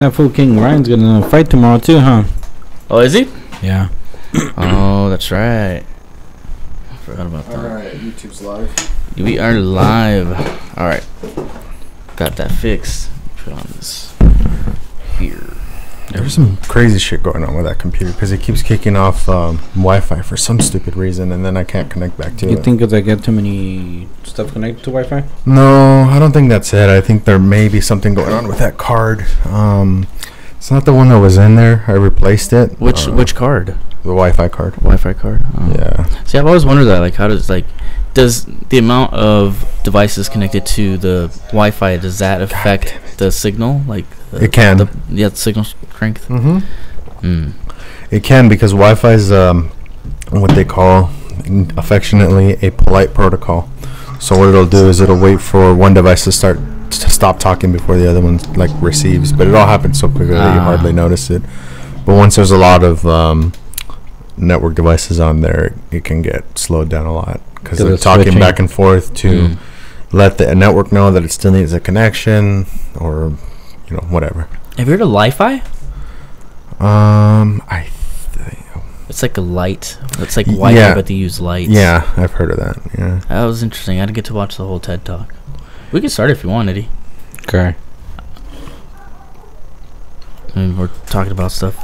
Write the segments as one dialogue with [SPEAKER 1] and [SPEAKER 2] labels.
[SPEAKER 1] That fool King Ryan's gonna fight tomorrow too, huh?
[SPEAKER 2] Oh, is he?
[SPEAKER 1] Yeah.
[SPEAKER 2] Oh, that's right. I forgot about that.
[SPEAKER 3] Alright, YouTube's live.
[SPEAKER 2] We are live. Alright. Got that fixed. Put on this here.
[SPEAKER 3] There's some crazy shit going on with that computer because it keeps kicking off Wi-Fi for some stupid reason, and then I can't connect back to it.
[SPEAKER 1] You think because I get too many stuff connected to Wi-Fi?
[SPEAKER 3] No, I don't think that's it. I think there may be something going on with that card. It's not the one that was in there. I replaced it.
[SPEAKER 2] Which card?
[SPEAKER 3] The Wi-Fi card.
[SPEAKER 2] Wi-Fi card. Oh.
[SPEAKER 3] Yeah.
[SPEAKER 2] See, I've always wondered that. Like, how does does the amount of devices connected to the Wi-Fi, does that affect the signal? Like,
[SPEAKER 3] it can.
[SPEAKER 2] The signal strength.
[SPEAKER 3] It can, because Wi-Fi is what they call affectionately a polite protocol. So what it'll do is it'll wait for one device to stop talking before the other one receives. But it all happens so quickly that you hardly notice it. But once there's a lot of network devices on there, it can get slowed down a lot because they're talking switching back and forth to let the network know that it still needs a connection, or whatever.
[SPEAKER 2] Have you heard of Li-Fi? It's like a light. It's like Wi-Fi, but they use lights.
[SPEAKER 3] Yeah, I've heard of that. Yeah,
[SPEAKER 2] that was interesting. I didn't get to watch the whole TED Talk. We can start if you want, Eddie.
[SPEAKER 1] Okay.
[SPEAKER 2] I mean, we're talking about stuff.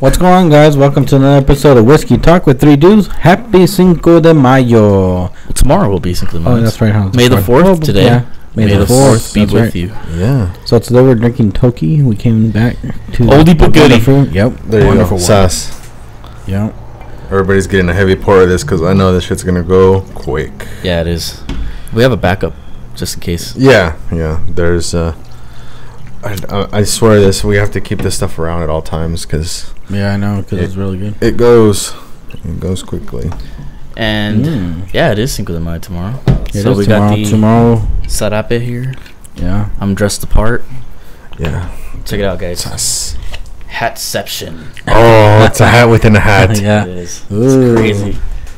[SPEAKER 1] What's going on, guys? Welcome to another episode of Whiskey Talk with Three Dudes. Happy Cinco de Mayo.
[SPEAKER 2] Well, tomorrow will be Cinco de Mayo.
[SPEAKER 1] Oh, that's right. Huh?
[SPEAKER 2] May the 4th today.
[SPEAKER 1] Yeah. May the 4th
[SPEAKER 2] be with you.
[SPEAKER 3] Yeah.
[SPEAKER 1] So today we're drinking Toki. We came back to
[SPEAKER 2] oldie but goodie.
[SPEAKER 1] Yep.
[SPEAKER 3] There you go. Sass.
[SPEAKER 1] Yep.
[SPEAKER 3] Everybody's getting a heavy pour of this because I know this shit's gonna go quick.
[SPEAKER 2] Yeah, it is. We have a backup just in case.
[SPEAKER 3] Yeah. There's I swear we have to keep this stuff around at all times because
[SPEAKER 1] I know, because it's really good.
[SPEAKER 3] It goes quickly.
[SPEAKER 2] And yeah, it is Cinco de Mayo tomorrow.
[SPEAKER 1] So we got the tomorrow
[SPEAKER 2] sarape here.
[SPEAKER 1] Yeah, I'm
[SPEAKER 2] dressed the part.
[SPEAKER 3] Yeah,
[SPEAKER 2] check it out, guys.
[SPEAKER 3] Sass.
[SPEAKER 2] Hatception.
[SPEAKER 3] Oh, it's a hat within a hat.
[SPEAKER 2] Yeah, it is. It's crazy,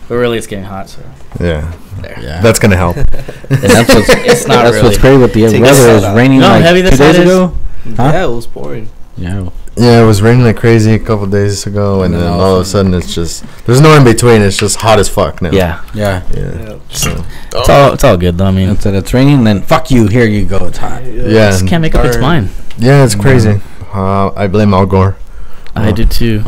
[SPEAKER 2] but really, it's getting hot. So
[SPEAKER 3] yeah.
[SPEAKER 2] There.
[SPEAKER 3] Yeah, that's gonna help.
[SPEAKER 1] That's what's
[SPEAKER 2] it's not.
[SPEAKER 1] That's
[SPEAKER 2] really.
[SPEAKER 1] What's great with the weather. It was raining like 2 days ago.
[SPEAKER 4] Huh? Yeah, it was pouring.
[SPEAKER 1] Yeah,
[SPEAKER 3] it was raining like crazy a couple days ago, and then all of a sudden it's just there's no in between. It's just hot as fuck now.
[SPEAKER 2] Yeah.
[SPEAKER 3] So
[SPEAKER 2] it's all good though. I mean,
[SPEAKER 1] it's raining, then fuck you. Here you go. It's hot.
[SPEAKER 3] Yeah,
[SPEAKER 2] just can't make up its mind.
[SPEAKER 3] Yeah, it's crazy. I blame Al Gore.
[SPEAKER 2] I do too.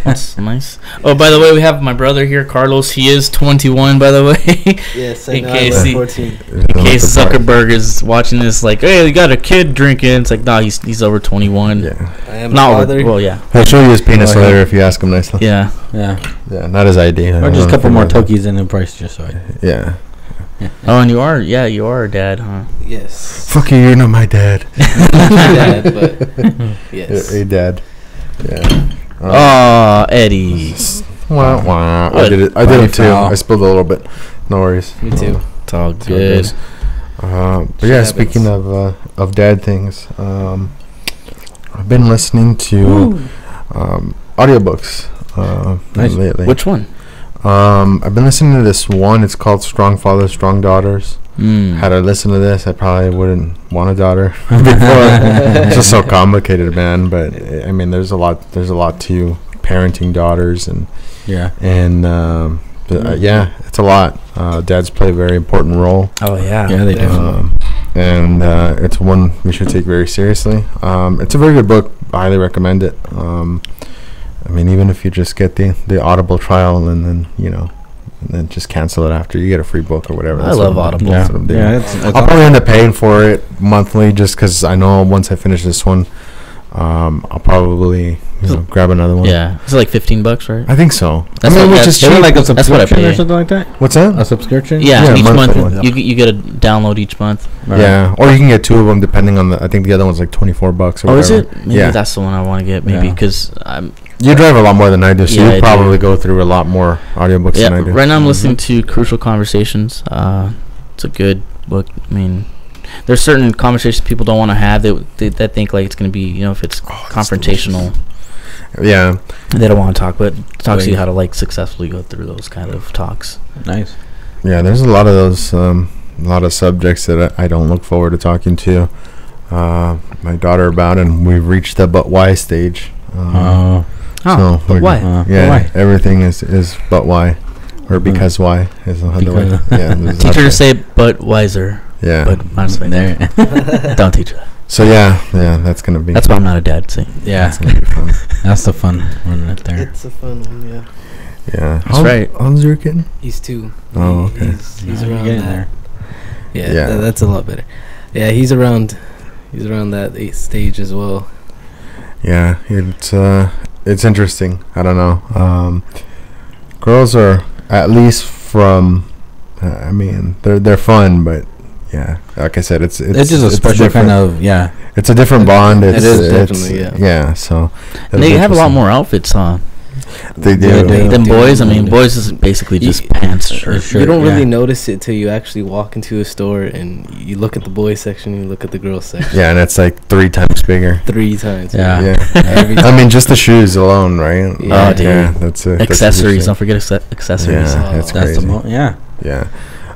[SPEAKER 2] That's nice. Oh, by the way, we have my brother here, Carlos. He is 21, by the way.
[SPEAKER 4] Yes, I
[SPEAKER 2] in
[SPEAKER 4] know.
[SPEAKER 2] case
[SPEAKER 4] 14.
[SPEAKER 2] In case Zuckerberg is watching this, like, hey, you got a kid drinking. It's like, nah, he's over 21.
[SPEAKER 3] Yeah,
[SPEAKER 4] I am
[SPEAKER 2] not
[SPEAKER 4] father.
[SPEAKER 2] Well, yeah.
[SPEAKER 3] I'll show you his penis later if you ask him nicely.
[SPEAKER 2] Yeah.
[SPEAKER 3] Not his ID.
[SPEAKER 1] Or just a couple more Tokis in the price, just so.
[SPEAKER 3] Yeah.
[SPEAKER 2] Oh, and you are a dad, huh?
[SPEAKER 4] Yes.
[SPEAKER 3] Fuck you, you're not my dad.
[SPEAKER 4] Dad, but yes.
[SPEAKER 3] Hey, Dad. Yeah.
[SPEAKER 2] Oh, Eddie.
[SPEAKER 3] Wah. I did it too. I spilled a little bit. No worries.
[SPEAKER 4] Me too.
[SPEAKER 2] It's all good.
[SPEAKER 3] But yeah, speaking of dad things, I've been listening to audiobooks lately.
[SPEAKER 2] Which one?
[SPEAKER 3] I've been listening to this one. It's called Strong Fathers, Strong Daughters. Had I listened to this, I probably wouldn't want a daughter before. It's just so complicated, man. But I mean, there's a lot to parenting daughters, and it's a lot. Dads play a very important role.
[SPEAKER 2] Oh yeah,
[SPEAKER 1] they do.
[SPEAKER 3] And it's one we should take very seriously. It's a very good book. I highly recommend it. I mean, even if you just get the Audible trial and then and then just cancel it after, you get a free book or whatever.
[SPEAKER 2] I love Audible.
[SPEAKER 3] That's what I'm doing. I'll probably end up paying for it monthly just because I know once I finish this one, I'll probably grab another one.
[SPEAKER 2] Yeah, it's like $15, right?
[SPEAKER 3] I think so.
[SPEAKER 2] That's
[SPEAKER 1] which is cheap. Like a subscription or something like that.
[SPEAKER 3] What's that?
[SPEAKER 1] A subscription?
[SPEAKER 2] Yeah, each month
[SPEAKER 3] one.
[SPEAKER 2] you get a download each month.
[SPEAKER 3] Right. Yeah, or you can get two of them depending on I think the other one's like $24 or whatever.
[SPEAKER 2] Oh, is it? Maybe that's the one I want to get. Maybe because
[SPEAKER 3] you drive a lot more than I do, so you probably go through a lot more audiobooks than I do.
[SPEAKER 2] Right now I'm listening to Crucial Conversations. It's a good book. I mean, there's certain conversations people don't want to have that think like it's going to be, if it's confrontational.
[SPEAKER 3] Yeah.
[SPEAKER 2] They don't want to talk, but it talks to you how to like successfully go through those kind of talks.
[SPEAKER 1] Nice.
[SPEAKER 3] Yeah, there's a lot of those, a lot of subjects that I don't look forward to talking to. my daughter about, and we've reached the but why stage.
[SPEAKER 2] But why?
[SPEAKER 3] Yeah,
[SPEAKER 1] why?
[SPEAKER 3] everything is but why, or because why is another way. Yeah,
[SPEAKER 2] Teach her to say but wiser.
[SPEAKER 3] Yeah.
[SPEAKER 2] But honestly,
[SPEAKER 1] There.
[SPEAKER 2] don't teach her.
[SPEAKER 3] So yeah, that's gonna be.
[SPEAKER 2] That's why I'm not a dad. See.
[SPEAKER 1] Yeah.
[SPEAKER 3] That's gonna be fun.
[SPEAKER 1] That's the fun one right there.
[SPEAKER 4] It's a fun one, yeah.
[SPEAKER 3] Yeah.
[SPEAKER 2] That's right.
[SPEAKER 3] How's your kid?
[SPEAKER 4] He's 2.
[SPEAKER 3] Oh, okay.
[SPEAKER 4] He's
[SPEAKER 1] You're
[SPEAKER 4] around
[SPEAKER 1] getting
[SPEAKER 4] that. Yeah,
[SPEAKER 3] Yeah.
[SPEAKER 4] that's a lot better. Yeah, he's around that stage as well.
[SPEAKER 3] Yeah, it's interesting. I don't know. Girls are, at least from, I mean, they're fun, but yeah, like I said, it's
[SPEAKER 1] just a special kind of
[SPEAKER 3] It's a different bond.
[SPEAKER 1] It is
[SPEAKER 4] definitely, yeah.
[SPEAKER 3] Yeah, so
[SPEAKER 2] And they have a lot more outfits, huh?
[SPEAKER 3] They do.
[SPEAKER 1] Yeah, they
[SPEAKER 2] Than
[SPEAKER 4] do.
[SPEAKER 2] boys. I mean, boys is basically just pants, shirt.
[SPEAKER 4] You don't really notice it till you actually walk into a store and you look at the boys section and you look at the girls section.
[SPEAKER 3] Yeah, and it's like 3 times bigger.
[SPEAKER 4] 3 times.
[SPEAKER 1] Yeah.
[SPEAKER 3] Yeah.
[SPEAKER 4] Every
[SPEAKER 3] I mean, just the shoes alone, right?
[SPEAKER 4] Yeah.
[SPEAKER 2] Oh, dude.
[SPEAKER 3] Yeah, that's it.
[SPEAKER 2] Accessories. Don't forget accessories.
[SPEAKER 3] Yeah, that's
[SPEAKER 1] That's
[SPEAKER 3] crazy.
[SPEAKER 1] yeah.
[SPEAKER 3] Yeah.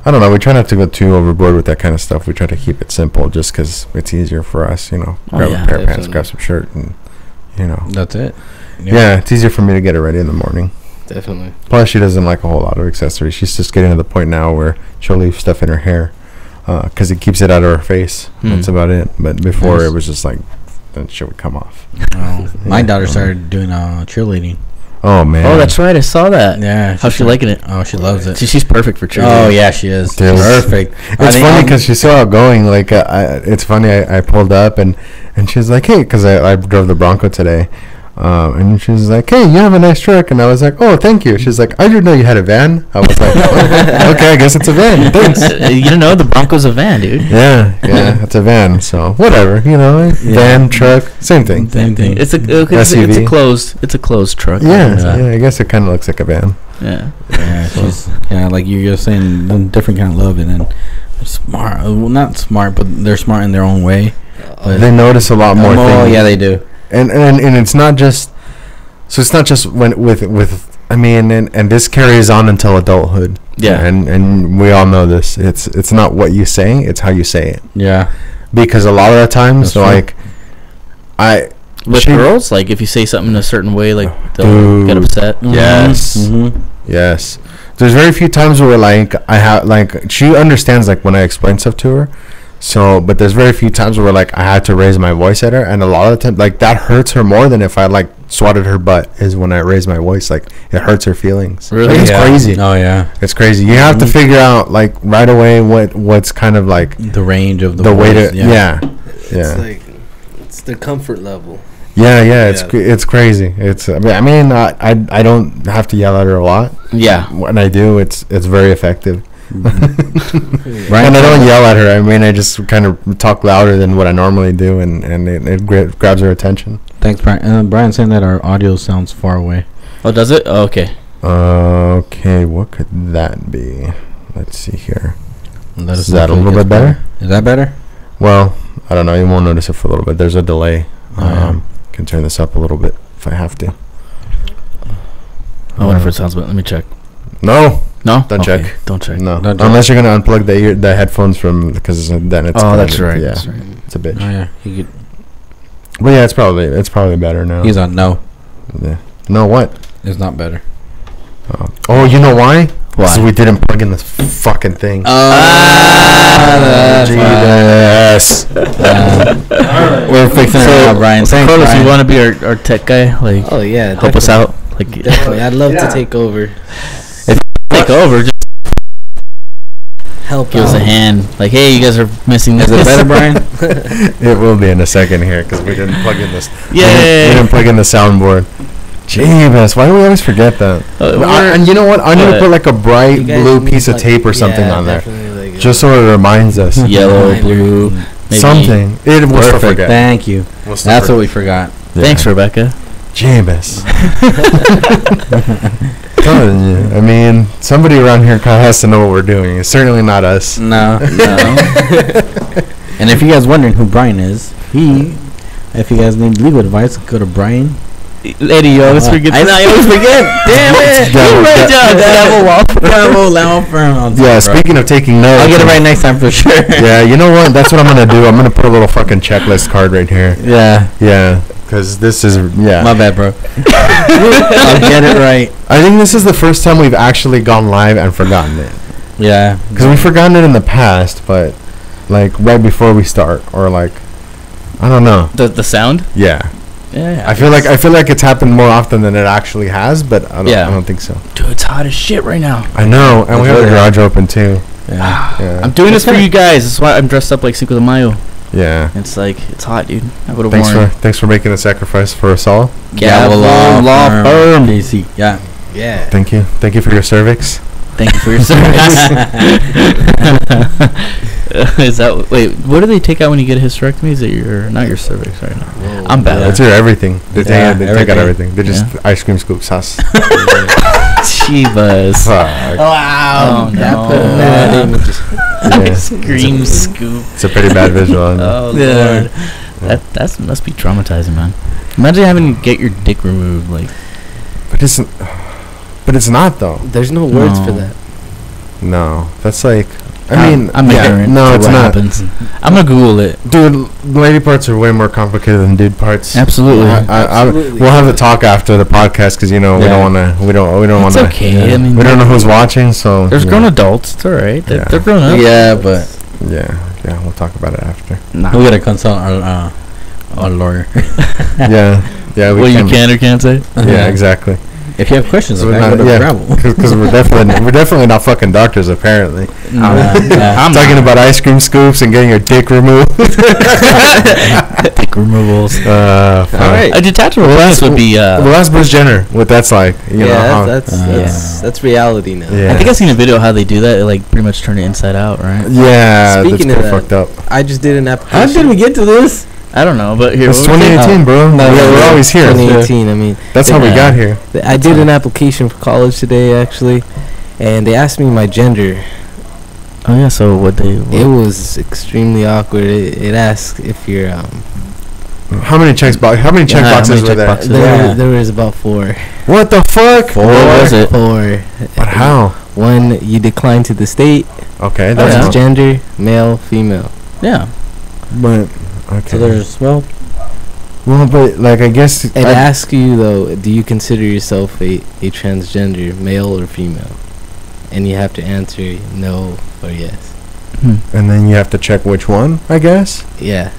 [SPEAKER 3] I don't know. We try not to go too overboard with that kind of stuff. We try to keep it simple just because it's easier for us, you know.
[SPEAKER 2] Oh,
[SPEAKER 3] Grab
[SPEAKER 2] yeah,
[SPEAKER 3] a pair of pants,
[SPEAKER 4] definitely.
[SPEAKER 3] grab some shirt, and, you know.
[SPEAKER 1] That's it.
[SPEAKER 3] Yeah, it's easier for me to get her ready in the morning.
[SPEAKER 4] Definitely.
[SPEAKER 3] Plus, she doesn't like a whole lot of accessories. She's just getting to the point now where she'll leave stuff in her hair because it keeps it out of her face. That's about it. But before,
[SPEAKER 1] Nice.
[SPEAKER 3] it was just like, then shit would come off.
[SPEAKER 1] Oh, my
[SPEAKER 3] Yeah.
[SPEAKER 1] daughter started doing cheerleading.
[SPEAKER 3] Oh, man.
[SPEAKER 2] Oh, that's right. I saw that.
[SPEAKER 1] Yeah.
[SPEAKER 2] How's she liking it?
[SPEAKER 1] Oh, she loves it.
[SPEAKER 2] She's perfect for cheerleading.
[SPEAKER 1] Oh yeah, she is.
[SPEAKER 3] Dude.
[SPEAKER 1] Perfect.
[SPEAKER 3] It's funny because she's so outgoing. Like, it's funny. I pulled up and she's like, "Hey," because I drove the Bronco today, and she's like, "Hey, you have a nice truck." And I was like, "Oh, thank you." She's like, "I didn't know you had a van." I was like, oh, "Okay, I guess it's a van." Thanks.
[SPEAKER 2] You didn't know the Bronco's a van, dude.
[SPEAKER 3] Yeah, it's a van. So whatever, van, truck, same thing.
[SPEAKER 1] Same thing.
[SPEAKER 2] It's a
[SPEAKER 3] SUV.
[SPEAKER 2] it's a closed truck.
[SPEAKER 3] Yeah, I guess it kind of looks like a van.
[SPEAKER 2] Yeah.
[SPEAKER 1] Yeah, she's like you're just saying, a different kind of love, and then they're smart. Well, not smart, but they're smart in their own way. But
[SPEAKER 3] They notice a lot more things.
[SPEAKER 1] Oh yeah, they do.
[SPEAKER 3] And it's not just, so it's not just when with I mean, and this carries on until adulthood.
[SPEAKER 2] Yeah.
[SPEAKER 3] And we all know this. It's not what you say, it's how you say it.
[SPEAKER 1] Yeah.
[SPEAKER 3] Because a lot of the times,
[SPEAKER 1] That's true.
[SPEAKER 2] With
[SPEAKER 3] She-
[SPEAKER 2] girls, like if you say something in a certain way, like they'll
[SPEAKER 3] Dude.
[SPEAKER 2] get upset.
[SPEAKER 3] Yes.
[SPEAKER 1] Mm-hmm.
[SPEAKER 3] Yes. There's very few times where she understands like when I explain stuff to her. So, but there's very few times where like I had to raise my voice at her, and a lot of the time like that hurts her more than if I like swatted her butt. Is when I raise my voice, like it hurts her feelings.
[SPEAKER 2] Really?
[SPEAKER 3] Like, it's
[SPEAKER 1] Yeah.
[SPEAKER 3] crazy.
[SPEAKER 1] Oh yeah.
[SPEAKER 3] It's crazy. You have to figure out like right away what's kind of like
[SPEAKER 1] The range of
[SPEAKER 3] the way
[SPEAKER 1] voice,
[SPEAKER 3] to yeah.
[SPEAKER 4] It's like, it's the comfort level.
[SPEAKER 3] Yeah, it's
[SPEAKER 4] Yeah.
[SPEAKER 3] it's crazy. It's I mean I don't have to yell at her a lot.
[SPEAKER 2] Yeah.
[SPEAKER 3] When I do, it's very effective.
[SPEAKER 1] Right.
[SPEAKER 3] And I don't yell at her. I mean, I just kind of talk louder than what I normally do, and it grabs her attention.
[SPEAKER 1] Thanks, Brian. Brian's saying that our audio sounds far away.
[SPEAKER 2] Oh, does it? Oh, okay.
[SPEAKER 3] Okay, what could that be? Let's see here.
[SPEAKER 1] Let us
[SPEAKER 3] Is
[SPEAKER 1] know
[SPEAKER 3] that a
[SPEAKER 1] if it
[SPEAKER 3] little
[SPEAKER 1] gets
[SPEAKER 3] bit better?
[SPEAKER 1] Is that better?
[SPEAKER 3] Well, I don't know. You won't notice it for a little bit. There's a delay.
[SPEAKER 1] Oh, yeah.
[SPEAKER 3] Can turn this up a little bit if I have to.
[SPEAKER 2] I wonder if it sounds better. Let me check.
[SPEAKER 3] No,
[SPEAKER 2] No?
[SPEAKER 3] Don't
[SPEAKER 2] Okay,
[SPEAKER 3] check.
[SPEAKER 2] Don't check.
[SPEAKER 3] no.
[SPEAKER 1] Don't check.
[SPEAKER 3] Unless you're gonna unplug the headphones from, because then it's.
[SPEAKER 2] Oh,
[SPEAKER 3] kinda-
[SPEAKER 2] that's right.
[SPEAKER 3] Yeah,
[SPEAKER 2] That's right.
[SPEAKER 3] it's a bitch.
[SPEAKER 1] Oh yeah. He could,
[SPEAKER 3] But yeah, it's probably better now.
[SPEAKER 1] he's on no.
[SPEAKER 3] Yeah. No, what?
[SPEAKER 1] It's not better.
[SPEAKER 3] Oh, you know why?
[SPEAKER 2] Why?
[SPEAKER 3] Because we didn't plug in this fucking thing.
[SPEAKER 1] That's
[SPEAKER 3] Jesus.
[SPEAKER 1] We're fixing it now, Brian. Thanks,
[SPEAKER 2] Carlos,
[SPEAKER 1] Brian.
[SPEAKER 2] you want to be our tech guy? Like,
[SPEAKER 4] Oh yeah,
[SPEAKER 2] help us out? Like,
[SPEAKER 4] Definitely, I'd love to take over.
[SPEAKER 2] take over. Just
[SPEAKER 4] Help
[SPEAKER 2] give us a
[SPEAKER 4] out.
[SPEAKER 2] hand. Like, hey, you guys are missing this.
[SPEAKER 1] Is it better, Brian?
[SPEAKER 3] It will be in a second here because we didn't plug in this. We
[SPEAKER 2] Yay!
[SPEAKER 3] didn't plug in the soundboard. Jeebus, why do we always forget that? And you know what? I'm gonna put like a bright
[SPEAKER 4] You guys
[SPEAKER 3] blue
[SPEAKER 4] need,
[SPEAKER 3] piece of
[SPEAKER 4] like-
[SPEAKER 3] tape or something
[SPEAKER 4] yeah,
[SPEAKER 3] on there,
[SPEAKER 4] definitely, like,
[SPEAKER 3] just so it reminds us.
[SPEAKER 2] Yellow,
[SPEAKER 4] Reminder.
[SPEAKER 2] blue, maybe.
[SPEAKER 3] Something. It will still
[SPEAKER 1] Perfect.
[SPEAKER 3] forget.
[SPEAKER 1] Thank you.
[SPEAKER 3] We'll still
[SPEAKER 1] That's
[SPEAKER 3] forget.
[SPEAKER 1] what we forgot.
[SPEAKER 2] Thanks, Rebecca.
[SPEAKER 3] Jeebus. Telling you. I mean, somebody around here kind of has to know what we're doing. It's certainly not us.
[SPEAKER 1] No. And if you guys wondering who Brian is, if you guys need legal advice, go to Brian.
[SPEAKER 2] Eddie, you always forget.
[SPEAKER 1] I know, I always forget. Damn it. Devil law firm.
[SPEAKER 3] Yeah, speaking of taking notes.
[SPEAKER 1] I'll get it right next time for sure.
[SPEAKER 3] Yeah, you know what? That's what I'm going to do. I'm going to put a little fucking checklist card right here.
[SPEAKER 1] Yeah.
[SPEAKER 3] Yeah, because this is, yeah.
[SPEAKER 1] My bad, bro. I'll get it right.
[SPEAKER 3] I think this is the first time we've actually gone live and forgotten it.
[SPEAKER 1] Yeah.
[SPEAKER 3] Because we've forgotten it in the past, but like right before we start, or like, I don't know.
[SPEAKER 2] The sound?
[SPEAKER 3] Yeah.
[SPEAKER 2] Yeah.
[SPEAKER 3] I feel like it's happened more often than it actually has, but I don't think so.
[SPEAKER 2] Dude, it's hot as shit right now.
[SPEAKER 3] I know, and we have the garage open too.
[SPEAKER 1] Yeah.
[SPEAKER 2] I'm doing this for you guys. That's why I'm dressed up like Cinco de Mayo.
[SPEAKER 3] Yeah.
[SPEAKER 2] It's like, it's hot, dude. I would have worn.
[SPEAKER 3] Thanks for making a sacrifice for us all.
[SPEAKER 2] Gavel Law Firm.
[SPEAKER 1] PC. Yeah.
[SPEAKER 4] Yeah.
[SPEAKER 3] Thank you for your cervix.
[SPEAKER 2] Thank you for your service. Is that, wait, what do they take out when you get a hysterectomy? Is it your, not your cervix right now?
[SPEAKER 4] Whoa.
[SPEAKER 2] I'm bad.
[SPEAKER 3] That's your everything. They take out everything. They just
[SPEAKER 2] Yeah.
[SPEAKER 3] ice cream scoops us.
[SPEAKER 2] Chivas.
[SPEAKER 3] Fuck.
[SPEAKER 2] Wow.
[SPEAKER 4] Oh, no.
[SPEAKER 2] Ice cream scoop.
[SPEAKER 3] It's a pretty bad visual.
[SPEAKER 2] Oh,
[SPEAKER 1] Yeah.
[SPEAKER 2] Lord. That must be traumatizing, man. Imagine having to get your dick removed, like.
[SPEAKER 3] But it's not though.
[SPEAKER 4] There's no words for that.
[SPEAKER 3] No, that's like. I mean,
[SPEAKER 2] I'm ignorant.
[SPEAKER 3] no,
[SPEAKER 2] to
[SPEAKER 3] it's
[SPEAKER 2] what
[SPEAKER 3] not.
[SPEAKER 2] happens. I'm gonna Google it.
[SPEAKER 3] Dude, lady parts are way more complicated than dude parts.
[SPEAKER 2] Absolutely.
[SPEAKER 4] Absolutely.
[SPEAKER 3] We'll have a talk after the podcast because we don't want to. We don't want
[SPEAKER 2] It's
[SPEAKER 3] to.
[SPEAKER 2] okay. I mean,
[SPEAKER 3] We don't know who's watching, so.
[SPEAKER 2] there's
[SPEAKER 3] yeah.
[SPEAKER 2] grown adults. It's all right. They're,
[SPEAKER 3] Yeah.
[SPEAKER 2] they're grown up.
[SPEAKER 1] Yeah, but
[SPEAKER 3] Yeah, we'll talk about it after.
[SPEAKER 2] Nah.
[SPEAKER 1] we gotta consult our lawyer.
[SPEAKER 3] Yeah, we
[SPEAKER 2] What you can or can't say.
[SPEAKER 3] Yeah, exactly.
[SPEAKER 1] If you have questions,
[SPEAKER 3] So we're
[SPEAKER 1] okay,
[SPEAKER 3] not,
[SPEAKER 1] go to
[SPEAKER 3] yeah,
[SPEAKER 1] Gravel.
[SPEAKER 3] because we're definitely not fucking doctors apparently.
[SPEAKER 2] I'm
[SPEAKER 3] Talking about ice cream scoops and getting your dick removed.
[SPEAKER 2] dick removals.
[SPEAKER 3] Fuck.
[SPEAKER 4] All right.
[SPEAKER 2] A detachable penis would be.
[SPEAKER 3] Well, that's Bruce Jenner. What that's like. You know, how-
[SPEAKER 4] That's reality now.
[SPEAKER 3] Yeah.
[SPEAKER 2] I think I've seen a video how they do that. They, like, pretty much turn it inside out, right?
[SPEAKER 3] Yeah,
[SPEAKER 4] Speaking
[SPEAKER 3] that's
[SPEAKER 4] of
[SPEAKER 3] pretty
[SPEAKER 4] that,
[SPEAKER 3] fucked up.
[SPEAKER 4] I just did an
[SPEAKER 1] How
[SPEAKER 4] application.
[SPEAKER 1] did we get to this?
[SPEAKER 2] I don't know, but here.
[SPEAKER 3] It's
[SPEAKER 2] what was it?
[SPEAKER 3] 2018, bro. We're always here.
[SPEAKER 4] 2018. I mean,
[SPEAKER 3] That's how we
[SPEAKER 2] Yeah.
[SPEAKER 3] got here.
[SPEAKER 4] I did an application for college today, actually, and they asked me my gender.
[SPEAKER 2] Oh yeah. So what they?
[SPEAKER 4] It was extremely awkward. It asked if you're
[SPEAKER 3] How many checkboxes
[SPEAKER 2] how many
[SPEAKER 3] were there?
[SPEAKER 2] checkboxes?
[SPEAKER 1] Yeah.
[SPEAKER 4] there was about 4.
[SPEAKER 3] What the fuck?
[SPEAKER 2] What was it?
[SPEAKER 4] 4.
[SPEAKER 3] But how?
[SPEAKER 4] One, you decline to the state.
[SPEAKER 3] Okay, that's
[SPEAKER 2] yeah.
[SPEAKER 3] not.
[SPEAKER 4] Gender, male, female.
[SPEAKER 2] Yeah.
[SPEAKER 3] But okay.
[SPEAKER 1] So there's
[SPEAKER 3] well, but like I guess
[SPEAKER 4] It asks you though, do you consider yourself a transgender, male or female? And you have to answer no or yes.
[SPEAKER 3] and then you have to check which one. I guess.
[SPEAKER 4] Yeah.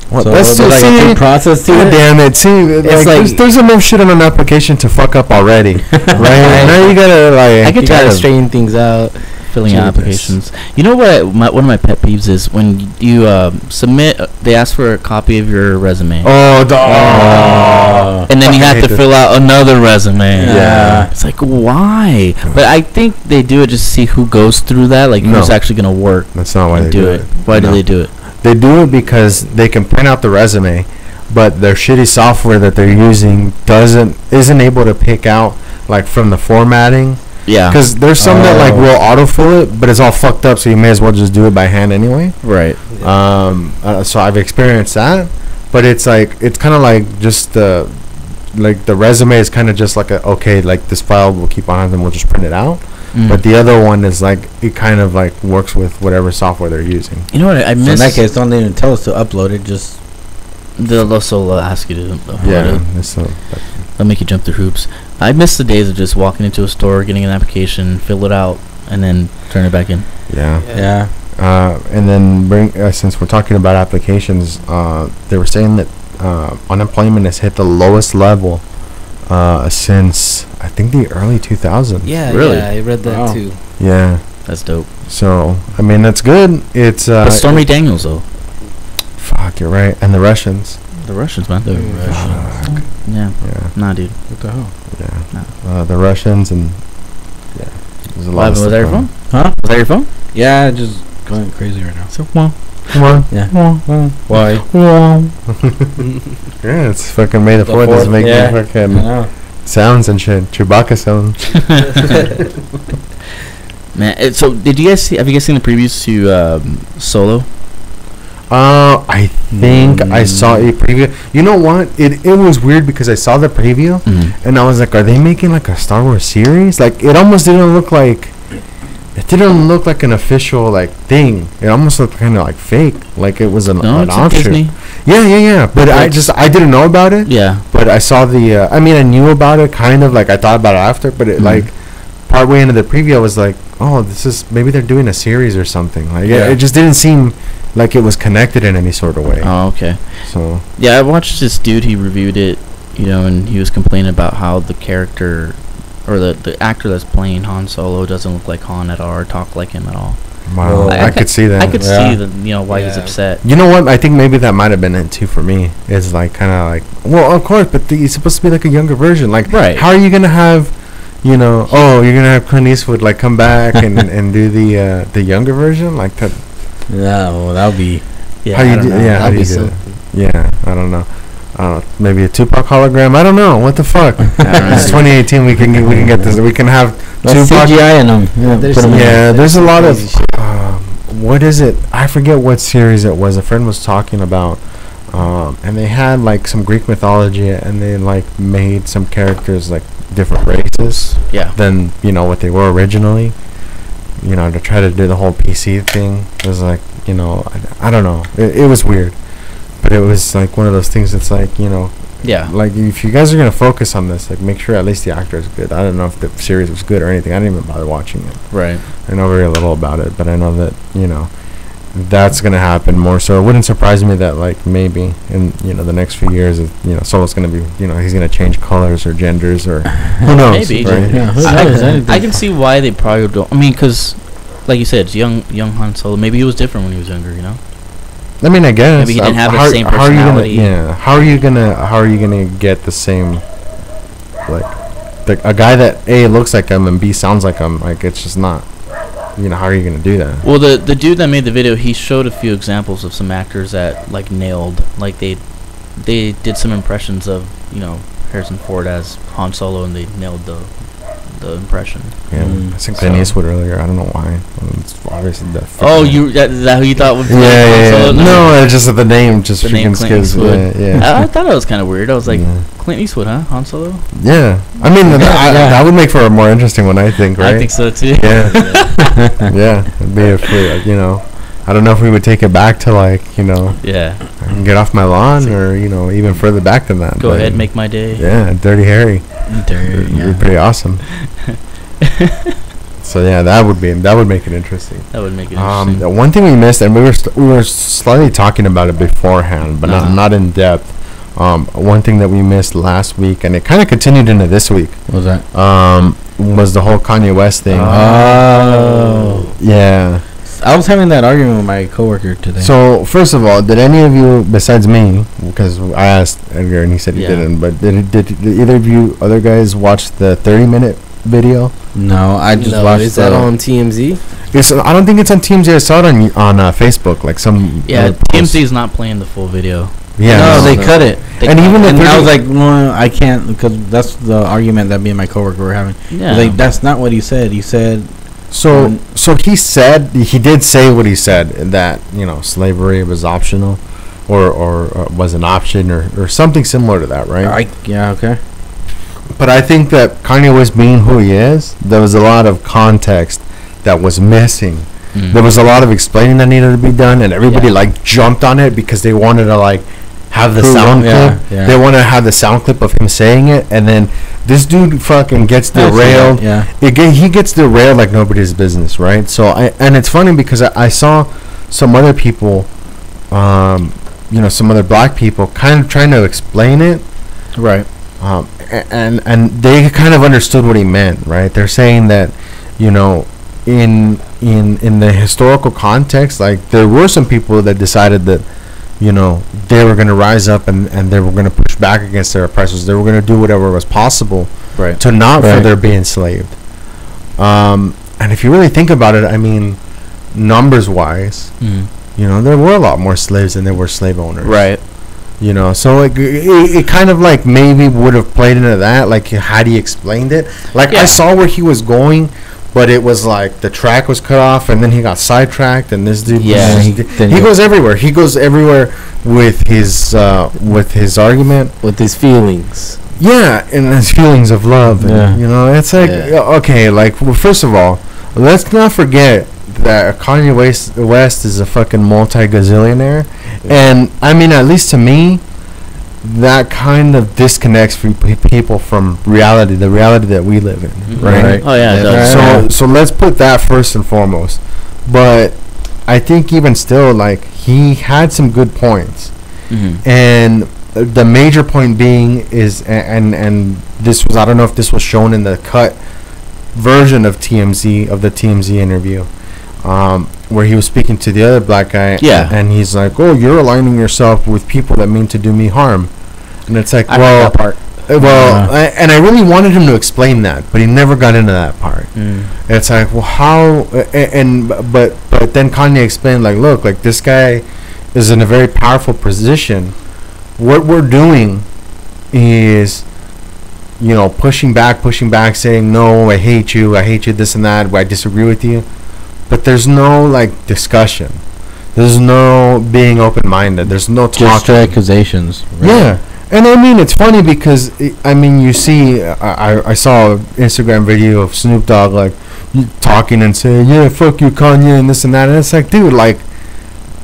[SPEAKER 3] What?
[SPEAKER 1] so
[SPEAKER 3] That's so
[SPEAKER 1] like a
[SPEAKER 3] see.
[SPEAKER 1] big process to
[SPEAKER 3] God
[SPEAKER 1] it.
[SPEAKER 3] damn it! See, like, there's enough shit on an application to fuck up already, right? Now you gotta like.
[SPEAKER 2] I get
[SPEAKER 4] You gotta
[SPEAKER 2] tired of
[SPEAKER 4] straighten things out.
[SPEAKER 2] filling out
[SPEAKER 3] Jesus.
[SPEAKER 2] applications. You know what? One of my pet peeves is when you submit. They ask for a copy of your resume,
[SPEAKER 3] Oh, dog.
[SPEAKER 2] and then you
[SPEAKER 3] fucking
[SPEAKER 2] have
[SPEAKER 3] hate
[SPEAKER 2] to
[SPEAKER 3] this.
[SPEAKER 2] fill out another resume.
[SPEAKER 3] Yeah.
[SPEAKER 2] It's like, why? But I think they do it just to see who goes through that, like
[SPEAKER 3] No.
[SPEAKER 2] who's actually gonna work
[SPEAKER 3] That's not why
[SPEAKER 2] and
[SPEAKER 3] they
[SPEAKER 2] do it. Why do
[SPEAKER 3] No.
[SPEAKER 2] they do it?
[SPEAKER 3] They do it because they can print out the resume, but their shitty software that they're using isn't able to pick out like from the formatting.
[SPEAKER 2] Yeah.
[SPEAKER 3] Because there's some that like will autofill it, but it's all fucked up, so you may as well just do it by hand anyway.
[SPEAKER 2] Right.
[SPEAKER 3] So I've experienced that, but it's like it's kind of like just the resume is kind of just like like this file will keep on hand and we'll just print it out.
[SPEAKER 2] Mm.
[SPEAKER 3] But the other one is like it kind of like works with whatever software they're using.
[SPEAKER 2] You know what? I
[SPEAKER 1] So in
[SPEAKER 2] miss.
[SPEAKER 1] that case, don't even tell us to upload it. Just
[SPEAKER 2] They'll also ask you to. upload
[SPEAKER 3] Yeah,
[SPEAKER 2] it. They'll make you jump through hoops. I miss the days of just walking into a store, getting an application, fill it out, and then turn it back in.
[SPEAKER 3] yeah. And then since we're talking about applications, they were saying that unemployment has hit the lowest level since I think the early 2000s.
[SPEAKER 4] Yeah,
[SPEAKER 2] Really?
[SPEAKER 4] yeah, I read that
[SPEAKER 1] Wow.
[SPEAKER 4] too.
[SPEAKER 3] Yeah.
[SPEAKER 2] That's dope.
[SPEAKER 3] So I mean that's good. It's
[SPEAKER 2] But Stormy Daniels, though.
[SPEAKER 3] fuck, you're right. And the Russians.
[SPEAKER 2] The Russians, man.
[SPEAKER 3] Fuck.
[SPEAKER 2] Yeah.
[SPEAKER 3] Yeah.
[SPEAKER 2] Nah, dude.
[SPEAKER 1] what the hell?
[SPEAKER 3] Yeah. The Russians and yeah. There's a lot
[SPEAKER 2] What
[SPEAKER 3] of
[SPEAKER 2] happened? Was that your
[SPEAKER 3] stuff
[SPEAKER 2] phone?
[SPEAKER 1] Huh?
[SPEAKER 2] Was that your phone?
[SPEAKER 1] Yeah, just going crazy right now.
[SPEAKER 2] So, well.
[SPEAKER 3] Come on.
[SPEAKER 1] Yeah.
[SPEAKER 3] Why? Yeah, it's fucking May the 4th. Doesn't make
[SPEAKER 1] yeah.
[SPEAKER 3] no fucking sounds and shit. Chewbacca sounds.
[SPEAKER 2] Man, so did you guys have you guys seen the previews to Solo?
[SPEAKER 3] I think I saw a preview. You know what? It was weird because I saw the preview and I was like, are they making like a Star Wars series? Like it almost didn't look like. It didn't look like an official like thing. It almost looked kind of like fake, like it was an offshoot.
[SPEAKER 2] Disney.
[SPEAKER 3] Yeah. But I didn't know about it.
[SPEAKER 2] Yeah.
[SPEAKER 3] But I saw the. I mean, I knew about it kind of like I thought about it after, but it like partway into the preview, I was like, oh, this is maybe they're doing a series or something. Like it just didn't seem like it was connected in any sort of way.
[SPEAKER 2] Oh, okay.
[SPEAKER 3] So
[SPEAKER 2] yeah, I watched this dude. He reviewed it, and he was complaining about how the character. Or the actor that's playing Han Solo doesn't look like Han at all or talk like him at all.
[SPEAKER 3] Wow, I could see that.
[SPEAKER 2] I could see why he's upset.
[SPEAKER 3] You know what? I think maybe that might have been it too for me. It's like kind of like, well, of course, but he's supposed to be like a younger version. Like, how are you gonna have, you're gonna have Clint Eastwood like come back and do the younger version like that?
[SPEAKER 1] Yeah, well, that would be.
[SPEAKER 3] Yeah, how do you do it? Yeah, I don't know. Maybe a Tupac hologram. I don't know. What the fuck? It's 2018. We can get this. We can have Tupac.
[SPEAKER 1] CGI in them.
[SPEAKER 3] There's a lot of. What is it? I forget what series it was. A friend was talking about, and they had like some Greek mythology, and they like made some characters like different races.
[SPEAKER 2] Yeah.
[SPEAKER 3] Than what they were originally. To try to do the whole PC thing. It was like I don't know. It was weird. But it was like one of those things that's like,
[SPEAKER 2] yeah.
[SPEAKER 3] Like if you guys are going to focus on this, like make sure at least the actor is good. I don't know if the series was good or anything. I didn't even bother watching it.
[SPEAKER 2] Right.
[SPEAKER 3] I know very little about it, but I know that, that's going to happen more. So it wouldn't surprise me that like maybe in, the next few years, Solo's going to be, he's going to change colors or genders or who knows.
[SPEAKER 2] Maybe.
[SPEAKER 3] Right?
[SPEAKER 1] Yeah,
[SPEAKER 2] I can see why they probably don't. I mean, because like you said, it's young Han Solo. Maybe he was different when he was younger,
[SPEAKER 3] I mean, I guess
[SPEAKER 2] maybe he didn't have the same personality.
[SPEAKER 3] How are you gonna get the same, like a guy that A looks like him and B sounds like him? Like it's just not. How are you gonna do that?
[SPEAKER 2] Well, the dude that made the video, he showed a few examples of some actors that like nailed, like they did some impressions of Harrison Ford as Han Solo, and they nailed the impression.
[SPEAKER 3] Yeah, I said Clint Eastwood earlier. I don't know why. It's obviously that.
[SPEAKER 2] Oh, is that who you thought would?
[SPEAKER 3] Yeah. No, it's just the name just
[SPEAKER 2] the
[SPEAKER 3] freaking skips.
[SPEAKER 2] Yeah. I thought it was kind of weird. I was like, Clint Eastwood, huh? Han Solo?
[SPEAKER 3] Yeah. I mean, that would make for a more interesting one, I think. Right?
[SPEAKER 2] I think so too.
[SPEAKER 3] Yeah. Yeah. It'd be if we, I don't know if we would take it back to like,
[SPEAKER 2] Yeah.
[SPEAKER 3] I can get off my lawn or, even further back than that.
[SPEAKER 2] Go ahead, make my day.
[SPEAKER 3] Yeah, Dirty Harry.
[SPEAKER 1] Dirty,
[SPEAKER 3] It'd be pretty awesome. So yeah, that would make it interesting.
[SPEAKER 2] That would make it interesting.
[SPEAKER 3] The one thing we missed, and we were slightly talking about it beforehand, but not in depth. One thing that we missed last week, and it kind of continued into this week.
[SPEAKER 1] What was that?
[SPEAKER 3] Was the whole Kanye West thing.
[SPEAKER 1] Oh.
[SPEAKER 3] Yeah.
[SPEAKER 1] I was having that argument with my coworker today.
[SPEAKER 3] So first of all, did any of you, besides me, because I asked Edgar and he said he didn't, but did either of you other guys watch the 30-minute video?
[SPEAKER 1] No, I just watched.
[SPEAKER 4] Is that on TMZ?
[SPEAKER 3] I don't think it's on TMZ. I saw it on Facebook, like some.
[SPEAKER 2] Yeah, TMZ is not playing the full video.
[SPEAKER 3] Yeah,
[SPEAKER 1] no, they cut it.
[SPEAKER 3] And even
[SPEAKER 1] I was like, well, I can't, because that's the argument that me and my coworker were having.
[SPEAKER 2] Yeah,
[SPEAKER 1] like that's not what he said. He said.
[SPEAKER 3] So he did say what he said, that slavery was optional, or was an option, or something similar to that, right?
[SPEAKER 1] Yeah, okay.
[SPEAKER 3] But I think that Kanye West being who he is, there was a lot of context that was missing. There was a lot of explaining that needed to be done, and everybody like jumped on it because they wanted to like have the sound clip. Yeah. They wanted to have the sound clip of him saying it, and then this dude fucking gets derailed. He gets derailed like nobody's business, right? So and it's funny because I saw some other people, some other black people kind of trying to explain it,
[SPEAKER 1] right?
[SPEAKER 3] And they kind of understood what he meant, right? They're saying that, in the historical context, like there were some people that decided that, they were going to rise up and they were going to push back against their oppressors. They were going to do whatever was possible to not further be enslaved. And if you really think about it, I mean, numbers wise, there were a lot more slaves than there were slave owners.
[SPEAKER 2] Right.
[SPEAKER 3] So like it kind of like maybe would have played into that, like had he explained it. Like I saw where he was going, but it was like the track was cut off, and then he got sidetracked, and this dude,
[SPEAKER 2] Yeah,
[SPEAKER 3] he goes everywhere. He goes everywhere with his argument,
[SPEAKER 4] with his feelings.
[SPEAKER 3] yeah, and his feelings of love. And, it's like okay, like well, first of all, let's not forget that Kanye West is a fucking multi-gazillionaire, and I mean, at least to me, that kind of disconnects people from reality, the reality that we live in, right?
[SPEAKER 2] Oh yeah, it does.
[SPEAKER 3] So let's put that first and foremost. But I think even still, like, he had some good points, and the major point being is, and this was, I don't know if this was shown in the cut version of the TMZ interview, where he was speaking to the other black guy, and he's like, "Oh, you're aligning yourself with people that mean to do me harm," and it's like,
[SPEAKER 2] I heard that part.
[SPEAKER 3] And I really wanted him to explain that, but he never got into that part. And it's like, well, how? But then Kanye explained, like, look, like, this guy is in a very powerful position. What we're doing is, pushing back, saying, no, I hate you, this and that, I disagree with you. But there's no, like, discussion. There's no being open-minded. There's no talking.
[SPEAKER 1] Just accusations. Right?
[SPEAKER 3] Yeah. And I mean, it's funny because, I mean, you see, I saw an Instagram video of Snoop Dogg, like, talking and saying, yeah, fuck you, Kanye, and this and that. And it's like, dude, like,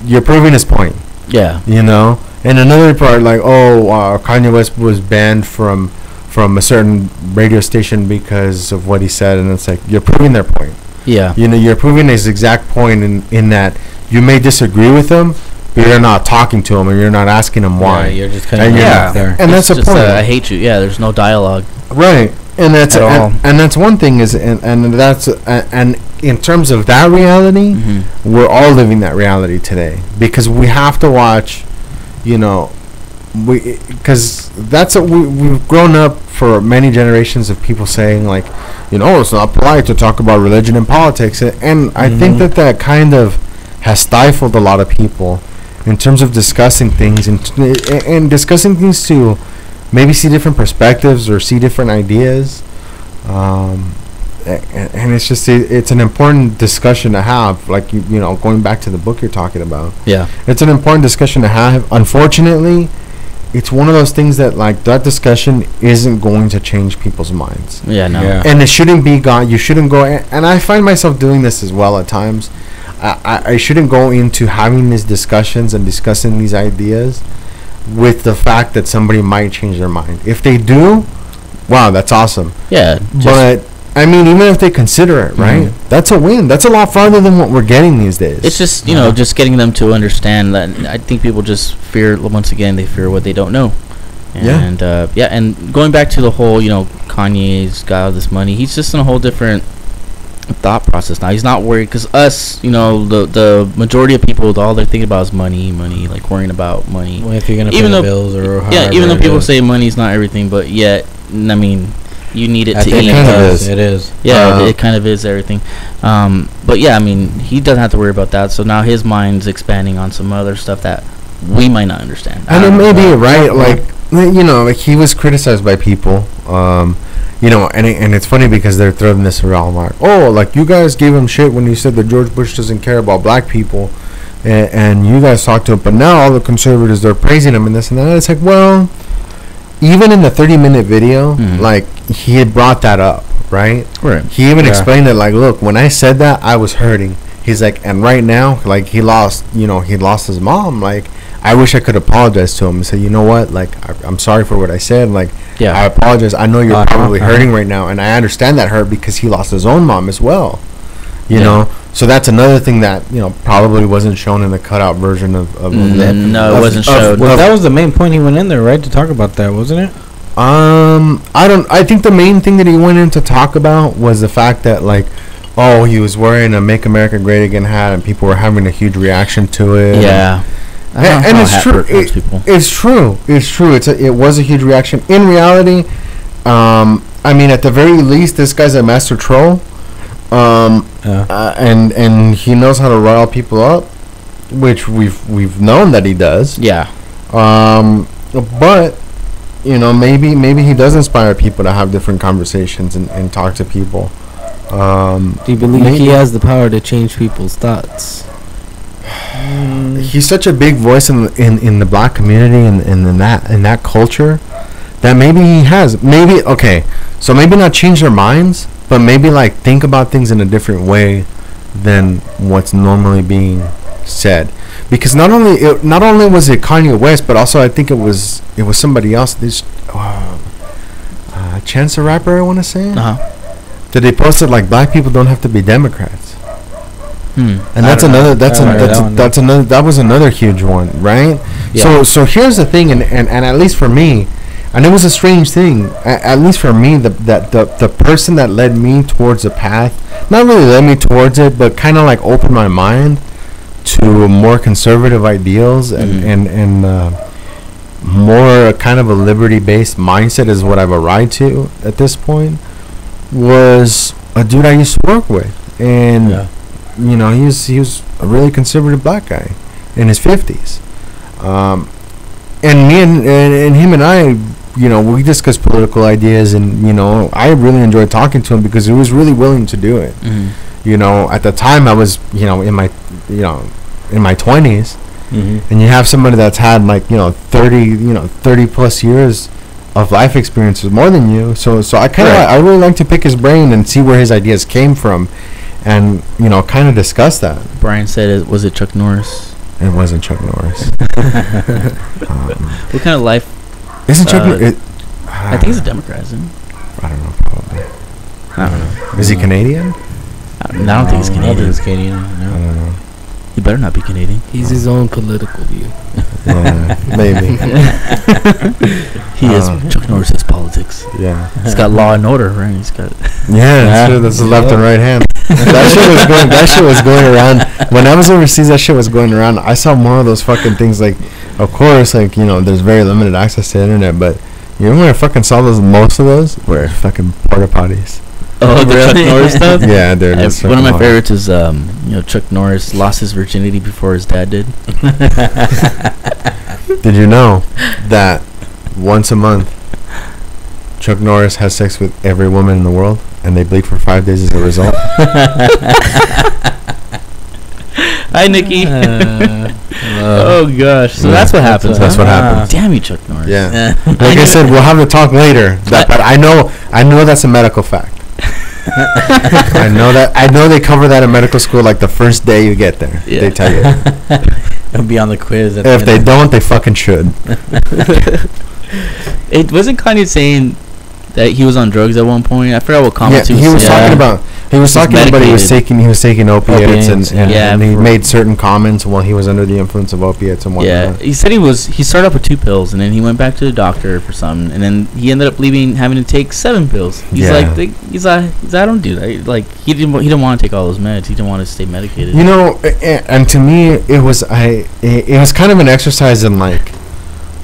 [SPEAKER 3] you're proving his point.
[SPEAKER 2] Yeah.
[SPEAKER 3] And another part, like, Kanye West was banned from a certain radio station because of what he said. And it's like, you're proving their point.
[SPEAKER 2] Yeah.
[SPEAKER 3] You're proving his exact point in that you may disagree with him, but you're not talking to him, or you're not asking him why.
[SPEAKER 1] Yeah, you're just kind of there.
[SPEAKER 3] And that's a point.
[SPEAKER 2] I hate you. Yeah, there's no dialogue.
[SPEAKER 3] Right. And that's and that's one thing is, and that's and in terms of that reality, we're all living that reality today, because we have to watch, because that's we've grown up for many generations of people saying, like, it's not polite to talk about religion and politics, and I think that kind of has stifled a lot of people in terms of discussing things and discussing things to maybe see different perspectives or see different ideas, and it's just it's an important discussion to have, like, going back to the book you're talking about.
[SPEAKER 2] Yeah,
[SPEAKER 3] it's an important discussion to have. Unfortunately, it's one of those things that, like, that discussion isn't going to change people's minds.
[SPEAKER 2] Yeah, no. Yeah.
[SPEAKER 3] And it shouldn't be gone. You shouldn't go, and I find myself doing this as well at times. I shouldn't go into having these discussions and discussing these ideas with the fact that somebody might change their mind. If they do, wow, that's awesome.
[SPEAKER 2] Yeah.
[SPEAKER 3] But I mean, even if they consider it, right? That's a win. That's a lot farther than what we're getting these days.
[SPEAKER 2] It's just, just getting them to understand that. I think people just fear, once again, they fear what they don't know. And and going back to the whole, Kanye's got all this money. He's just in a whole different thought process now. He's not worried, because us, the majority of people, all they're thinking about is money, like worrying about money.
[SPEAKER 1] Well, if you're gonna pay the bills or
[SPEAKER 2] even though people say money's not everything, but yet, I mean, you need it to eat.
[SPEAKER 1] It is.
[SPEAKER 2] Yeah, it kind of is everything. But yeah, I mean, he doesn't have to worry about that. So now his mind's expanding on some other stuff that we might not understand.
[SPEAKER 3] And it may be right, like, like, he was criticized by people. And it's funny because they're throwing this around, like, like, you guys gave him shit when he said that George Bush doesn't care about black people, and you guys talked to him, but now all the conservatives, they're praising him and this and that. It's like, well, even in the 30-minute video, like, he had brought that up, right?
[SPEAKER 2] Right.
[SPEAKER 3] He even explained it, like, look, when I said that, I was hurting. He's like, and right now, like, he lost his mom. Like, I wish I could apologize to him and say, you know what, like, I'm sorry for what I said. Like, I apologize. I know you're probably hurting right now, and I understand that hurt because he lost his own mom as well. You know, so that's another thing that probably wasn't shown in the cutout version of
[SPEAKER 2] no, it wasn't shown.
[SPEAKER 1] Well, that was the main point he went in there, right, to talk about that, wasn't it?
[SPEAKER 3] I think the main thing that he went in to talk about was the fact that, like, he was wearing a "Make America Great Again" hat, and people were having a huge reaction to it.
[SPEAKER 2] Yeah.
[SPEAKER 3] And it's true. It's true. It's true. It was a huge reaction. In reality, I mean, at the very least, this guy's a master troll, and he knows how to rile people up, which we've known that he does.
[SPEAKER 2] Yeah.
[SPEAKER 3] But maybe he does inspire people to have different conversations and talk to people.
[SPEAKER 4] Do you believe he has the power to change people's thoughts?
[SPEAKER 3] He's such a big voice in the black community and in that culture that maybe he has. Maybe, okay, so maybe not change their minds, but maybe like think about things in a different way than what's normally being said. Because not only was it Kanye West, but also I think it was somebody else. This Chance the Rapper, I want to say. That they posted like black people don't have to be Democrats. And that was another huge one, right? Yeah. So here's the thing, and at least for me, and it was a strange thing. At least for me, the person that led me towards the path, not really led me towards it, but kind of like opened my mind to more conservative ideals and more kind of a liberty-based mindset is what I've arrived to at this point. Was a dude I used to work with, and you know, he was a really conservative black guy in his 50s, and me and him and I, you know, we discussed political ideas, and you know, I really enjoyed talking to him because he was really willing to do it. You know, at the time I was, you know, in my 20s, and you have somebody that's had like, you know, 30 plus years of life experiences more than you, so I kind of I really like to pick his brain and see where his ideas came from, and you know, kind of discuss that.
[SPEAKER 2] Brian said, was it Chuck Norris?
[SPEAKER 3] It wasn't Chuck Norris.
[SPEAKER 2] What kind of life?
[SPEAKER 3] Isn't Chuck Norris?
[SPEAKER 2] I think he's a Democrat, isn't he?
[SPEAKER 3] I don't know, probably.
[SPEAKER 2] I don't know.
[SPEAKER 3] Is he Canadian?
[SPEAKER 2] I don't think he's Canadian.
[SPEAKER 1] I don't think he's Canadian. No.
[SPEAKER 3] I don't know.
[SPEAKER 2] He better not be Canadian.
[SPEAKER 4] He's his own political view.
[SPEAKER 3] Yeah, maybe.
[SPEAKER 2] He is Chuck Norris's politics.
[SPEAKER 3] Yeah.
[SPEAKER 2] He's got Law and Order, right? He's got.
[SPEAKER 3] That's the left and right hand. That shit was going around when I was overseas. That shit was going around. I saw more of those fucking things. Like, of course, like, you know, there's very limited access to the internet, but you know where I fucking saw most of those were fucking porta potties.
[SPEAKER 2] Oh, the Chuck Norris stuff?
[SPEAKER 3] Yeah, dude.
[SPEAKER 2] One of my favorites is, you know, Chuck Norris lost his virginity before his dad did.
[SPEAKER 3] Did you know that once a month, Chuck Norris has sex with every woman in the world, and they bleed for 5 days as a result?
[SPEAKER 2] Hi, Nikki. Oh gosh, so that's what happens.
[SPEAKER 3] That's what happens.
[SPEAKER 2] Damn you, Chuck Norris.
[SPEAKER 3] Yeah. Like I said, we'll have to talk later. But I know that's a medical fact. I know they cover that in medical school. Like the first day you get there, they tell you.
[SPEAKER 1] It'll be on the quiz.
[SPEAKER 3] If they don't, they fucking should.
[SPEAKER 2] It wasn't Kanye saying that he was on drugs at one point. I forgot what comments
[SPEAKER 3] he was talking about. He was taking opiates and he made certain comments while he was under the influence of opiates and whatnot.
[SPEAKER 2] Yeah, he said he started off with 2 pills and then he went back to the doctor for something and then he ended up having to take 7 pills. He's like I don't do that. Like he didn't want to take all those meds. He didn't want to stay medicated.
[SPEAKER 3] You know, and to me it was kind of an exercise in like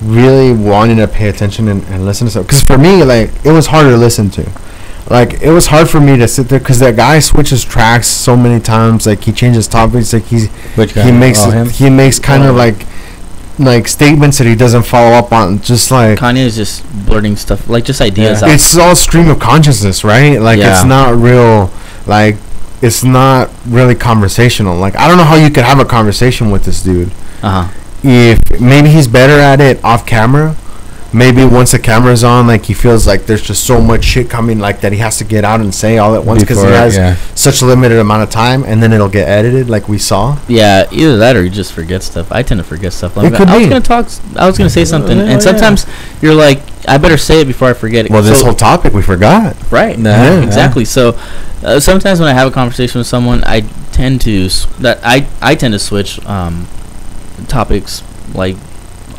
[SPEAKER 3] really wanting to pay attention and listen to stuff. Because for me, like, it was hard to listen to. Like, it was hard for me to sit there because that guy switches tracks so many times. Like, he changes topics. Like, he makes kind of like statements that he doesn't follow up on. Just like
[SPEAKER 2] Kanye is just blurting stuff, like just ideas.
[SPEAKER 3] Yeah. It's all stream of consciousness, right? Like, it's not real. Like, it's not really conversational. Like, I don't know how you could have a conversation with this dude. If maybe he's better at it off camera. Maybe once the camera's on, like, he feels like there's just so much shit coming, like, that he has to get out and say all at once because he has such a limited amount of time, and then it'll get edited, like we saw.
[SPEAKER 2] Yeah, either that or he just forgets stuff. I tend to forget stuff.
[SPEAKER 3] Like, I
[SPEAKER 2] was gonna say something, and sometimes you're like, I better say it before I forget it.
[SPEAKER 3] Well, this whole topic we forgot.
[SPEAKER 2] Right. Exactly. So sometimes when I have a conversation with someone, I tend to switch topics, like,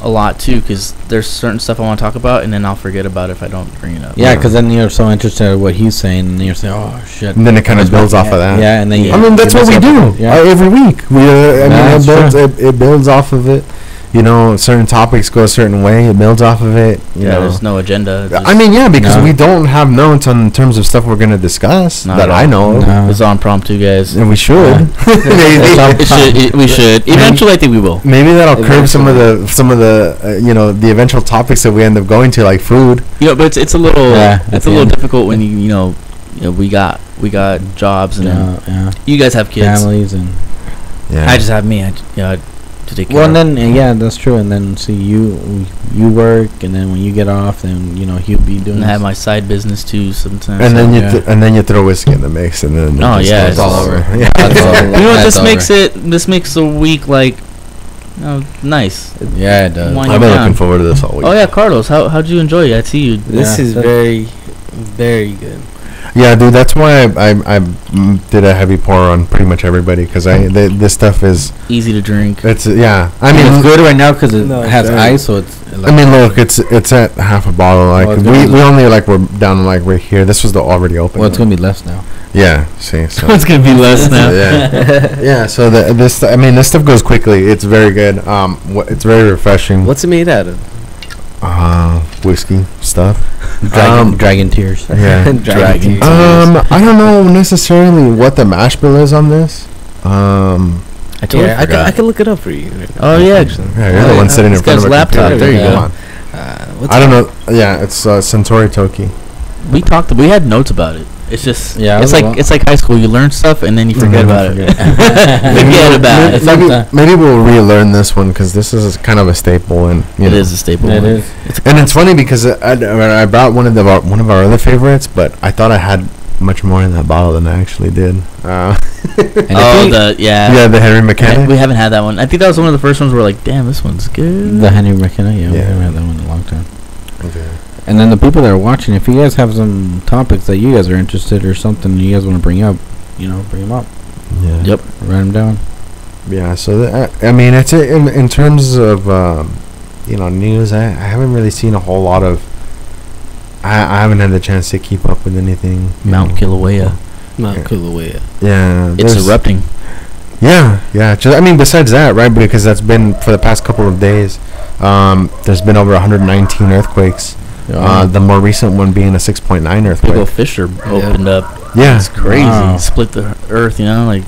[SPEAKER 2] a lot too, because there's certain stuff I want to talk about and then I'll forget about it if I don't bring it up.
[SPEAKER 1] Yeah, because then you're so interested in what he's saying and you're saying, oh shit,
[SPEAKER 3] and then it kind of builds off of that.
[SPEAKER 1] Yeah, and then
[SPEAKER 3] I mean, that's what we do every week. It builds off of it. You know, certain topics go a certain way. It builds off of it. You know.
[SPEAKER 2] There's no agenda.
[SPEAKER 3] I mean, because we don't have notes on terms of stuff we're going to discuss that I know.
[SPEAKER 2] It's all impromptu, guys.
[SPEAKER 3] And we should.
[SPEAKER 2] We should. Eventually, I think we will.
[SPEAKER 3] Maybe that'll curb some of the the eventual topics that we end up going to, like food.
[SPEAKER 2] But it's a little difficult when you we got jobs, and then
[SPEAKER 1] yeah,
[SPEAKER 2] you guys have kids.
[SPEAKER 1] families, and
[SPEAKER 3] Yeah.
[SPEAKER 2] I just have me. To take care
[SPEAKER 1] well, and
[SPEAKER 2] of.
[SPEAKER 1] then yeah, that's true. And then see you work, and then when you get off, then he'll be doing.
[SPEAKER 2] And I have my side business too sometimes.
[SPEAKER 3] and then
[SPEAKER 1] Yeah.
[SPEAKER 3] you throw whiskey in the mix, and then
[SPEAKER 2] Oh,
[SPEAKER 3] it just
[SPEAKER 2] yeah,
[SPEAKER 3] goes
[SPEAKER 2] it's all
[SPEAKER 4] over.
[SPEAKER 3] Yeah.
[SPEAKER 4] That's all.
[SPEAKER 2] you know what?
[SPEAKER 4] That's
[SPEAKER 2] This makes the week like, nice.
[SPEAKER 1] Yeah, it does.
[SPEAKER 2] Wine
[SPEAKER 3] I've been
[SPEAKER 2] down.
[SPEAKER 3] looking forward to this all week.
[SPEAKER 2] Oh yeah, Carlos, how'd you enjoy it? I see you.
[SPEAKER 4] This
[SPEAKER 1] Yeah,
[SPEAKER 4] is
[SPEAKER 1] that-
[SPEAKER 4] very, very good.
[SPEAKER 3] Yeah, dude, that's why I did a heavy pour on pretty much everybody, because this stuff is
[SPEAKER 2] Easy to drink.
[SPEAKER 3] I
[SPEAKER 1] I mean, it's
[SPEAKER 3] mean,
[SPEAKER 1] good right now because it
[SPEAKER 4] No,
[SPEAKER 1] has
[SPEAKER 4] it's
[SPEAKER 1] ice, so it's.
[SPEAKER 3] I mean, look, it's at half a bottle. Like
[SPEAKER 1] it's gonna be-
[SPEAKER 3] we only we're down like right here. This was the already open.
[SPEAKER 1] well, it's
[SPEAKER 3] one.
[SPEAKER 1] gonna be less now.
[SPEAKER 3] Yeah, see, so
[SPEAKER 2] It's gonna be less now.
[SPEAKER 3] yeah, yeah. So this stuff goes quickly. It's very good. It's very refreshing.
[SPEAKER 4] What's it made out of?
[SPEAKER 3] Whiskey stuff.
[SPEAKER 1] Dragon tears.
[SPEAKER 3] Yeah.
[SPEAKER 2] Dragon.
[SPEAKER 4] tears.
[SPEAKER 3] I don't know necessarily what the mash bill is on this.
[SPEAKER 2] I totally
[SPEAKER 4] Yeah,
[SPEAKER 2] forgot.
[SPEAKER 4] I can look it up for you.
[SPEAKER 2] Oh, yeah.
[SPEAKER 4] Actually.
[SPEAKER 3] Yeah, you're the one sitting in
[SPEAKER 2] This
[SPEAKER 3] front of
[SPEAKER 2] guy's
[SPEAKER 3] a
[SPEAKER 2] laptop.
[SPEAKER 3] computer.
[SPEAKER 2] There you
[SPEAKER 3] Come
[SPEAKER 2] go.
[SPEAKER 3] on.
[SPEAKER 4] What's
[SPEAKER 3] I don't know. Yeah, it's Suntori Toki.
[SPEAKER 2] We had notes about it. It's just
[SPEAKER 1] Yeah,
[SPEAKER 2] It's
[SPEAKER 1] I was
[SPEAKER 2] like it's like high school. You learn stuff and then you forget
[SPEAKER 3] Mhm,
[SPEAKER 2] about it.
[SPEAKER 3] forget.
[SPEAKER 2] Forget about it.
[SPEAKER 3] Maybe we'll relearn this one because this is kind of a staple, and
[SPEAKER 2] It is a staple.
[SPEAKER 1] It
[SPEAKER 2] one.
[SPEAKER 1] is.
[SPEAKER 3] And it's funny because I brought one of our other favorites, but I thought I had much more in that bottle than I actually did.
[SPEAKER 1] And
[SPEAKER 3] Yeah, the Henry McKenna.
[SPEAKER 2] We haven't had that one. I think that was one of the first ones where like, damn, this one's good.
[SPEAKER 1] the Henry McKenna. Yeah, we
[SPEAKER 3] Yeah.
[SPEAKER 1] haven't had that one in a long time.
[SPEAKER 3] Okay.
[SPEAKER 1] And then the people that are watching, if you guys have some topics that you guys are interested or something you guys want to bring up, bring them up.
[SPEAKER 3] Yeah.
[SPEAKER 2] Yep.
[SPEAKER 1] Write them down.
[SPEAKER 3] Yeah. So I mean, it's in terms of news. I haven't really seen a whole lot of. I haven't had the chance to keep up with anything.
[SPEAKER 2] Mount Kilauea.
[SPEAKER 4] Mount Kilauea.
[SPEAKER 3] Yeah.
[SPEAKER 2] It's
[SPEAKER 3] there's-
[SPEAKER 2] erupting.
[SPEAKER 3] Yeah. I mean, besides that, right? Because that's been for the past couple of days. There's been over 119 earthquakes. The more recent one being a 6.9
[SPEAKER 2] Big
[SPEAKER 3] earthquake.
[SPEAKER 2] old fissure opened up.
[SPEAKER 3] Yeah.
[SPEAKER 2] It's crazy.
[SPEAKER 1] Wow.
[SPEAKER 2] Split the earth. Like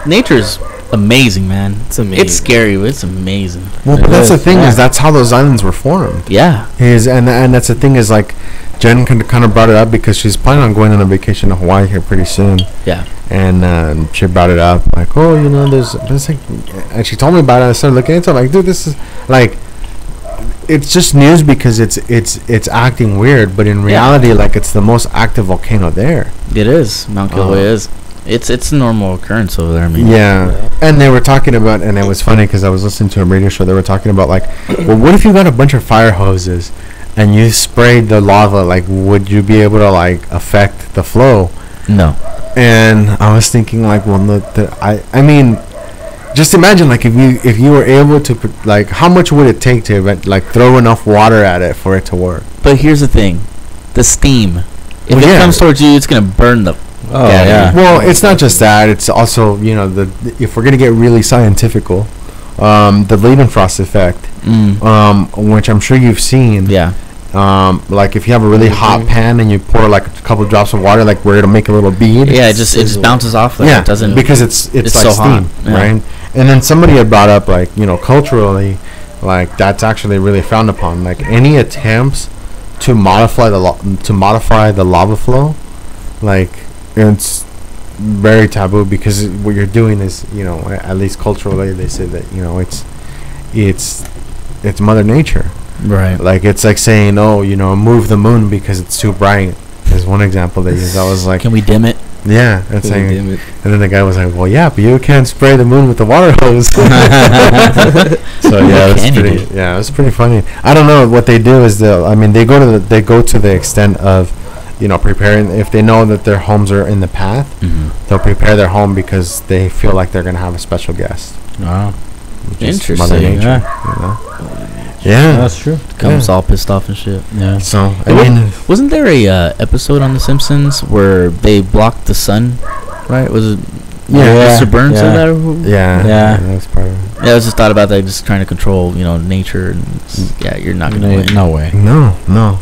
[SPEAKER 2] nature's amazing, man.
[SPEAKER 4] It's amazing.
[SPEAKER 2] It's scary, but it's amazing.
[SPEAKER 3] Well,
[SPEAKER 1] It
[SPEAKER 3] but that's the
[SPEAKER 1] is,
[SPEAKER 3] thing
[SPEAKER 1] yeah.
[SPEAKER 3] is that's how those islands were formed.
[SPEAKER 2] Yeah.
[SPEAKER 3] And that's the thing is like Jen kind of brought it up because she's planning on going on a vacation to Hawaii here pretty soon.
[SPEAKER 2] Yeah.
[SPEAKER 3] And she brought it up like, oh, there's like, and she told me about it. I started looking into it. I'm like, dude, this is like, it's just news because it's acting weird, but in reality, like it's the most active volcano there.
[SPEAKER 2] It is. Mount Kilauea is. It's a normal occurrence over there. I mean.
[SPEAKER 3] Yeah. And they were talking about, and it was funny because I was listening to a radio show. They were talking about like, well, what if you got a bunch of fire hoses and you sprayed the lava? Like, would you be able to like affect the flow?
[SPEAKER 2] No.
[SPEAKER 3] And I was thinking like, well, I mean, just imagine like if you were able to like, how much would it take to like throw enough water at it for it to work?
[SPEAKER 2] But here's the thing, the steam. If
[SPEAKER 3] Well,
[SPEAKER 2] it
[SPEAKER 3] yeah.
[SPEAKER 2] comes towards you, it's gonna burn the.
[SPEAKER 1] Oh, yeah.
[SPEAKER 3] Well, it's not just that. It's also if we're gonna get really scientifical, the Leidenfrost effect, which I'm sure you've seen.
[SPEAKER 2] Yeah.
[SPEAKER 3] Like if you have a really hot pan and you pour like a couple drops of water, like where it'll make a little bead.
[SPEAKER 2] Yeah. It just bounces off. Like,
[SPEAKER 3] Yeah,
[SPEAKER 2] It doesn't.
[SPEAKER 3] because it's
[SPEAKER 2] it's
[SPEAKER 3] like
[SPEAKER 2] so
[SPEAKER 3] steam,
[SPEAKER 2] hot, yeah.
[SPEAKER 3] right? And then somebody had brought up like culturally, like that's actually really frowned upon. Like any attempts to modify the lava flow, like it's very taboo because what you're doing is at least culturally they say that it's Mother Nature.
[SPEAKER 2] Right.
[SPEAKER 3] Like it's like saying move the moon because it's too bright. Is one example they use. I was like,
[SPEAKER 2] Can we dim it?
[SPEAKER 3] yeah, that's
[SPEAKER 4] God
[SPEAKER 3] saying.
[SPEAKER 4] damn it.
[SPEAKER 3] And then the guy was like, well, yeah, but you can't spray the moon with the water hose. So yeah, it was pretty funny. I don't know what they do is they go to the extent of preparing. If they know that their homes are in the path, they'll prepare their home because they feel like they're gonna have a special guest.
[SPEAKER 1] Wow.
[SPEAKER 3] Just
[SPEAKER 2] Interesting.
[SPEAKER 3] Mother Nature, Yeah,
[SPEAKER 1] That's true.
[SPEAKER 2] Comes all pissed off and shit.
[SPEAKER 1] Yeah.
[SPEAKER 3] So I mean,
[SPEAKER 2] Wasn't there a episode on The Simpsons where they blocked the sun? Right? Was it?
[SPEAKER 3] Yeah.
[SPEAKER 2] Mr. Burns
[SPEAKER 1] Yeah.
[SPEAKER 2] said that. Or who?
[SPEAKER 3] yeah, that's part of it.
[SPEAKER 2] Yeah, I was just thought about that. Just trying to control, nature. And yeah, you're not gonna win.
[SPEAKER 1] No way.
[SPEAKER 3] No.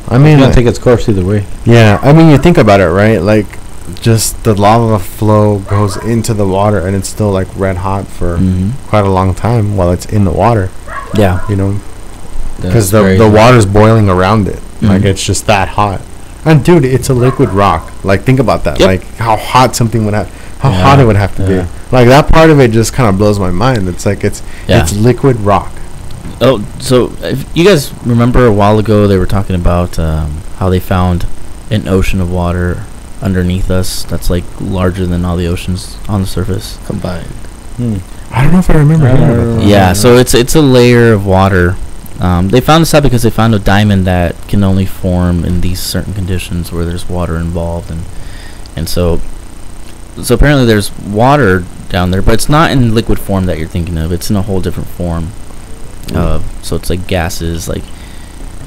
[SPEAKER 3] I
[SPEAKER 1] It's
[SPEAKER 3] mean,
[SPEAKER 1] gonna take its course either way.
[SPEAKER 3] yeah. I mean, you think about it, right? Like, just the lava flow goes into the water, and it's still like red hot for quite a long time while it's in the water.
[SPEAKER 2] Yeah.
[SPEAKER 3] Because
[SPEAKER 1] That's
[SPEAKER 3] the
[SPEAKER 1] crazy.
[SPEAKER 3] water's boiling around it. Like
[SPEAKER 2] Mhm.
[SPEAKER 3] it's just that hot. And dude, it's a liquid rock. Like, think about that.
[SPEAKER 2] Yep.
[SPEAKER 3] Like, how hot something would have, how
[SPEAKER 1] Yeah.
[SPEAKER 3] hot it would have to
[SPEAKER 1] Yeah.
[SPEAKER 3] be. Like, that part of it just kind of blows my mind. It's like it's liquid rock.
[SPEAKER 2] Oh, so if you guys remember a while ago they were talking about how they found an ocean of water underneath us that's like larger than all the oceans on the surface
[SPEAKER 4] Combined.
[SPEAKER 3] I don't know if I remember hearing about that.
[SPEAKER 2] Yeah, so it's a layer of water. They found this out because they found a diamond that can only form in these certain conditions where there's water involved, and so apparently there's water down there, but it's not in liquid form that you're thinking of. It's in a whole different form. So it's like gases, like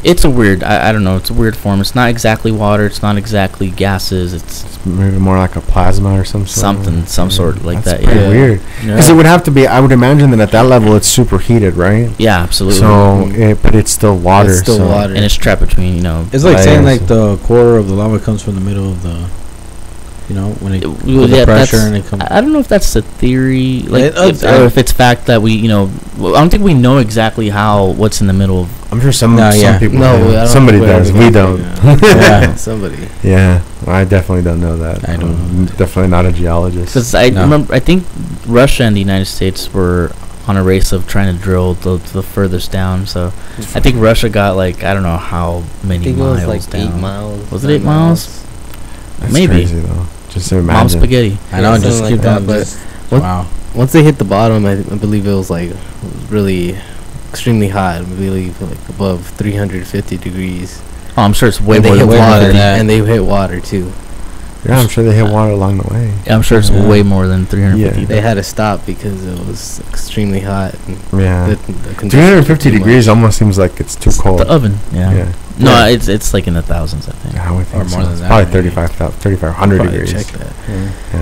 [SPEAKER 2] it's a weird. I don't know. It's a weird form. It's not exactly water. It's not exactly gases. It's
[SPEAKER 3] Maybe more like a plasma or some sort.
[SPEAKER 2] some sort like
[SPEAKER 3] That's
[SPEAKER 2] that.
[SPEAKER 3] pretty
[SPEAKER 2] Yeah.
[SPEAKER 3] weird. Because it would have to be. I would imagine that at that level, it's superheated, right?
[SPEAKER 2] Yeah, absolutely.
[SPEAKER 3] So, but it's still water.
[SPEAKER 4] It's still
[SPEAKER 3] so
[SPEAKER 4] water.
[SPEAKER 2] and it's trapped between, you know.
[SPEAKER 1] It's like
[SPEAKER 3] Right.
[SPEAKER 1] saying like the quarter of the lava comes from the middle of the, you know, when it
[SPEAKER 2] Well,
[SPEAKER 1] with the
[SPEAKER 2] yeah,
[SPEAKER 1] pressure
[SPEAKER 2] that's-
[SPEAKER 1] and it comes.
[SPEAKER 2] I don't know if that's a theory, like,
[SPEAKER 1] It-
[SPEAKER 2] or if it's fact that we, you know, I don't think we know exactly what's in the middle of.
[SPEAKER 3] I'm sure some
[SPEAKER 1] No, yeah.
[SPEAKER 3] people.
[SPEAKER 4] No,
[SPEAKER 3] do.
[SPEAKER 4] I don't
[SPEAKER 3] Somebody
[SPEAKER 4] think
[SPEAKER 3] does. We don't.
[SPEAKER 1] Yeah.
[SPEAKER 4] Somebody.
[SPEAKER 3] Yeah, I definitely don't know that.
[SPEAKER 1] I don't
[SPEAKER 3] I'm
[SPEAKER 1] know.
[SPEAKER 3] definitely not a geologist.
[SPEAKER 2] Because I
[SPEAKER 1] No.
[SPEAKER 2] remember, I think Russia and the United States were on a race of trying to drill the furthest down. So I think Russia got like, I don't know how
[SPEAKER 4] I
[SPEAKER 2] many
[SPEAKER 4] think it
[SPEAKER 2] miles
[SPEAKER 4] was like
[SPEAKER 2] down.
[SPEAKER 4] 8 miles.
[SPEAKER 2] Was it
[SPEAKER 4] 9
[SPEAKER 2] 8 miles?
[SPEAKER 3] That's
[SPEAKER 2] maybe.
[SPEAKER 3] crazy though. Just to
[SPEAKER 2] Mom
[SPEAKER 3] imagine.
[SPEAKER 2] spaghetti.
[SPEAKER 1] I know,
[SPEAKER 4] Yeah,
[SPEAKER 1] just
[SPEAKER 4] something
[SPEAKER 1] keep
[SPEAKER 4] like
[SPEAKER 1] down.
[SPEAKER 4] that, but
[SPEAKER 1] Just,
[SPEAKER 4] what-
[SPEAKER 1] wow.
[SPEAKER 4] Once they hit the bottom, I believe it was like really extremely hot. I believe like above 350 degrees.
[SPEAKER 2] Oh, I'm sure it's way
[SPEAKER 4] And they
[SPEAKER 2] more
[SPEAKER 4] hit
[SPEAKER 2] than
[SPEAKER 4] water,
[SPEAKER 1] than that.
[SPEAKER 4] and they hit water too.
[SPEAKER 3] Yeah, I'm sure they hit water along the way.
[SPEAKER 2] Yeah, I'm sure it's
[SPEAKER 1] Yeah.
[SPEAKER 2] way more than 350.
[SPEAKER 3] Yeah.
[SPEAKER 4] They had to stop because it was extremely hot. And
[SPEAKER 3] Yeah.
[SPEAKER 4] the conditions
[SPEAKER 3] 350
[SPEAKER 4] were too
[SPEAKER 3] degrees
[SPEAKER 4] much.
[SPEAKER 3] almost seems like it's too cold.
[SPEAKER 2] The oven. Yeah.
[SPEAKER 3] Yeah.
[SPEAKER 2] No,
[SPEAKER 3] Yeah.
[SPEAKER 2] it's like in the thousands, I think.
[SPEAKER 3] Yeah, I would think
[SPEAKER 1] Or
[SPEAKER 3] so.
[SPEAKER 1] more than
[SPEAKER 3] It's
[SPEAKER 1] that,
[SPEAKER 3] probably
[SPEAKER 1] maybe.
[SPEAKER 3] 3,500
[SPEAKER 4] Probably
[SPEAKER 3] degrees.
[SPEAKER 4] check that.
[SPEAKER 3] Yeah.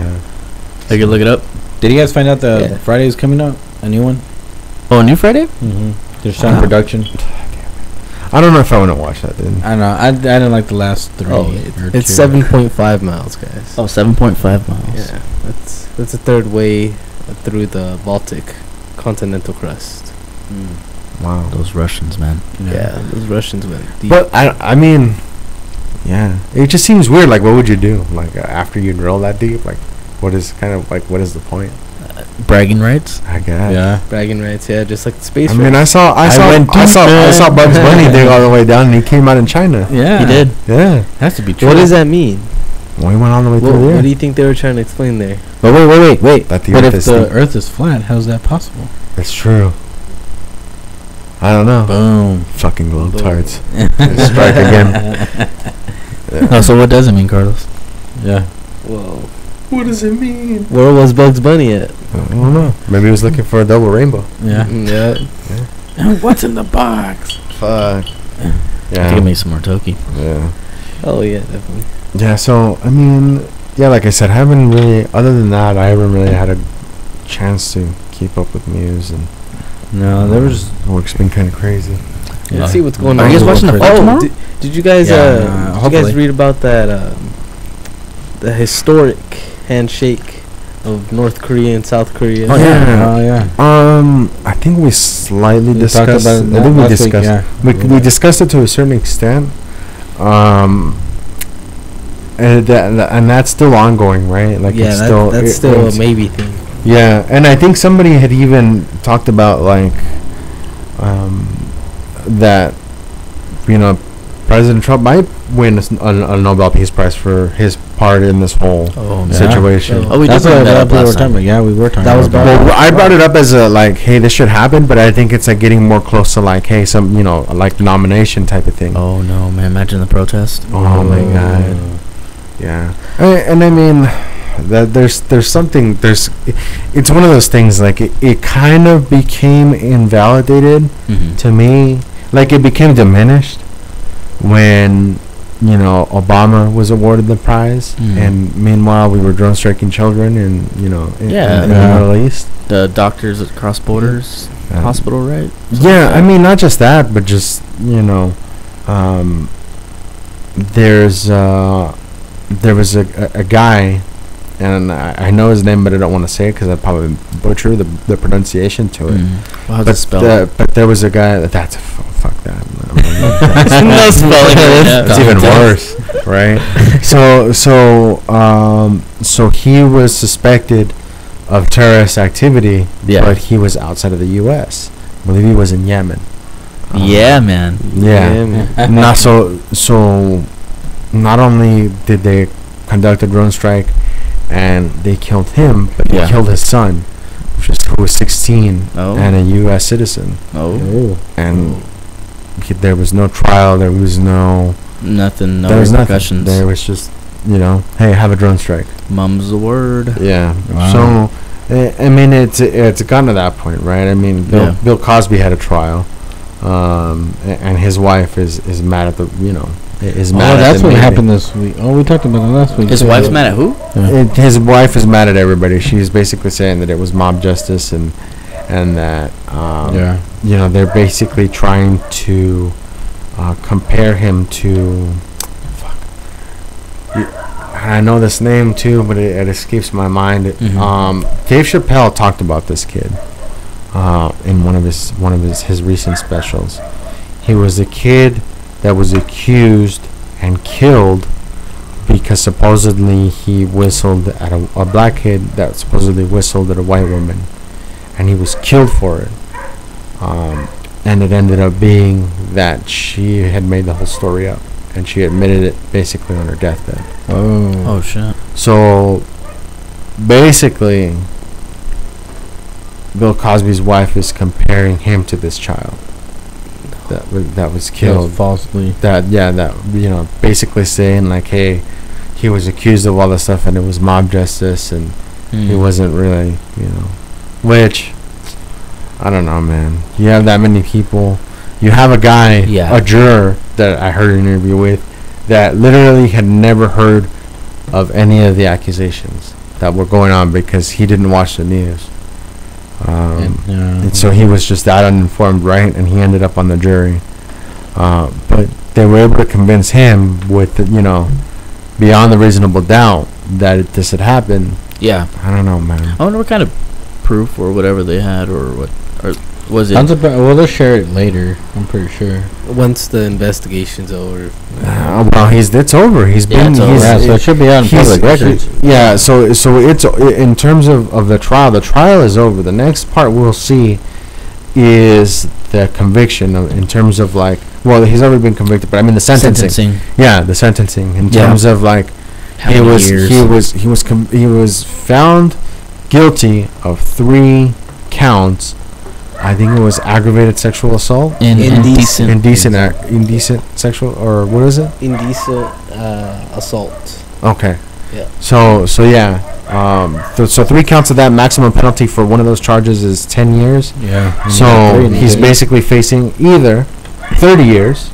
[SPEAKER 2] I could look it up.
[SPEAKER 1] Did you guys find out the
[SPEAKER 4] Yeah.
[SPEAKER 1] Friday's coming out? A new one?
[SPEAKER 2] Oh, New Friday?
[SPEAKER 1] Mm-hmm. They're starting production.
[SPEAKER 3] I don't know if I want to watch that, dude.
[SPEAKER 1] I don't know. I didn't like the last three.
[SPEAKER 4] Oh,
[SPEAKER 1] or
[SPEAKER 4] it's
[SPEAKER 1] two.
[SPEAKER 4] 7.5 miles, guys.
[SPEAKER 2] Oh, 7.5 miles.
[SPEAKER 4] Yeah, that's a third way through the Baltic continental crust.
[SPEAKER 3] Wow.
[SPEAKER 2] Those Russians, man.
[SPEAKER 4] Yeah, those Russians went deep.
[SPEAKER 3] But I mean, yeah, it just seems weird. Like, what would you do? Like, after you drill that deep, like, what is the point?
[SPEAKER 2] Bragging rights?
[SPEAKER 3] I guess.
[SPEAKER 1] Yeah.
[SPEAKER 4] Bragging rights, yeah, just like the space
[SPEAKER 3] I mean,
[SPEAKER 4] race.
[SPEAKER 3] I saw Bugs Bunny dig all the way down, and he came out in China.
[SPEAKER 1] Yeah.
[SPEAKER 2] He did.
[SPEAKER 3] Yeah.
[SPEAKER 1] Has to be true.
[SPEAKER 4] What does that mean?
[SPEAKER 3] Well, he went all the way
[SPEAKER 4] What,
[SPEAKER 3] through
[SPEAKER 4] what
[SPEAKER 3] there.
[SPEAKER 4] do you think they were trying to explain there?
[SPEAKER 1] But wait.
[SPEAKER 3] That the
[SPEAKER 1] But
[SPEAKER 3] Earth
[SPEAKER 1] if
[SPEAKER 3] is
[SPEAKER 1] the
[SPEAKER 3] steep.
[SPEAKER 1] Earth is flat, how's that possible?
[SPEAKER 3] It's true. I don't know.
[SPEAKER 1] Boom.
[SPEAKER 3] Fucking globe
[SPEAKER 4] Boom.
[SPEAKER 3] tarts. Strike again.
[SPEAKER 2] Oh, so what does it mean, Carlos?
[SPEAKER 1] Yeah.
[SPEAKER 4] Whoa.
[SPEAKER 3] What does it mean?
[SPEAKER 4] Where was Bugs Bunny at?
[SPEAKER 3] I don't know. Maybe he was looking for a double rainbow.
[SPEAKER 1] Yeah.
[SPEAKER 4] Yeah.
[SPEAKER 1] And what's in the box?
[SPEAKER 3] Fuck.
[SPEAKER 2] Give
[SPEAKER 3] Yeah.
[SPEAKER 2] me some more Toki.
[SPEAKER 3] Yeah.
[SPEAKER 4] Oh yeah, definitely.
[SPEAKER 3] Yeah. So I mean, yeah, like I said, I haven't really. Other than that, I haven't really had a chance to keep up with Muse, and
[SPEAKER 1] No, there was.
[SPEAKER 3] work's been kind of crazy.
[SPEAKER 1] Yeah.
[SPEAKER 4] Let's see what's going
[SPEAKER 2] Are
[SPEAKER 4] on.
[SPEAKER 2] you guys watching the fight tomorrow?
[SPEAKER 4] Did you guys
[SPEAKER 1] Yeah,
[SPEAKER 4] did you guys
[SPEAKER 1] hopefully.
[SPEAKER 4] read about that the historic handshake of North Korea and South Korea?
[SPEAKER 3] Oh, yeah.
[SPEAKER 1] Oh yeah.
[SPEAKER 3] I think we slightly
[SPEAKER 1] We talked
[SPEAKER 3] discussed.
[SPEAKER 1] about it
[SPEAKER 3] I think we
[SPEAKER 1] last week,
[SPEAKER 3] discussed.
[SPEAKER 1] yeah.
[SPEAKER 3] We discussed it to a certain extent. And that's still ongoing, right? Like,
[SPEAKER 4] Yeah,
[SPEAKER 3] it's still
[SPEAKER 4] that's
[SPEAKER 3] it-
[SPEAKER 4] still a
[SPEAKER 3] it's-
[SPEAKER 4] maybe thing.
[SPEAKER 3] Yeah, and I think somebody had even talked about like that, President Trump might win a Nobel Peace Prize for his part in this whole
[SPEAKER 2] Oh,
[SPEAKER 1] Yeah.
[SPEAKER 3] situation.
[SPEAKER 4] So-
[SPEAKER 2] Oh, we did
[SPEAKER 1] That's
[SPEAKER 2] bring
[SPEAKER 1] what
[SPEAKER 2] that up
[SPEAKER 1] we were
[SPEAKER 2] last
[SPEAKER 1] talking
[SPEAKER 2] time.
[SPEAKER 1] about. Yeah, we were talking
[SPEAKER 4] That was
[SPEAKER 1] about
[SPEAKER 4] brought
[SPEAKER 1] that.
[SPEAKER 3] Well, I brought it up as a like, hey, this should happen, but I think it's like getting more close to like, hey, some like nomination type of thing.
[SPEAKER 2] Oh, no, man. Imagine the protest.
[SPEAKER 3] Oh my god. Yeah, and I mean, that there's something it's one of those things like it kind of became invalidated
[SPEAKER 2] Mm-hmm.
[SPEAKER 3] to me, like it became diminished when Obama was awarded the prize,
[SPEAKER 2] Mhm.
[SPEAKER 3] and meanwhile we were drone striking children in
[SPEAKER 2] Yeah.
[SPEAKER 3] in the
[SPEAKER 1] Yeah.
[SPEAKER 3] Middle East.
[SPEAKER 2] The doctors at Cross Borders
[SPEAKER 3] Yeah.
[SPEAKER 2] Hospital, right?
[SPEAKER 3] Yeah, I mean, not just that, but just there was a guy, and I know his name, but I don't want to say it because I'd probably butcher the pronunciation to it.
[SPEAKER 2] Mm. Well, how's it
[SPEAKER 3] But
[SPEAKER 2] spelled?
[SPEAKER 3] but there was a guy fuck that. I'm not
[SPEAKER 2] No spelling.
[SPEAKER 3] It's even worse, right? So he was suspected of terrorist activity,
[SPEAKER 2] Yeah.
[SPEAKER 3] but he was outside of the U.S. I believe he was in Yemen.
[SPEAKER 2] Yeah, man.
[SPEAKER 3] Yeah.
[SPEAKER 4] man.
[SPEAKER 3] Not so. Not only did they conduct a drone strike, and they killed him, but
[SPEAKER 2] Yeah.
[SPEAKER 3] they killed his son, who was 16
[SPEAKER 2] Oh.
[SPEAKER 3] and a U.S. citizen.
[SPEAKER 2] Oh.
[SPEAKER 3] And there was no trial. There was no.
[SPEAKER 2] Nothing. No
[SPEAKER 3] there was
[SPEAKER 2] repercussions.
[SPEAKER 3] nothing. There was just, hey, have a drone strike.
[SPEAKER 2] Mum's the word.
[SPEAKER 3] Yeah.
[SPEAKER 1] Wow.
[SPEAKER 3] So, I mean, it's gotten to that point, right? I mean,
[SPEAKER 2] Yeah.
[SPEAKER 3] Bill Cosby had a trial, and his wife is mad at the, is mad.
[SPEAKER 1] Oh,
[SPEAKER 3] at
[SPEAKER 1] that's
[SPEAKER 3] the
[SPEAKER 1] what
[SPEAKER 3] meeting.
[SPEAKER 1] happened this week. Oh, we talked about it last week.
[SPEAKER 2] His
[SPEAKER 1] too.
[SPEAKER 2] wife's mad at who?
[SPEAKER 1] Yeah.
[SPEAKER 3] His wife is mad at everybody. She's basically saying that it was mob justice and that
[SPEAKER 1] Yeah.
[SPEAKER 3] they're basically trying to compare him to. I know this name too, but it escapes my mind.
[SPEAKER 2] Mhm.
[SPEAKER 3] Dave Chappelle talked about this kid in one of his recent specials. He was a kid that was accused and killed because supposedly he whistled at a black kid that supposedly whistled at a white woman, and he was killed for it. And it ended up being that she had made the whole story up, and she admitted it basically on her deathbed.
[SPEAKER 2] Oh shit.
[SPEAKER 3] So basically, Bill Cosby's wife is comparing him to this child that was killed
[SPEAKER 1] falsely.
[SPEAKER 3] Basically saying like, hey, he was accused of all this stuff and it was mob justice and he wasn't really, which I don't know, man. You have that many people. You have a guy, a juror that I heard an interview with, that literally had never heard of any of the accusations that were going on because he didn't watch the news. And so he was just that uninformed, right? And he ended up on the jury. But they were able to convince him with, beyond the reasonable doubt that this had happened.
[SPEAKER 2] Yeah.
[SPEAKER 3] I don't know, man.
[SPEAKER 2] I wonder what kind of proof or whatever they had, or what, or was it?
[SPEAKER 1] Well, they'll share it later. I'm pretty sure.
[SPEAKER 4] Once the investigation's over.
[SPEAKER 3] It's over. He's been.
[SPEAKER 2] it's over.
[SPEAKER 1] So it should be on public records.
[SPEAKER 3] Yeah. So it's in terms of the trial. The trial is over. The next part we'll see is the conviction in terms of like. Well, he's already been convicted, but I mean the sentencing. Yeah, the sentencing in terms of like.
[SPEAKER 2] How many years?
[SPEAKER 3] He was found guilty of 3 counts. I think it was aggravated sexual assault, indecent sexual, or what is it?
[SPEAKER 4] Indecent assault.
[SPEAKER 3] Okay.
[SPEAKER 4] Yeah.
[SPEAKER 3] So yeah. So 3 counts of that. Maximum penalty for one of those charges is 10 years.
[SPEAKER 1] Yeah.
[SPEAKER 3] So he's basically facing either 30 years,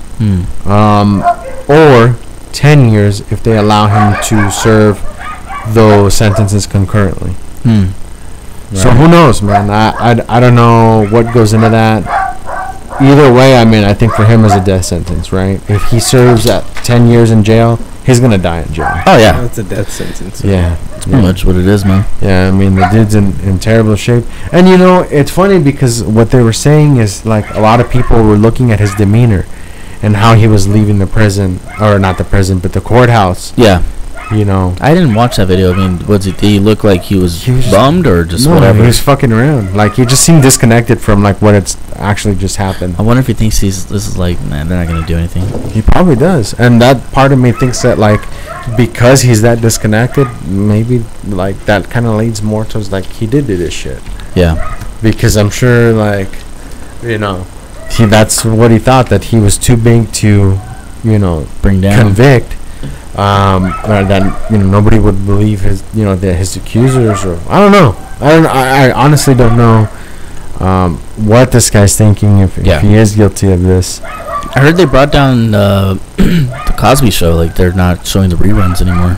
[SPEAKER 3] or 10 years if they allow him to serve those sentences concurrently. So who knows, man? I don't know what goes into that. Either way, I mean, I think for him is a death sentence, right? If he serves at 10 years in jail, he's gonna die in jail.
[SPEAKER 2] Oh yeah,
[SPEAKER 4] That's a death sentence.
[SPEAKER 3] Yeah,
[SPEAKER 2] that's pretty much what it is, man.
[SPEAKER 3] yeah. I mean, the dude's in terrible shape, and it's funny because what they were saying is like a lot of people were looking at his demeanor and how he was leaving the prison, or not the prison, but the courthouse.
[SPEAKER 2] Yeah.
[SPEAKER 3] I
[SPEAKER 2] didn't watch that video. I mean, did he look like he was
[SPEAKER 3] He was-
[SPEAKER 2] bummed or just
[SPEAKER 3] no,
[SPEAKER 2] whatever?
[SPEAKER 3] he was fucking around. Like he just seemed disconnected from like what it's actually just happened.
[SPEAKER 2] I wonder if he thinks this is like, man, they're not gonna do anything.
[SPEAKER 3] He probably does, and that part of me thinks that like because he's that disconnected, maybe like that kind of leads more towards like he did do this shit.
[SPEAKER 2] Yeah.
[SPEAKER 3] Because I'm sure like that's what he thought, that he was too big to
[SPEAKER 2] Bring down.
[SPEAKER 3] convict. Or that nobody would believe his accusers, or I don't know. I honestly don't know what this guy's thinking if he is guilty of this.
[SPEAKER 2] I heard they brought down the Cosby Show. Like they're not showing the reruns anymore.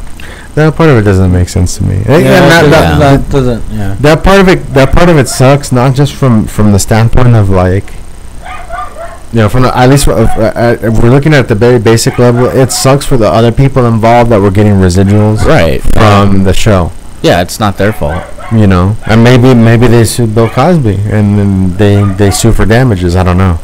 [SPEAKER 3] That part of it doesn't make sense to me.
[SPEAKER 1] That doesn't. Yeah.
[SPEAKER 3] That part of it sucks. Not just from the standpoint of like. From at least if we're looking at the very basic level, it sucks for the other people involved that were getting residuals from the show.
[SPEAKER 2] Yeah, it's not their fault.
[SPEAKER 3] And maybe they sued Bill Cosby and then they sue for damages. I don't know.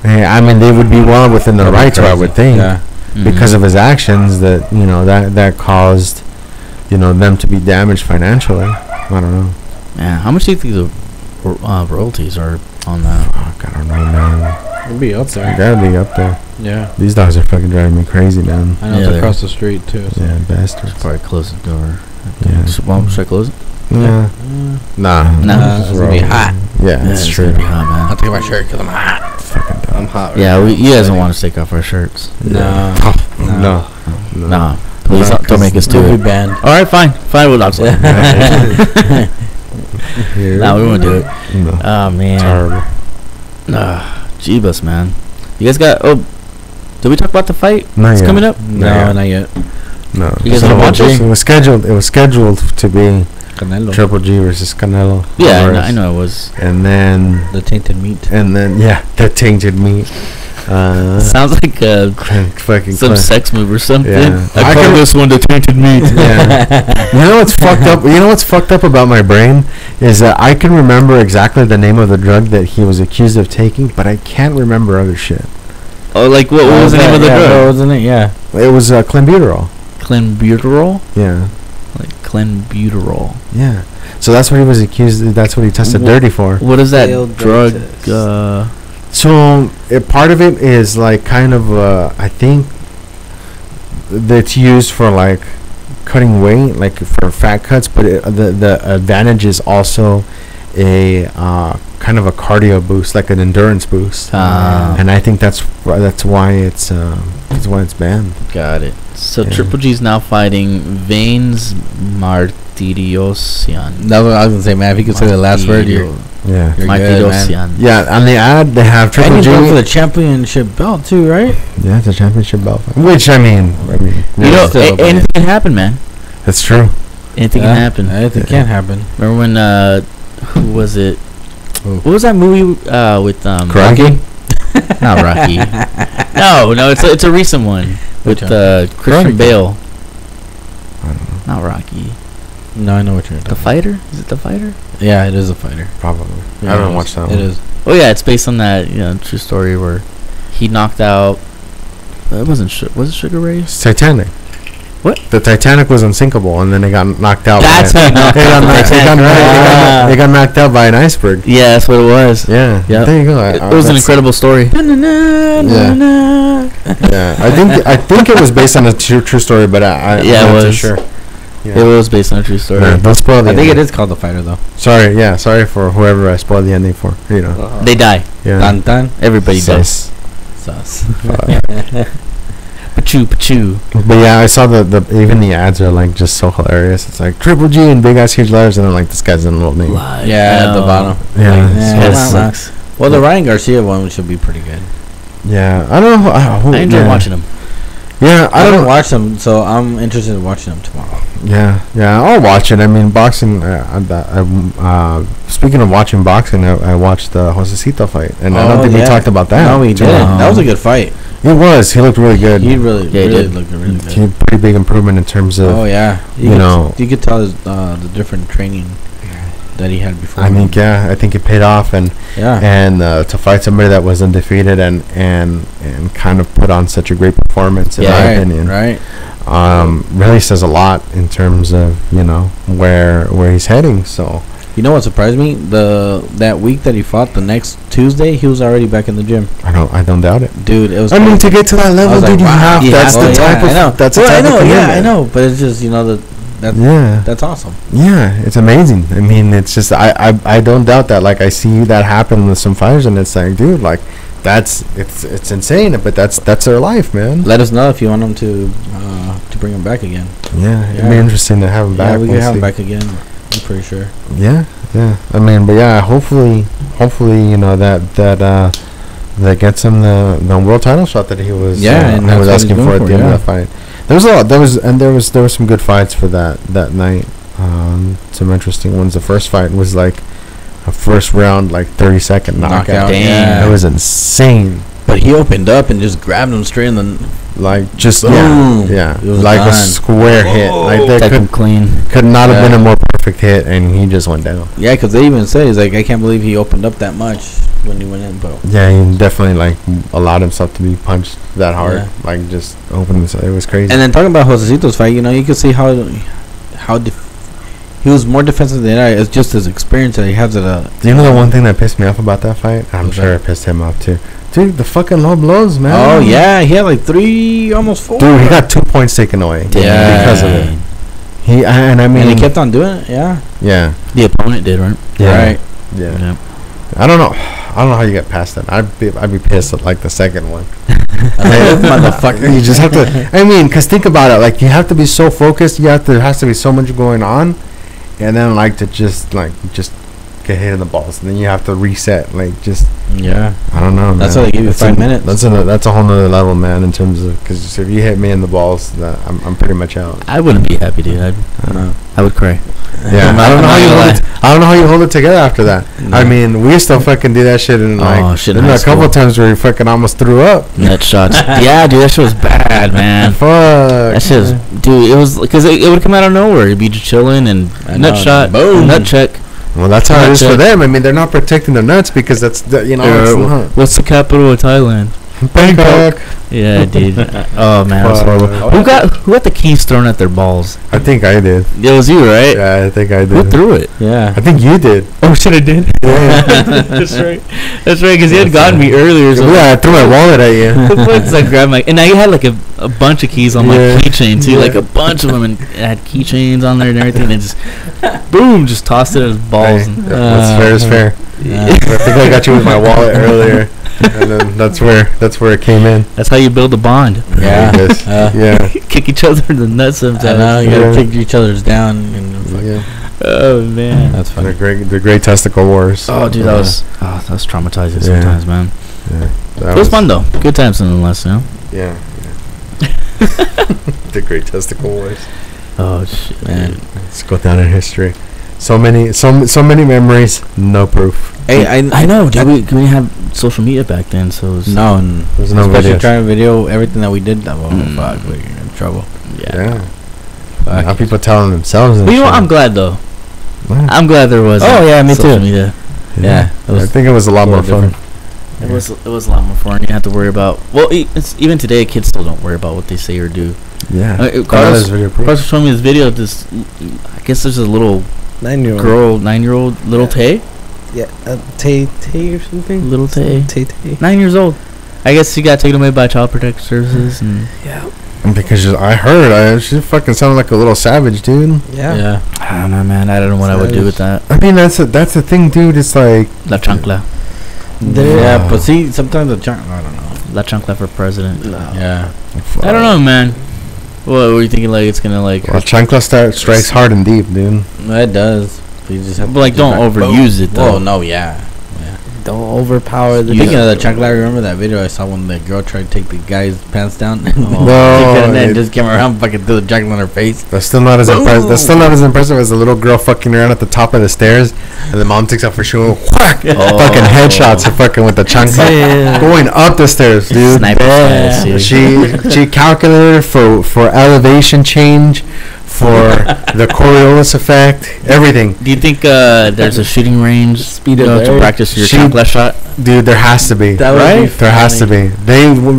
[SPEAKER 3] I mean, they would be well within their
[SPEAKER 1] That'd be
[SPEAKER 3] rights, I
[SPEAKER 1] crazy.
[SPEAKER 3] would think,
[SPEAKER 1] Yeah.
[SPEAKER 3] because of his actions that that caused them to be damaged financially. I don't know.
[SPEAKER 2] Yeah, how much do you think the royalties are on that?
[SPEAKER 3] Fuck, I don't know, man.
[SPEAKER 1] It'd be up
[SPEAKER 3] They
[SPEAKER 1] there.
[SPEAKER 3] gotta be up there.
[SPEAKER 1] Yeah.
[SPEAKER 3] These dogs are fucking driving me crazy, man.
[SPEAKER 1] I know
[SPEAKER 2] Yeah,
[SPEAKER 1] it's
[SPEAKER 2] they're-
[SPEAKER 1] across the street too. So.
[SPEAKER 3] Yeah, bastards.
[SPEAKER 2] Probably close the door.
[SPEAKER 3] Yeah.
[SPEAKER 2] Should I close it?
[SPEAKER 3] Yeah. Nah.
[SPEAKER 2] Nah,
[SPEAKER 1] it's gonna be hot.
[SPEAKER 3] Yeah,
[SPEAKER 2] Yeah,
[SPEAKER 3] it's
[SPEAKER 2] it's
[SPEAKER 3] true.
[SPEAKER 2] gonna be hot, man.
[SPEAKER 1] I'll take my shirt because I'm hot.
[SPEAKER 3] Fucking dumb.
[SPEAKER 4] I'm hot.
[SPEAKER 2] Yeah, you guys don't want us to take off our shirts.
[SPEAKER 1] No.
[SPEAKER 3] No.
[SPEAKER 2] Nah, please
[SPEAKER 3] No,
[SPEAKER 2] don't make us do
[SPEAKER 1] We'll
[SPEAKER 2] it.
[SPEAKER 1] be banned.
[SPEAKER 2] All right, fine. We'll not say. Nah, we won't do it.
[SPEAKER 3] No.
[SPEAKER 2] Oh man.
[SPEAKER 3] Terrible.
[SPEAKER 2] Jeebus, man. You guys got? Oh, did we talk about the fight?
[SPEAKER 3] Not
[SPEAKER 2] It's
[SPEAKER 3] yet.
[SPEAKER 2] coming up.
[SPEAKER 1] No, not yet.
[SPEAKER 3] No.
[SPEAKER 2] You guys
[SPEAKER 3] So
[SPEAKER 2] wanna watch it?
[SPEAKER 3] It was scheduled to be
[SPEAKER 1] Canelo.
[SPEAKER 3] Triple G versus Canelo.
[SPEAKER 2] Yeah,
[SPEAKER 3] Alvarez.
[SPEAKER 2] I know it was.
[SPEAKER 3] And then
[SPEAKER 1] The tainted meat.
[SPEAKER 3] the tainted meat.
[SPEAKER 2] Sounds like
[SPEAKER 3] Fucking
[SPEAKER 2] some sex move or something.
[SPEAKER 3] Yeah.
[SPEAKER 2] I
[SPEAKER 3] I
[SPEAKER 2] call
[SPEAKER 3] can-
[SPEAKER 2] this one the tainted meat.
[SPEAKER 3] Yeah. You know what's fucked up? You know what's fucked up about my brain is that I can remember exactly the name of the drug that he was accused of taking, but I can't remember other shit.
[SPEAKER 2] Oh, like what was the name of the
[SPEAKER 1] What
[SPEAKER 2] drug?
[SPEAKER 1] wasn't it? Yeah.
[SPEAKER 3] It was clenbuterol.
[SPEAKER 2] Clenbuterol.
[SPEAKER 3] Yeah.
[SPEAKER 2] Like clenbuterol.
[SPEAKER 3] Yeah. So that's what he was accused. That's what he tested dirty for.
[SPEAKER 2] What is that
[SPEAKER 4] Failed
[SPEAKER 2] drug?
[SPEAKER 4] drug test.
[SPEAKER 3] So part of it is like kind of I think that's used for like cutting weight, like for fat cuts. But the advantage is also a kind of a cardio boost, like an endurance boost. And I think that's why it's banned.
[SPEAKER 2] Got it. So
[SPEAKER 3] Yeah.
[SPEAKER 2] Triple G's now fighting Veins Martirosyan.
[SPEAKER 1] That's what I was gonna say, man. If you could say the last word, you're
[SPEAKER 3] Yeah.
[SPEAKER 1] good, man.
[SPEAKER 2] Martirosyan.
[SPEAKER 3] Yeah. On the ad, they have
[SPEAKER 1] And
[SPEAKER 3] Triple
[SPEAKER 1] he's
[SPEAKER 3] G.
[SPEAKER 1] going for the championship belt too, right?
[SPEAKER 3] Yeah, it's a championship belt. Which I mean,
[SPEAKER 2] You know,
[SPEAKER 1] Still, but-
[SPEAKER 2] anything can happen, man.
[SPEAKER 3] that's true.
[SPEAKER 2] Anything
[SPEAKER 1] Yeah,
[SPEAKER 2] can happen.
[SPEAKER 1] Anything
[SPEAKER 3] Yeah.
[SPEAKER 1] can happen.
[SPEAKER 2] Remember when who was it?
[SPEAKER 1] Who?
[SPEAKER 2] What was that movie with
[SPEAKER 3] Rocky?
[SPEAKER 2] Not Rocky. No, it's a recent one with
[SPEAKER 1] Which one?
[SPEAKER 2] Christian
[SPEAKER 1] Rocky.
[SPEAKER 2] Bale.
[SPEAKER 3] I don't know.
[SPEAKER 2] Not Rocky.
[SPEAKER 1] No, I know what you're
[SPEAKER 2] The
[SPEAKER 1] talking
[SPEAKER 2] Fighter? Is it The Fighter?
[SPEAKER 1] about. Yeah, it is a fighter.
[SPEAKER 3] Probably.
[SPEAKER 1] Yeah,
[SPEAKER 3] I
[SPEAKER 1] it
[SPEAKER 3] haven't
[SPEAKER 1] is.
[SPEAKER 3] watched that
[SPEAKER 1] It
[SPEAKER 3] one.
[SPEAKER 1] is.
[SPEAKER 2] Oh yeah, it's based on that true story where he knocked out. It wasn't. Was it Sugar Ray?
[SPEAKER 3] It's Titanic.
[SPEAKER 2] What?
[SPEAKER 3] The Titanic was unsinkable, and then it got knocked out.
[SPEAKER 2] That's
[SPEAKER 3] by
[SPEAKER 2] how he knocked out the Titanic.
[SPEAKER 3] It got knocked out by an iceberg.
[SPEAKER 2] Yeah, that's what it was.
[SPEAKER 3] Yeah.
[SPEAKER 2] Yep.
[SPEAKER 3] There you go.
[SPEAKER 2] It was an
[SPEAKER 3] That's-
[SPEAKER 2] incredible story.
[SPEAKER 3] Yeah. I think it was based on a true story, but I'm
[SPEAKER 2] Yeah, it
[SPEAKER 3] not too
[SPEAKER 2] was.
[SPEAKER 3] sure.
[SPEAKER 2] It was based on a true story.
[SPEAKER 3] Yeah, don't spoil the
[SPEAKER 1] I think it
[SPEAKER 3] ending.
[SPEAKER 1] is called the fighter though.
[SPEAKER 3] Sorry. Yeah. Sorry for whoever I spoiled the ending for. You know.
[SPEAKER 2] They die.
[SPEAKER 3] Yeah.
[SPEAKER 1] Tan tan.
[SPEAKER 2] Everybody dies.
[SPEAKER 3] Sus.
[SPEAKER 1] Sus.
[SPEAKER 2] Pachoo, pachoo.
[SPEAKER 3] But yeah, I saw the even the ads are like just so hilarious. It's like Triple G and big ass huge letters, and then like this guy's in a little name.
[SPEAKER 1] Yeah, at the bottom.
[SPEAKER 3] Yeah,
[SPEAKER 1] Like,
[SPEAKER 3] it's
[SPEAKER 1] yeah,
[SPEAKER 3] just
[SPEAKER 1] well,
[SPEAKER 2] sucks.
[SPEAKER 1] well, the Ryan Garcia one should be pretty good.
[SPEAKER 3] Yeah, I don't know.
[SPEAKER 2] I enjoy
[SPEAKER 3] yeah.
[SPEAKER 2] watching them.
[SPEAKER 3] Yeah,
[SPEAKER 1] I
[SPEAKER 3] I
[SPEAKER 1] don't
[SPEAKER 3] don't.
[SPEAKER 1] watch them, so I'm interested in watching them tomorrow.
[SPEAKER 3] Yeah, I'll watch it. I mean, boxing. Speaking of watching boxing, I watched the Josecito fight, and I don't
[SPEAKER 1] Oh,
[SPEAKER 3] think we
[SPEAKER 1] yeah.
[SPEAKER 3] talked about that.
[SPEAKER 1] No, we
[SPEAKER 3] too
[SPEAKER 1] didn't.
[SPEAKER 3] much.
[SPEAKER 1] That was a good fight.
[SPEAKER 3] It was. He looked really good.
[SPEAKER 1] He really,
[SPEAKER 2] Yeah, he
[SPEAKER 1] really
[SPEAKER 2] did.
[SPEAKER 1] looked really good.
[SPEAKER 3] He had pretty big improvement in terms of.
[SPEAKER 1] Oh yeah,
[SPEAKER 3] you know-
[SPEAKER 1] you could tell his, the different training that he had before.
[SPEAKER 3] I mean, yeah, I think it paid off, and
[SPEAKER 1] yeah,
[SPEAKER 3] to fight somebody that was undefeated and kind of put on such a great performance, in my
[SPEAKER 1] right,
[SPEAKER 3] opinion,
[SPEAKER 1] right.
[SPEAKER 3] really says a lot in terms of where he's heading. So
[SPEAKER 1] You know what surprised me? That week that he fought, the next Tuesday, he was already back in the gym.
[SPEAKER 3] I don't doubt it.
[SPEAKER 1] Dude, it was.
[SPEAKER 3] I mean, to get to that level,
[SPEAKER 1] was like,
[SPEAKER 3] dude,
[SPEAKER 1] wow.
[SPEAKER 3] you have. That's the type of.
[SPEAKER 1] I know.
[SPEAKER 3] That's the
[SPEAKER 1] Well,
[SPEAKER 3] type
[SPEAKER 1] I know.
[SPEAKER 3] of
[SPEAKER 1] Yeah, I
[SPEAKER 3] commitment.
[SPEAKER 1] know. But it's just
[SPEAKER 3] Yeah.
[SPEAKER 1] that's awesome.
[SPEAKER 3] Yeah, it's amazing. I mean, it's just I don't doubt that. Like I see that happen with some fighters, and it's like, dude, like it's insane. But that's their life, man.
[SPEAKER 1] Let us know if you want him to bring him back again.
[SPEAKER 3] Yeah, it'd be
[SPEAKER 1] Yeah.
[SPEAKER 3] interesting to have him back.
[SPEAKER 1] Yeah, we can
[SPEAKER 3] We'll
[SPEAKER 1] have him
[SPEAKER 3] see.
[SPEAKER 1] back again. I'm pretty sure.
[SPEAKER 3] Yeah. I mean, but yeah, hopefully, that gets him the world title shot that he was.
[SPEAKER 1] Yeah, and
[SPEAKER 3] he
[SPEAKER 1] that's
[SPEAKER 3] was
[SPEAKER 1] what he's
[SPEAKER 3] asking
[SPEAKER 1] going
[SPEAKER 3] for at
[SPEAKER 1] for,
[SPEAKER 3] the end
[SPEAKER 1] yeah.
[SPEAKER 3] of the fight. There was a lot. There was some good fights for that night. Some interesting ones. The first fight was like a first round, like 30-second knockout.
[SPEAKER 2] Damn.
[SPEAKER 1] Yeah.
[SPEAKER 3] It was insane.
[SPEAKER 1] But he opened up and just grabbed him straight in the.
[SPEAKER 3] Like just
[SPEAKER 1] Boom.
[SPEAKER 3] yeah,
[SPEAKER 1] It was
[SPEAKER 3] like a
[SPEAKER 1] done.
[SPEAKER 3] square hit. Like there
[SPEAKER 2] Take him
[SPEAKER 3] could
[SPEAKER 2] clean.
[SPEAKER 3] not have been
[SPEAKER 1] Yeah.
[SPEAKER 3] a more perfect hit, and he just went down.
[SPEAKER 1] Yeah, because they even say he's like, I can't believe he opened up that much. when he went in, but
[SPEAKER 3] Yeah, he definitely like allowed himself to be punched that hard,
[SPEAKER 1] Yeah.
[SPEAKER 3] like just opened himself. It was crazy.
[SPEAKER 1] and then talking about Josecito's fight, you could see how he was more defensive than I. It's just his experience that he has at a.
[SPEAKER 3] You know the one thing that pissed me off about that fight? I'm
[SPEAKER 1] What's
[SPEAKER 3] sure
[SPEAKER 1] that?
[SPEAKER 3] it pissed him off too. Dude, the fucking low blows, man.
[SPEAKER 1] Oh yeah, he had like 3, almost 4.
[SPEAKER 3] Dude, he got 2 points taken away
[SPEAKER 1] Yeah.
[SPEAKER 3] because of it. And I mean,
[SPEAKER 1] And he kept on doing it. Yeah.
[SPEAKER 3] yeah,
[SPEAKER 2] The opponent did, right?
[SPEAKER 1] Right.
[SPEAKER 3] yeah.
[SPEAKER 2] Yeah.
[SPEAKER 3] I don't know how you get past that. I'd be pissed at like the second one.
[SPEAKER 1] Motherfucker.
[SPEAKER 3] You just have to. I mean, cause think about it. Like you have to be so focused. There has to be so much going on, and then like to just get hit in the balls, and then you have to reset. Like just
[SPEAKER 1] Yeah.
[SPEAKER 3] I don't know.
[SPEAKER 1] That's
[SPEAKER 3] man.
[SPEAKER 1] why they give you 5 minutes.
[SPEAKER 3] That's a whole nother level, man. In terms of because if you hit me in the balls, I'm pretty much out.
[SPEAKER 2] I wouldn't be happy, dude. I would cry.
[SPEAKER 3] Yeah, I don't know how you hold it. I don't know how you hold it together after that.
[SPEAKER 1] No.
[SPEAKER 3] I mean, we still fucking do that shit, and like,
[SPEAKER 2] shit,
[SPEAKER 3] there's
[SPEAKER 2] in
[SPEAKER 3] been
[SPEAKER 2] high
[SPEAKER 3] a couple
[SPEAKER 2] school.
[SPEAKER 3] times where you fucking almost threw up.
[SPEAKER 2] Nut shots. Yeah, dude, that shit was bad, man.
[SPEAKER 3] Fuck.
[SPEAKER 2] That shit was, dude. It was because it would come out of nowhere. You'd be just chilling and
[SPEAKER 1] I
[SPEAKER 2] nut
[SPEAKER 1] know,
[SPEAKER 2] shot,
[SPEAKER 1] boom.
[SPEAKER 2] nut check.
[SPEAKER 3] Well, that's how it
[SPEAKER 2] Nut
[SPEAKER 3] is for
[SPEAKER 2] check.
[SPEAKER 3] them. I mean, they're not protecting their nuts because that's it's not.
[SPEAKER 2] What's the capital of Thailand?
[SPEAKER 3] Bangkok.
[SPEAKER 2] Yeah, dude. Oh man, that was
[SPEAKER 3] Fuck.
[SPEAKER 2] horrible. Who got the keys thrown at their balls?
[SPEAKER 3] I think I did.
[SPEAKER 2] It was you, right?
[SPEAKER 3] Yeah, I think I
[SPEAKER 2] Who
[SPEAKER 3] did.
[SPEAKER 2] threw it?
[SPEAKER 1] Yeah.
[SPEAKER 3] I think you did.
[SPEAKER 2] Oh shit, I did.
[SPEAKER 3] Yeah.
[SPEAKER 2] That's right. That's right, because he had gotten me earlier. So
[SPEAKER 3] Yeah, I threw my wallet at you.
[SPEAKER 2] Once I grabbed my, and I had like a bunch of keys on my
[SPEAKER 3] Yeah.
[SPEAKER 2] keychain too,
[SPEAKER 3] Yeah.
[SPEAKER 2] like a bunch of them, and it had keychains on there and everything, and just boom, just tossed it at his balls.
[SPEAKER 3] Hey,
[SPEAKER 2] And,
[SPEAKER 3] what's fair is fair. I think I got you with my wallet earlier, and then that's where it came in.
[SPEAKER 2] that's how you build a bond.
[SPEAKER 1] Yeah.
[SPEAKER 3] I guess. Yeah.
[SPEAKER 2] Kick each other in the nuts
[SPEAKER 1] I
[SPEAKER 2] sometimes.
[SPEAKER 1] know, you gotta
[SPEAKER 3] Yeah.
[SPEAKER 1] kick each other's down. And
[SPEAKER 3] Yeah.
[SPEAKER 2] Oh man.
[SPEAKER 1] That's funny.
[SPEAKER 3] The great testicle wars.
[SPEAKER 2] Oh dude, that was traumatizing
[SPEAKER 3] Yeah.
[SPEAKER 2] sometimes, man.
[SPEAKER 3] Yeah. That
[SPEAKER 2] It was fun though. Good times nonetheless,
[SPEAKER 3] Yeah. The great testicle wars.
[SPEAKER 2] Oh shit,
[SPEAKER 1] Man.
[SPEAKER 2] man.
[SPEAKER 3] Let's go down in history. So many memories, no proof.
[SPEAKER 1] Hey,
[SPEAKER 2] I know, dude. We didn't have social media back then, so it was,
[SPEAKER 1] No, and
[SPEAKER 3] There's no
[SPEAKER 1] especially
[SPEAKER 3] videos.
[SPEAKER 1] trying to video everything that we did. That
[SPEAKER 2] Mm.
[SPEAKER 1] fuck, we're in trouble.
[SPEAKER 3] Yeah.
[SPEAKER 1] Fuck.
[SPEAKER 3] Now people telling themselves. And
[SPEAKER 2] But you know what?
[SPEAKER 3] shit.
[SPEAKER 2] I'm glad though.
[SPEAKER 3] Yeah.
[SPEAKER 2] I'm glad there was.
[SPEAKER 1] Oh, yeah, me
[SPEAKER 2] social
[SPEAKER 1] too.
[SPEAKER 2] Media.
[SPEAKER 1] Yeah, it was
[SPEAKER 3] I think it was a lot more fun.
[SPEAKER 2] It was a lot more fun. You have to worry about. Well, even today, kids still don't worry about what they say or do.
[SPEAKER 3] Yeah.
[SPEAKER 2] Carlos
[SPEAKER 3] Carlos video proof.
[SPEAKER 2] was showing me this video of this. I guess there's a little
[SPEAKER 5] 9-year-old
[SPEAKER 2] girl, 9-year-old, little Tay,
[SPEAKER 5] Yeah, Tay or something.
[SPEAKER 2] little Tay,
[SPEAKER 5] Tay.
[SPEAKER 2] 9 years old. I guess she got taken away by Child Protective Services, and
[SPEAKER 5] Yeah.
[SPEAKER 3] Because I heard she fucking sounded like a little savage, dude.
[SPEAKER 5] Yeah.
[SPEAKER 1] yeah.
[SPEAKER 2] I don't know, man. I don't know what I would do with that.
[SPEAKER 3] I mean, that's the thing, dude. It's like
[SPEAKER 2] La chancla,
[SPEAKER 1] Yeah, but see, sometimes I don't know.
[SPEAKER 2] la chancla for president.
[SPEAKER 1] Yeah.
[SPEAKER 2] I don't know, man. What were you thinking? Like it's gonna like,
[SPEAKER 3] Well, chancla strikes hard and deep, dude.
[SPEAKER 1] It does. But you just have
[SPEAKER 2] but like
[SPEAKER 1] to
[SPEAKER 2] don't
[SPEAKER 1] just
[SPEAKER 2] overuse it though.
[SPEAKER 1] Oh no, yeah.
[SPEAKER 5] Don't overpower the.
[SPEAKER 1] Speaking of the chancla, I remember that video I saw when the girl tried to take the guy's pants down.
[SPEAKER 3] No,
[SPEAKER 1] and then
[SPEAKER 3] it-
[SPEAKER 1] just came around, fucking threw the chancla in her face.
[SPEAKER 3] That's still not as impressive. That's still not as impressive as the little girl fucking around at the top of the stairs, and the mom takes off her shoe and whack, fucking headshots her fucking with the chancla
[SPEAKER 5] Yeah.
[SPEAKER 3] going up the stairs, dude.
[SPEAKER 2] Sniper
[SPEAKER 3] Yeah.
[SPEAKER 2] style, dude.
[SPEAKER 3] She calculated for elevation change, for the Coriolis effect, everything.
[SPEAKER 2] Do you think there's a shooting range
[SPEAKER 5] Speed
[SPEAKER 2] you
[SPEAKER 5] of
[SPEAKER 2] know, to
[SPEAKER 5] air.
[SPEAKER 2] practice your
[SPEAKER 3] She-
[SPEAKER 2] chancla shot?
[SPEAKER 3] Dude, there has to be.
[SPEAKER 1] That would be
[SPEAKER 3] There has to be.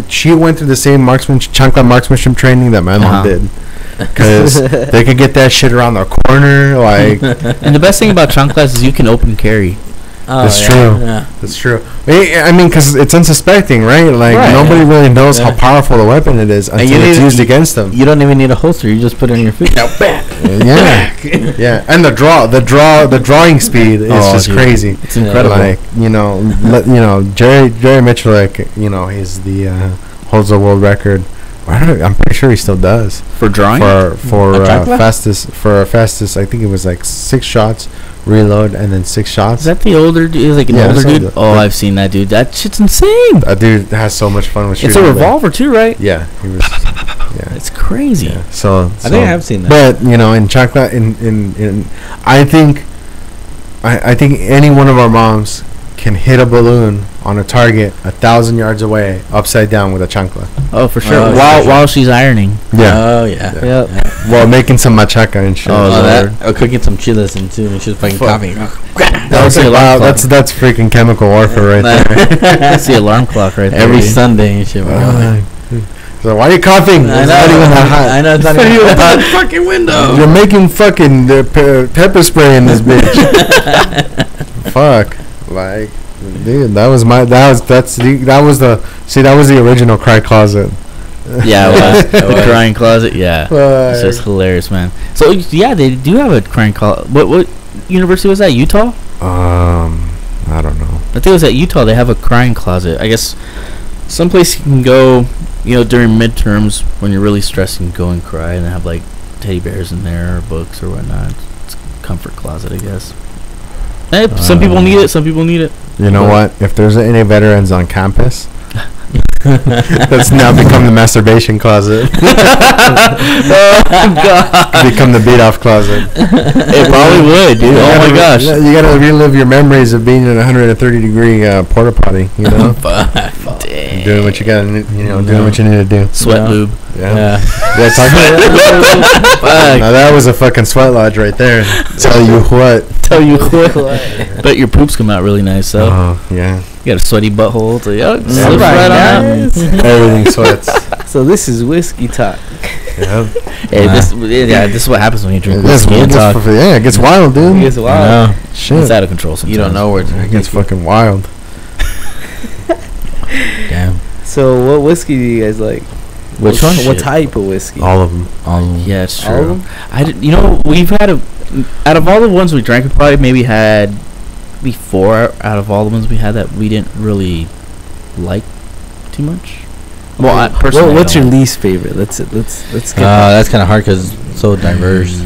[SPEAKER 3] She went through the same chancla marksmanship training that my mom
[SPEAKER 2] Uh-huh.
[SPEAKER 3] did, because they could get that shit around the corner. Like
[SPEAKER 2] And the best thing about chanclas is you can open carry.
[SPEAKER 1] Oh,
[SPEAKER 3] That's
[SPEAKER 1] yeah,
[SPEAKER 3] true.
[SPEAKER 1] Yeah.
[SPEAKER 3] that's true. I mean, because it's unsuspecting, right? Like
[SPEAKER 1] Right,
[SPEAKER 3] nobody
[SPEAKER 1] yeah.
[SPEAKER 3] really knows how
[SPEAKER 1] Yeah.
[SPEAKER 3] powerful a weapon it is
[SPEAKER 1] And
[SPEAKER 3] until
[SPEAKER 1] you
[SPEAKER 3] it's
[SPEAKER 1] need-
[SPEAKER 3] used
[SPEAKER 1] you-
[SPEAKER 3] against them.
[SPEAKER 1] You don't even need a holster. You just put it in your feet. Now, bam.
[SPEAKER 3] Yeah, yeah. And the drawing speed is
[SPEAKER 2] Oh,
[SPEAKER 3] just
[SPEAKER 2] dude.
[SPEAKER 3] crazy.
[SPEAKER 2] It's incredible.
[SPEAKER 3] Like Jerry Mitchell, like he's holds the world record. I'm pretty sure he still does
[SPEAKER 2] For drawing?
[SPEAKER 3] for
[SPEAKER 1] A chancla?
[SPEAKER 3] fastest. I think it was like 6 shots, reload, and then 6 shots.
[SPEAKER 2] Is that the older dude? Is like an
[SPEAKER 3] Yeah,
[SPEAKER 2] older
[SPEAKER 3] it's
[SPEAKER 2] dude?
[SPEAKER 3] older.
[SPEAKER 2] Oh, I've seen that dude. That shit's insane.
[SPEAKER 3] That dude has so much fun with shooting.
[SPEAKER 2] It's a
[SPEAKER 3] like-
[SPEAKER 2] revolver too, right?
[SPEAKER 3] Yeah, he was. Yeah,
[SPEAKER 2] It's crazy.
[SPEAKER 3] yeah. So
[SPEAKER 1] I think I have seen that.
[SPEAKER 3] But in chocolate, I think any one of our moms can hit a balloon on a target 1,000 yards away upside down with a chancla.
[SPEAKER 2] Oh, for sure.
[SPEAKER 1] Oh,
[SPEAKER 2] While she's ironing.
[SPEAKER 1] Oh yeah.
[SPEAKER 4] Yep.
[SPEAKER 3] While making some machaca and shit.
[SPEAKER 2] Oh,
[SPEAKER 1] that cooking some chiles and too, and she's fucking
[SPEAKER 3] Fuck.
[SPEAKER 1] coughing.
[SPEAKER 3] That's like, wow, that's freaking chemical warfare right there.
[SPEAKER 2] That's the alarm clock right there.
[SPEAKER 1] Every
[SPEAKER 2] dude.
[SPEAKER 1] Sunday and shit.
[SPEAKER 3] So why are you coughing?
[SPEAKER 1] I
[SPEAKER 3] It's
[SPEAKER 1] know.
[SPEAKER 3] not even that hot.
[SPEAKER 1] I know it's not even that hot. Fucking window.
[SPEAKER 3] You're making fucking pepper spray in this bitch. Fuck. Like, dude, that was the original cry closet.
[SPEAKER 2] Yeah, the crying closet. Yeah, it's
[SPEAKER 3] Fuck.
[SPEAKER 2] just hilarious, man. So yeah, they do have a crying closet. What university was that? Utah?
[SPEAKER 3] I don't know.
[SPEAKER 2] I think it was at Utah. They have a crying closet. I guess someplace you can go, during midterms when you're really stressed, you can go and cry, and they have like teddy bears in there or books or whatnot. It's a comfort closet, I guess. Hey, some people need it. Some people need it.
[SPEAKER 3] You know what? If there's any veterans on campus, that's now become the masturbation closet.
[SPEAKER 2] Oh God!
[SPEAKER 3] Become the beat off closet.
[SPEAKER 2] It probably would, dude. Oh my gosh!
[SPEAKER 3] You gotta relive your memories of being in a 130-degree porta potty.
[SPEAKER 2] Dang.
[SPEAKER 3] Doing what you gotta, doing what you need to do.
[SPEAKER 2] Sweat lube.
[SPEAKER 3] Yeah. Talk about now that was a fucking sweat lodge right there. Tell you what.
[SPEAKER 2] Tell you what. Bet your poops come out really nice, though.
[SPEAKER 3] Oh yeah.
[SPEAKER 2] You got a sweaty butthole, so
[SPEAKER 3] Right,
[SPEAKER 2] slips right on
[SPEAKER 4] guys.
[SPEAKER 2] out.
[SPEAKER 3] Everything sweats.
[SPEAKER 4] So this is whiskey talk.
[SPEAKER 3] Yeah.
[SPEAKER 2] Hey, this is what happens when you drink
[SPEAKER 3] It
[SPEAKER 2] whiskey and talk.
[SPEAKER 3] gets wild, dude.
[SPEAKER 4] It gets wild.
[SPEAKER 3] Shit.
[SPEAKER 2] It's out of control sometimes.
[SPEAKER 1] You don't know where
[SPEAKER 3] It gets fucking wild.
[SPEAKER 1] Damn.
[SPEAKER 4] So what whiskey do you guys like?
[SPEAKER 2] Which one?
[SPEAKER 4] What type of whiskey?
[SPEAKER 3] All of them.
[SPEAKER 2] Yeah, it's
[SPEAKER 4] All of
[SPEAKER 2] true.
[SPEAKER 4] them?
[SPEAKER 2] We've had out of all the ones we drank, we probably maybe had four out of all the ones we had that we didn't really like too much. Well, I personally,
[SPEAKER 4] What's
[SPEAKER 2] I
[SPEAKER 4] your
[SPEAKER 2] don't
[SPEAKER 4] least favorite? Let's get
[SPEAKER 1] That's kind of hard because it's so diverse.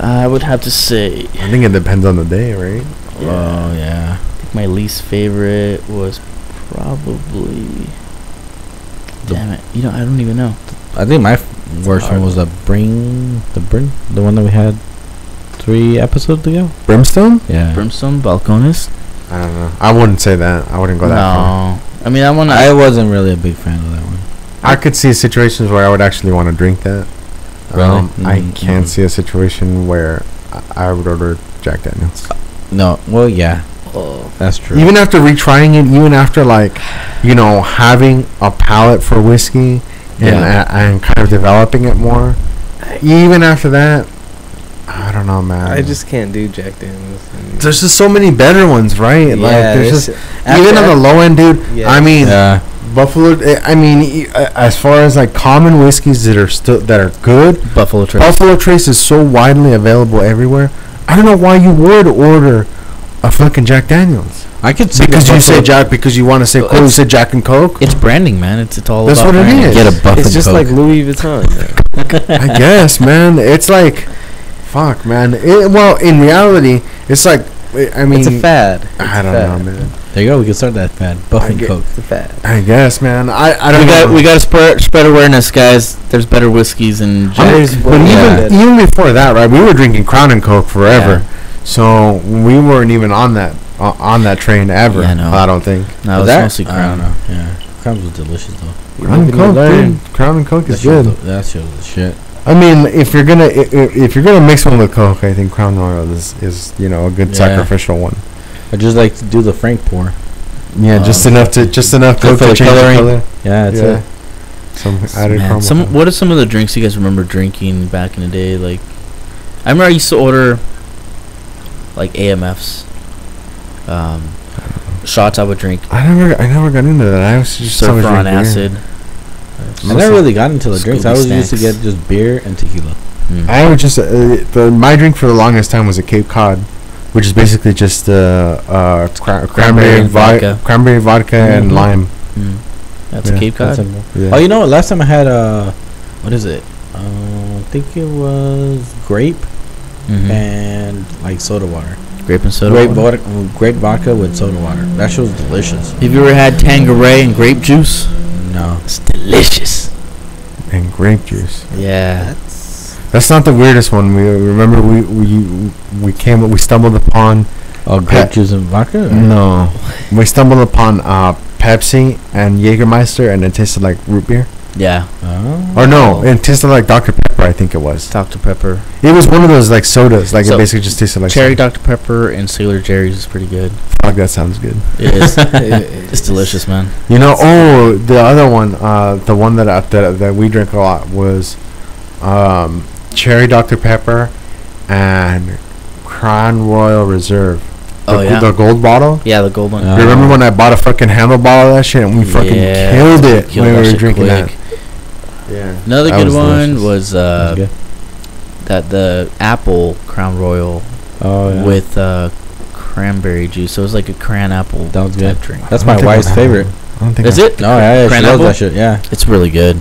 [SPEAKER 2] I would have to say,
[SPEAKER 3] I think it depends on the day, right?
[SPEAKER 1] Oh yeah.
[SPEAKER 2] I think my least favorite was probably. Damn it! I don't even know.
[SPEAKER 1] I think my worst one was the one that we had 3 episodes ago.
[SPEAKER 3] Brimstone?
[SPEAKER 1] Yeah.
[SPEAKER 2] Brimstone Balcones.
[SPEAKER 3] I don't know. I wouldn't say that. I wouldn't go that far.
[SPEAKER 2] No, I mean that one.
[SPEAKER 1] I wasn't really a big fan of that one.
[SPEAKER 3] I could see situations where I would actually want to drink that.
[SPEAKER 1] Really?
[SPEAKER 3] I can't see a situation where I would order Jack Daniels.
[SPEAKER 1] No. Well, yeah.
[SPEAKER 4] Oh.
[SPEAKER 1] That's true.
[SPEAKER 3] Even after retrying it, even after having a palate for whiskey and kind of developing it more, even after that, I don't know, man.
[SPEAKER 4] I just can't do Jack Daniels.
[SPEAKER 3] There's just so many better ones, right?
[SPEAKER 4] Yeah,
[SPEAKER 3] Like there's just
[SPEAKER 4] after
[SPEAKER 3] even on the low end, dude.
[SPEAKER 4] Yeah.
[SPEAKER 3] I mean,
[SPEAKER 1] yeah.
[SPEAKER 3] Buffalo. I mean, as far as like common whiskeys that are good,
[SPEAKER 2] Buffalo Trace.
[SPEAKER 3] Buffalo Trace is so widely available everywhere. I don't know why you would order a fucking Jack Daniels.
[SPEAKER 1] I could see
[SPEAKER 3] Because you say Jack because you want to say cool. You say Jack and Coke.
[SPEAKER 2] It's branding, man. It's all
[SPEAKER 3] That's
[SPEAKER 2] about
[SPEAKER 3] what it
[SPEAKER 2] branding.
[SPEAKER 3] is.
[SPEAKER 1] get a Buff
[SPEAKER 4] It's
[SPEAKER 1] and
[SPEAKER 4] just
[SPEAKER 1] Coke.
[SPEAKER 4] like Louis Vuitton.
[SPEAKER 3] I guess, man. It's like, fuck, man. Well, in reality, it's like, I mean,
[SPEAKER 4] It's a fad.
[SPEAKER 3] I don't know, man.
[SPEAKER 1] There you go. We can start that fad. Buff and Coke.
[SPEAKER 4] It's a fad.
[SPEAKER 3] I guess, man. I don't know.
[SPEAKER 2] We got to spread awareness, guys. There's better whiskeys and
[SPEAKER 4] There's
[SPEAKER 3] But
[SPEAKER 4] Yeah.
[SPEAKER 3] even before that, right? We were drinking Crown and Coke forever, so we weren't even on that train ever.
[SPEAKER 2] Yeah, no.
[SPEAKER 3] I don't think.
[SPEAKER 2] No, it's
[SPEAKER 1] that
[SPEAKER 2] mostly
[SPEAKER 1] I
[SPEAKER 2] Crown.
[SPEAKER 1] don't know. Yeah. Crown was delicious though.
[SPEAKER 3] Crown and
[SPEAKER 4] Living and
[SPEAKER 3] Coke,
[SPEAKER 4] learning.
[SPEAKER 3] dude. Crown and Coke
[SPEAKER 1] That
[SPEAKER 3] is
[SPEAKER 1] shit was
[SPEAKER 3] good.
[SPEAKER 1] That shit was the shit.
[SPEAKER 3] I mean, if you're gonna mix one with Coke, I think Crown Royal is a good
[SPEAKER 1] Yeah.
[SPEAKER 3] sacrificial one.
[SPEAKER 1] I just like to do the Frank pour.
[SPEAKER 3] Yeah, just enough Coke
[SPEAKER 1] for
[SPEAKER 3] to
[SPEAKER 1] the
[SPEAKER 3] change the
[SPEAKER 1] coloring.
[SPEAKER 3] color.
[SPEAKER 1] Yeah, that's
[SPEAKER 3] Yeah.
[SPEAKER 1] it.
[SPEAKER 3] Some added
[SPEAKER 2] Man,
[SPEAKER 3] caramel.
[SPEAKER 2] what are some of the drinks you guys remember drinking back in the day? Like, I remember I used to order like AMFs, shots. I would drink
[SPEAKER 3] I never got into that. I was just always
[SPEAKER 2] Surfer on
[SPEAKER 3] drink beer.
[SPEAKER 2] acid.
[SPEAKER 1] I never really got into the drinks. I
[SPEAKER 2] Scooby
[SPEAKER 1] always used to
[SPEAKER 2] snacks.
[SPEAKER 1] get just beer and tequila.
[SPEAKER 3] I would just my drink for the longest time was a Cape Cod, which is basically just cranberry
[SPEAKER 2] vodka.
[SPEAKER 3] cranberry vodka and
[SPEAKER 1] Mhm.
[SPEAKER 3] lime.
[SPEAKER 2] That's
[SPEAKER 3] Yeah,
[SPEAKER 2] a Cape Cod.
[SPEAKER 3] Yeah.
[SPEAKER 1] Oh, you know what? Last time I had what is it? I think it was grape and like soda water.
[SPEAKER 2] Grape and soda. water.
[SPEAKER 1] Grape vodka with soda water. That shit was delicious.
[SPEAKER 2] Have you ever had Tanqueray and grape juice?
[SPEAKER 1] No.
[SPEAKER 2] It's delicious.
[SPEAKER 3] And grape juice.
[SPEAKER 2] Yeah.
[SPEAKER 3] That's not the weirdest one. We remember we stumbled upon
[SPEAKER 1] Oh, grape juice and vodka?
[SPEAKER 3] No, we stumbled upon Pepsi and Jägermeister, and it tasted like root beer.
[SPEAKER 2] Yeah.
[SPEAKER 1] Oh.
[SPEAKER 3] Or no, it tasted like Dr. Pepper. I think it was.
[SPEAKER 2] Dr. Pepper.
[SPEAKER 3] It was one of those like sodas. Like
[SPEAKER 2] So,
[SPEAKER 3] it basically just tasted like
[SPEAKER 2] Cherry
[SPEAKER 3] soda.
[SPEAKER 2] Dr. Pepper and Sailor Jerry's is pretty good.
[SPEAKER 3] Fuck, that sounds good.
[SPEAKER 2] It is. It's delicious, man.
[SPEAKER 3] You know, oh, the other one, the one that we drink a lot was Cherry Dr. Pepper and Crown Royal Reserve.
[SPEAKER 2] Oh, yeah.
[SPEAKER 3] The gold bottle.
[SPEAKER 2] Yeah, the gold one.
[SPEAKER 1] Oh.
[SPEAKER 3] You remember when I bought a fucking handle bottle of that shit and we fucking killed it
[SPEAKER 2] Killed
[SPEAKER 3] when
[SPEAKER 2] that
[SPEAKER 3] we were
[SPEAKER 2] shit
[SPEAKER 3] drinking
[SPEAKER 2] quick.
[SPEAKER 3] that? Yeah.
[SPEAKER 2] Another
[SPEAKER 3] That
[SPEAKER 2] good
[SPEAKER 3] was
[SPEAKER 2] one
[SPEAKER 3] delicious.
[SPEAKER 2] was
[SPEAKER 1] That's good.
[SPEAKER 2] that the apple Crown Royal
[SPEAKER 1] Oh, yeah.
[SPEAKER 2] with cranberry juice. So it was like a cran apple
[SPEAKER 1] That was
[SPEAKER 2] type
[SPEAKER 1] good.
[SPEAKER 2] drink.
[SPEAKER 1] That's
[SPEAKER 3] I
[SPEAKER 1] my
[SPEAKER 3] don't think
[SPEAKER 1] wife's
[SPEAKER 3] I've had
[SPEAKER 1] favorite.
[SPEAKER 3] one. I don't think
[SPEAKER 2] Is
[SPEAKER 3] I-
[SPEAKER 2] it?
[SPEAKER 1] Oh, yeah, she
[SPEAKER 2] Cran
[SPEAKER 1] loves
[SPEAKER 2] apple?
[SPEAKER 1] that shit, yeah.
[SPEAKER 2] It's really good.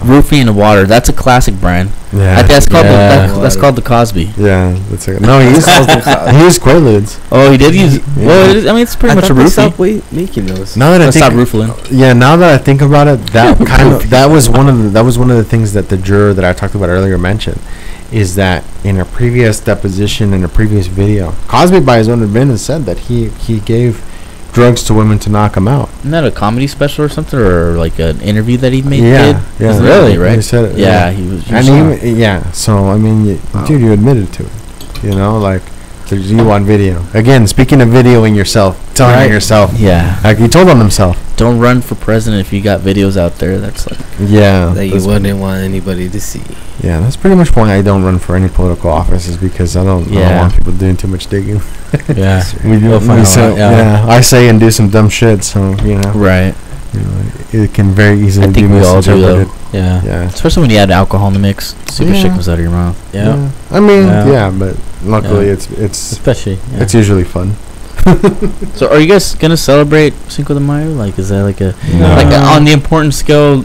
[SPEAKER 2] Roofie in the water. That's a classic brand.
[SPEAKER 3] Yeah.
[SPEAKER 2] I think that's called
[SPEAKER 1] Yeah.
[SPEAKER 2] that's called the Cosby.
[SPEAKER 3] Yeah. That's a, no, he used Quaaludes.
[SPEAKER 2] Oh, he did use.
[SPEAKER 3] Yeah.
[SPEAKER 2] Well, it is, I mean, it's pretty much a
[SPEAKER 5] they
[SPEAKER 2] roofie.
[SPEAKER 5] stopped making those.
[SPEAKER 3] Now that I
[SPEAKER 2] Let's
[SPEAKER 3] think,
[SPEAKER 2] stop roofling.
[SPEAKER 3] yeah, now that I think about it, that was one of the things that the juror that I talked about earlier mentioned, is that in a previous deposition, in a previous video, Cosby by his own admittance said that he gave drugs to women to knock them out.
[SPEAKER 2] Isn't that a comedy special or something, or like an interview that he made?
[SPEAKER 3] Yeah,
[SPEAKER 2] did?
[SPEAKER 3] yeah.
[SPEAKER 2] Isn't it really, right?
[SPEAKER 3] He said it,
[SPEAKER 2] Yeah, he was.
[SPEAKER 3] And even, yeah, so I mean, dude, you admitted to it. You know, like there's you on video. Again, speaking of videoing yourself, telling
[SPEAKER 2] Right.
[SPEAKER 3] on yourself.
[SPEAKER 2] Yeah.
[SPEAKER 3] Like he told on himself.
[SPEAKER 2] Don't run for president if you got videos out there. That's like.
[SPEAKER 3] Yeah.
[SPEAKER 4] That you
[SPEAKER 3] that's-
[SPEAKER 4] wouldn't want anybody to see.
[SPEAKER 3] Yeah, that's pretty much why I don't run for any political office, is because I don't
[SPEAKER 2] Yeah.
[SPEAKER 3] want people doing too much digging.
[SPEAKER 1] Yeah.
[SPEAKER 3] We do.
[SPEAKER 1] You'll find a
[SPEAKER 3] say,
[SPEAKER 1] lot, yeah.
[SPEAKER 3] I say and do some dumb shit, so
[SPEAKER 2] Right.
[SPEAKER 3] it can very easily
[SPEAKER 2] I
[SPEAKER 3] be
[SPEAKER 2] think we all do, though.
[SPEAKER 3] misinterpreted.
[SPEAKER 1] Yeah.
[SPEAKER 3] Yeah.
[SPEAKER 2] Especially when you add alcohol in the mix. Super shit
[SPEAKER 3] Yeah.
[SPEAKER 2] comes out of your mouth.
[SPEAKER 1] Yeah.
[SPEAKER 3] I mean,
[SPEAKER 1] Yeah.
[SPEAKER 3] yeah, but luckily
[SPEAKER 1] Yeah.
[SPEAKER 3] it's
[SPEAKER 1] Especially. Yeah.
[SPEAKER 3] it's usually fun.
[SPEAKER 2] So, are you guys gonna celebrate Cinco de Mayo? Like, is that like a
[SPEAKER 1] No.
[SPEAKER 2] like on the importance scale?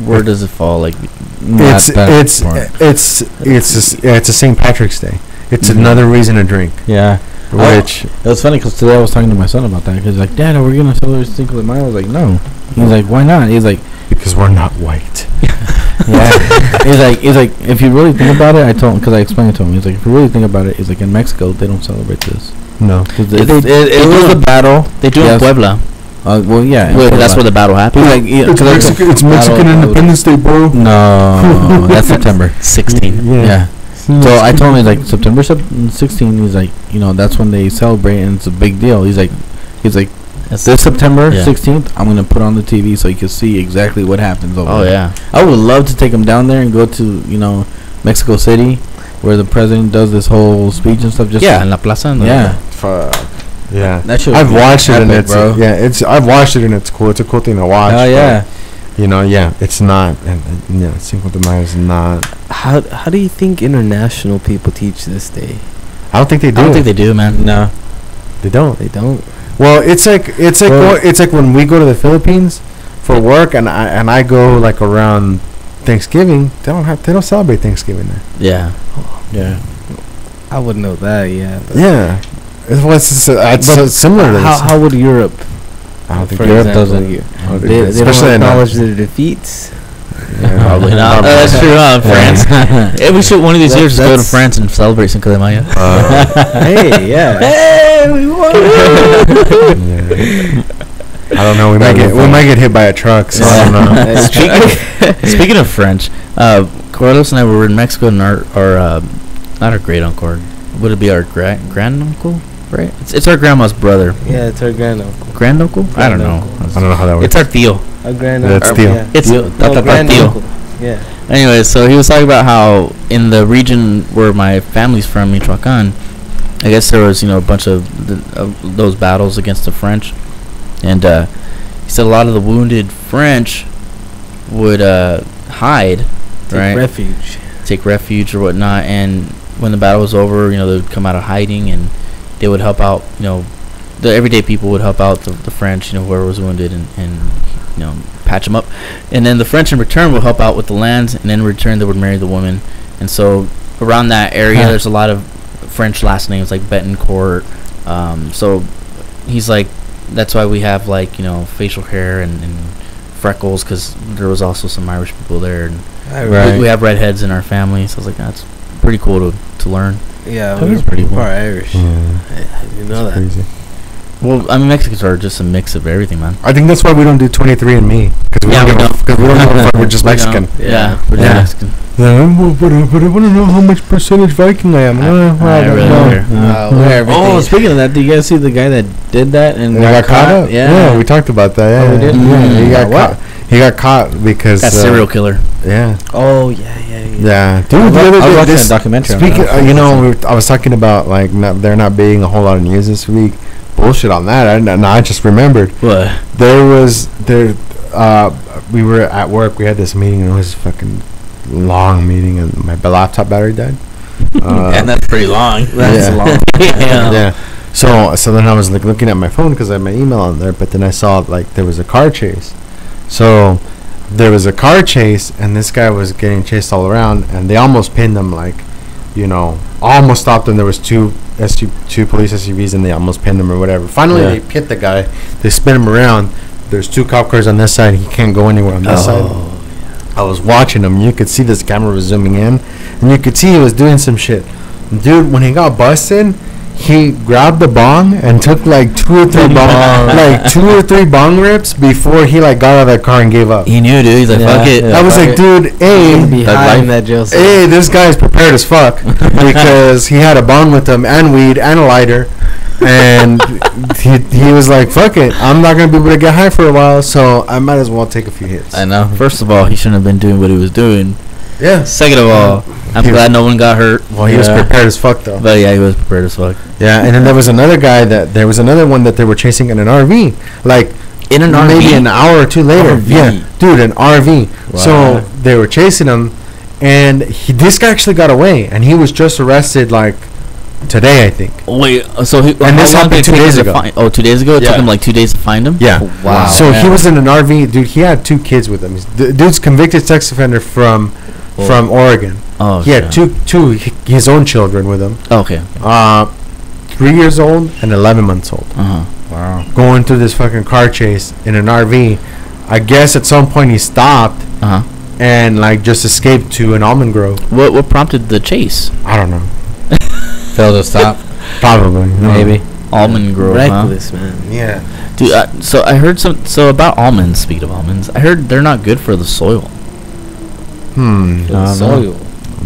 [SPEAKER 2] Where does it fall? Like,
[SPEAKER 1] Not
[SPEAKER 3] It's
[SPEAKER 1] that
[SPEAKER 3] it's
[SPEAKER 1] smart.
[SPEAKER 3] it's a St. Patrick's Day. It's
[SPEAKER 2] Mhm.
[SPEAKER 3] another reason to drink.
[SPEAKER 1] Yeah.
[SPEAKER 3] Which
[SPEAKER 1] It was funny because today I was talking to my son about that. He's like, Dad, are we going to celebrate Cinco de Mayo? I was like, no. He's like, why not? He's like,
[SPEAKER 3] because we're not white.
[SPEAKER 1] yeah. he's like, if you really think about it, I told him, because I explained it to him. He's like, if you really think about it, he's like, in Mexico, they don't celebrate this.
[SPEAKER 3] No.
[SPEAKER 1] Because
[SPEAKER 2] It-
[SPEAKER 1] it was a battle.
[SPEAKER 2] they do in
[SPEAKER 1] Yes.
[SPEAKER 2] Puebla.
[SPEAKER 1] Well, yeah.
[SPEAKER 2] Well, that's where the battle happened.
[SPEAKER 1] He's like, yeah, 'cause there's a battle-
[SPEAKER 3] Independence Day, bro.
[SPEAKER 1] No, that's September.
[SPEAKER 2] 16.
[SPEAKER 1] Yeah. So I told him, he's like, September 16, he's like, you know, that's when they celebrate and it's a big deal. He's like,
[SPEAKER 2] That's-
[SPEAKER 1] this September
[SPEAKER 2] Yeah.
[SPEAKER 1] 16th, I'm going to put on the TV so you can see exactly what happens over
[SPEAKER 2] Oh
[SPEAKER 1] there.
[SPEAKER 2] yeah.
[SPEAKER 1] I would love to take him down there and go to, you know, Mexico City, where the president does this whole speech and stuff. Just
[SPEAKER 2] Yeah, in La Plaza.
[SPEAKER 1] yeah.
[SPEAKER 3] Fuck. Yeah.
[SPEAKER 1] That shit.
[SPEAKER 3] I've watched it and
[SPEAKER 1] epic,
[SPEAKER 3] it's
[SPEAKER 1] bro.
[SPEAKER 3] I've watched it and it's cool. It's a cool thing to watch.
[SPEAKER 1] Oh
[SPEAKER 3] but,
[SPEAKER 1] yeah.
[SPEAKER 3] You know, yeah, it's not. And yeah, Cinco de Mayo is not.
[SPEAKER 4] How do you think international people teach this day?
[SPEAKER 3] I don't think they do.
[SPEAKER 2] I don't think they do, man.
[SPEAKER 1] No.
[SPEAKER 3] They don't.
[SPEAKER 4] They don't.
[SPEAKER 3] Well, it's like
[SPEAKER 1] Well-
[SPEAKER 3] it's like when we go to the Philippines for work, and I go like around Thanksgiving. They don't celebrate Thanksgiving there.
[SPEAKER 2] Yeah.
[SPEAKER 1] Yeah.
[SPEAKER 4] I would know that. Yeah. But
[SPEAKER 3] Yeah, it's similar to this.
[SPEAKER 4] how would Europe?
[SPEAKER 3] I don't think
[SPEAKER 4] for
[SPEAKER 1] Europe
[SPEAKER 4] example,
[SPEAKER 1] doesn't-
[SPEAKER 4] you-
[SPEAKER 3] I don't think
[SPEAKER 4] They
[SPEAKER 3] especially
[SPEAKER 4] don't
[SPEAKER 3] in
[SPEAKER 4] acknowledge their defeats.
[SPEAKER 3] yeah,
[SPEAKER 2] Probably not. That's true, huh? France. Hey, we should one of these years go to
[SPEAKER 4] That's-
[SPEAKER 2] France and celebrate Cinco de Mayo.
[SPEAKER 4] Hey, yeah.
[SPEAKER 1] Hey, we won.
[SPEAKER 3] Yeah. I don't know. We might get hit by a truck. So I don't know.
[SPEAKER 2] Speaking of French, Carlos and I were in Mexico, and our not our great uncle, would it be our grand uncle? Right? It's our grandma's brother.
[SPEAKER 4] Yeah, it's our grand uncle.
[SPEAKER 2] Grand uncle? I don't know.
[SPEAKER 3] I don't know how that works.
[SPEAKER 2] It's our tío.
[SPEAKER 4] Our grand
[SPEAKER 3] That's
[SPEAKER 4] uncle.
[SPEAKER 3] Theo.
[SPEAKER 4] Yeah.
[SPEAKER 2] It's
[SPEAKER 1] Tío.
[SPEAKER 4] No, grand
[SPEAKER 2] tío.
[SPEAKER 4] uncle. Yeah.
[SPEAKER 2] Anyway, so he was talking about how in the region where my family's from, Michoacan, I guess there was, a bunch of those battles against the French. And he said a lot of the wounded French would hide, right? Take refuge or whatnot. And when the battle was over, they would come out of hiding and they would help out, the everyday people would help out the French, whoever was wounded and patch them up. And then the French in return will help out with the lands, and in return they would marry the woman. And so around that area, there's a lot of French last names like Betancourt. So he's like, that's why we have like, facial hair and freckles, because there was also some Irish people there. And
[SPEAKER 1] Right.
[SPEAKER 2] we have redheads in our family. So I was like, that's pretty cool to learn.
[SPEAKER 5] Yeah,
[SPEAKER 1] That is pretty cool.
[SPEAKER 5] Part Irish.
[SPEAKER 3] Yeah,
[SPEAKER 5] I didn't know that.
[SPEAKER 3] crazy.
[SPEAKER 2] Well, I mean, Mexicans are just a mix of everything, man.
[SPEAKER 3] I think that's why we don't do 23andMe, because we
[SPEAKER 2] Yeah,
[SPEAKER 3] don't
[SPEAKER 2] we
[SPEAKER 3] give a because we don't give a fuck. We're just
[SPEAKER 2] We
[SPEAKER 3] Mexican.
[SPEAKER 2] don't- Yeah, we're
[SPEAKER 3] Yeah.
[SPEAKER 2] just Mexican.
[SPEAKER 3] But I want to know how much percentage Viking I am.
[SPEAKER 2] I really don't care.
[SPEAKER 5] Where
[SPEAKER 1] Oh,
[SPEAKER 5] everything.
[SPEAKER 1] speaking of that, did you guys see the guy that did that and
[SPEAKER 3] And got caught up.
[SPEAKER 1] Yeah.
[SPEAKER 3] We talked about that. Yeah,
[SPEAKER 1] Oh, we did?
[SPEAKER 3] Yeah, he got
[SPEAKER 1] What?
[SPEAKER 3] caught. He got caught because
[SPEAKER 2] That serial killer.
[SPEAKER 3] Yeah,
[SPEAKER 5] Oh yeah.
[SPEAKER 3] yeah. Dude,
[SPEAKER 1] I
[SPEAKER 3] the other
[SPEAKER 1] was
[SPEAKER 3] day,
[SPEAKER 1] watching
[SPEAKER 3] this
[SPEAKER 1] a documentary. on
[SPEAKER 3] speaking,
[SPEAKER 1] that.
[SPEAKER 3] you know, I was talking about like there not being a whole lot of news this week. Bullshit on that. I just remembered
[SPEAKER 2] What?
[SPEAKER 3] we were at work. We had this meeting, and it was a fucking long meeting, and my laptop battery died.
[SPEAKER 1] And that's pretty long.
[SPEAKER 3] That's
[SPEAKER 5] Yeah.
[SPEAKER 3] long.
[SPEAKER 2] Yeah.
[SPEAKER 3] Yeah. So then I was like looking at my phone because I had my email on there, but then I saw like there was a car chase. So there was a car chase, and this guy was getting chased all around, and they almost pinned him, like, you know, almost stopped him. There was two police SUVs, and they almost pinned him or whatever. Finally,
[SPEAKER 1] Yeah.
[SPEAKER 3] they pit the guy. They spin him around. There's two cop cars on this side. He can't go anywhere on this side. I was watching him. You could see this camera was zooming in, and you could see he was doing some shit. Dude, when he got busted, he grabbed the bong and took like two or three bong rips before he like got out of that car and gave up.
[SPEAKER 2] He knew, dude. He's like,
[SPEAKER 1] Yeah,
[SPEAKER 2] fuck it.
[SPEAKER 1] yeah.
[SPEAKER 3] I was like, dude,
[SPEAKER 5] Behind that jail cell.
[SPEAKER 3] hey, this guy's prepared as fuck because he had a bong with him and weed and a lighter, and he was like, fuck it, I'm not gonna be able to get high for a while, so I might as well take a few hits.
[SPEAKER 1] I know.
[SPEAKER 2] First of all, he shouldn't have been doing what he was doing.
[SPEAKER 3] Yeah.
[SPEAKER 2] Second of all, I'm
[SPEAKER 3] He-
[SPEAKER 2] glad no one got hurt.
[SPEAKER 3] Well, he was
[SPEAKER 1] Yeah.
[SPEAKER 3] prepared as fuck though.
[SPEAKER 2] But yeah, he was prepared as fuck.
[SPEAKER 3] Yeah, and then there was another one that they were chasing in an RV, like
[SPEAKER 2] In an
[SPEAKER 3] maybe
[SPEAKER 2] RV?
[SPEAKER 3] an hour or two later.
[SPEAKER 2] RV.
[SPEAKER 3] Yeah, dude, an RV.
[SPEAKER 1] Wow.
[SPEAKER 3] So they were chasing him, and this guy actually got away, and he was just arrested like today, I think.
[SPEAKER 2] Wait, so he...
[SPEAKER 3] And this
[SPEAKER 2] how long
[SPEAKER 3] happened
[SPEAKER 2] did it
[SPEAKER 3] 2
[SPEAKER 2] take
[SPEAKER 3] days
[SPEAKER 2] him to
[SPEAKER 3] ago.
[SPEAKER 2] find- 2 days ago? It took
[SPEAKER 3] Yeah.
[SPEAKER 2] him like 2 days to find him?
[SPEAKER 3] Yeah.
[SPEAKER 2] Wow.
[SPEAKER 3] So
[SPEAKER 1] Yeah.
[SPEAKER 3] he was in an RV, dude. He had two kids with him. The dude's convicted sex offender from Oregon.
[SPEAKER 2] Oh,
[SPEAKER 3] He had
[SPEAKER 2] shit.
[SPEAKER 3] his own children with him.
[SPEAKER 2] Oh, okay.
[SPEAKER 3] 3 years old and 11 months old.
[SPEAKER 2] Uh-huh.
[SPEAKER 1] Wow.
[SPEAKER 3] Going through this fucking car chase in an RV. I guess at some point he stopped
[SPEAKER 2] Uh-huh.
[SPEAKER 3] and like just escaped to an almond grove.
[SPEAKER 2] What prompted the chase?
[SPEAKER 3] I don't know.
[SPEAKER 1] Failed to stop.
[SPEAKER 3] Probably. No.
[SPEAKER 1] Maybe.
[SPEAKER 2] Almond grove,
[SPEAKER 5] Reckless, man.
[SPEAKER 3] Yeah.
[SPEAKER 2] Dude, so I heard so about almonds, speaking of almonds, I heard they're not good for the soil.
[SPEAKER 3] No.
[SPEAKER 5] Soil.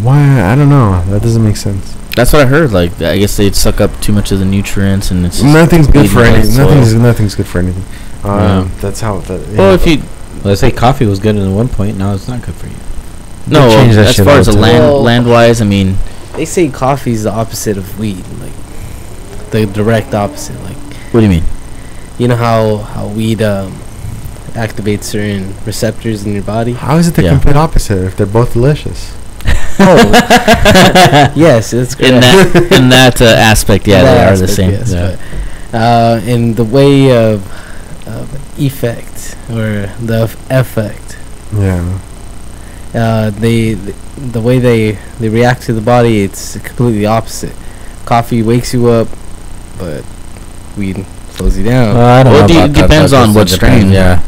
[SPEAKER 3] Why? I don't know. That doesn't make sense.
[SPEAKER 2] That's what I heard. Like, I guess they'd suck up too much of the nutrients, and it's just
[SPEAKER 3] Nothing's good for
[SPEAKER 2] bleeding
[SPEAKER 3] anything.
[SPEAKER 2] the soil.
[SPEAKER 3] Nothing's good for anything.
[SPEAKER 2] Yeah.
[SPEAKER 3] That's how. That,
[SPEAKER 2] Well, if you
[SPEAKER 1] Well, they say coffee was good at one point. Now it's not good for you.
[SPEAKER 2] no,
[SPEAKER 3] change that
[SPEAKER 2] as
[SPEAKER 3] shit
[SPEAKER 2] far
[SPEAKER 3] all
[SPEAKER 2] as the
[SPEAKER 3] the
[SPEAKER 2] land
[SPEAKER 5] time.
[SPEAKER 2] land wise, I mean,
[SPEAKER 5] They say coffee is the opposite of weed, like the direct opposite. Like,
[SPEAKER 2] what do you mean?
[SPEAKER 5] you know how weed activates certain receptors in your body.
[SPEAKER 3] How is it the
[SPEAKER 2] Yeah.
[SPEAKER 3] complete opposite if they're both delicious?
[SPEAKER 5] Yes, it's correct.
[SPEAKER 2] In that aspect, yeah,
[SPEAKER 5] That
[SPEAKER 2] they are the
[SPEAKER 5] aspect,
[SPEAKER 2] same.
[SPEAKER 5] yes,
[SPEAKER 2] Yeah.
[SPEAKER 5] but, in the way of effect or the effect,
[SPEAKER 3] Yeah.
[SPEAKER 5] the way they react to the body, it's completely opposite. Coffee wakes you up, but weed slows you down.
[SPEAKER 1] I don't
[SPEAKER 2] Well,
[SPEAKER 1] know.
[SPEAKER 2] it
[SPEAKER 1] about that,
[SPEAKER 2] depends
[SPEAKER 1] but
[SPEAKER 2] on
[SPEAKER 1] it
[SPEAKER 2] what
[SPEAKER 1] depends,
[SPEAKER 2] strain.
[SPEAKER 1] Yeah.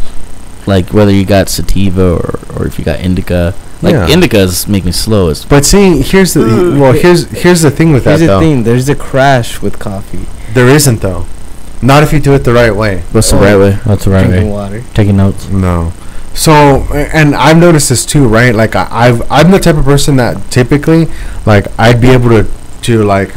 [SPEAKER 2] Like whether you got sativa or if you got indica. Like
[SPEAKER 3] Yeah.
[SPEAKER 2] indicas make me slow as
[SPEAKER 3] But see, here's the here's the thing with
[SPEAKER 5] Here's
[SPEAKER 3] that
[SPEAKER 5] the
[SPEAKER 3] though.
[SPEAKER 5] thing: there's a crash with coffee.
[SPEAKER 3] There isn't though. Not if you do it the right way.
[SPEAKER 2] what's the
[SPEAKER 5] Oh.
[SPEAKER 2] right way?
[SPEAKER 1] That's the right
[SPEAKER 5] Drinking
[SPEAKER 1] way.
[SPEAKER 5] water.
[SPEAKER 1] Taking notes.
[SPEAKER 3] No. So, and I've noticed this too, right? Like I'm the type of person that typically, like, I'd be able to like,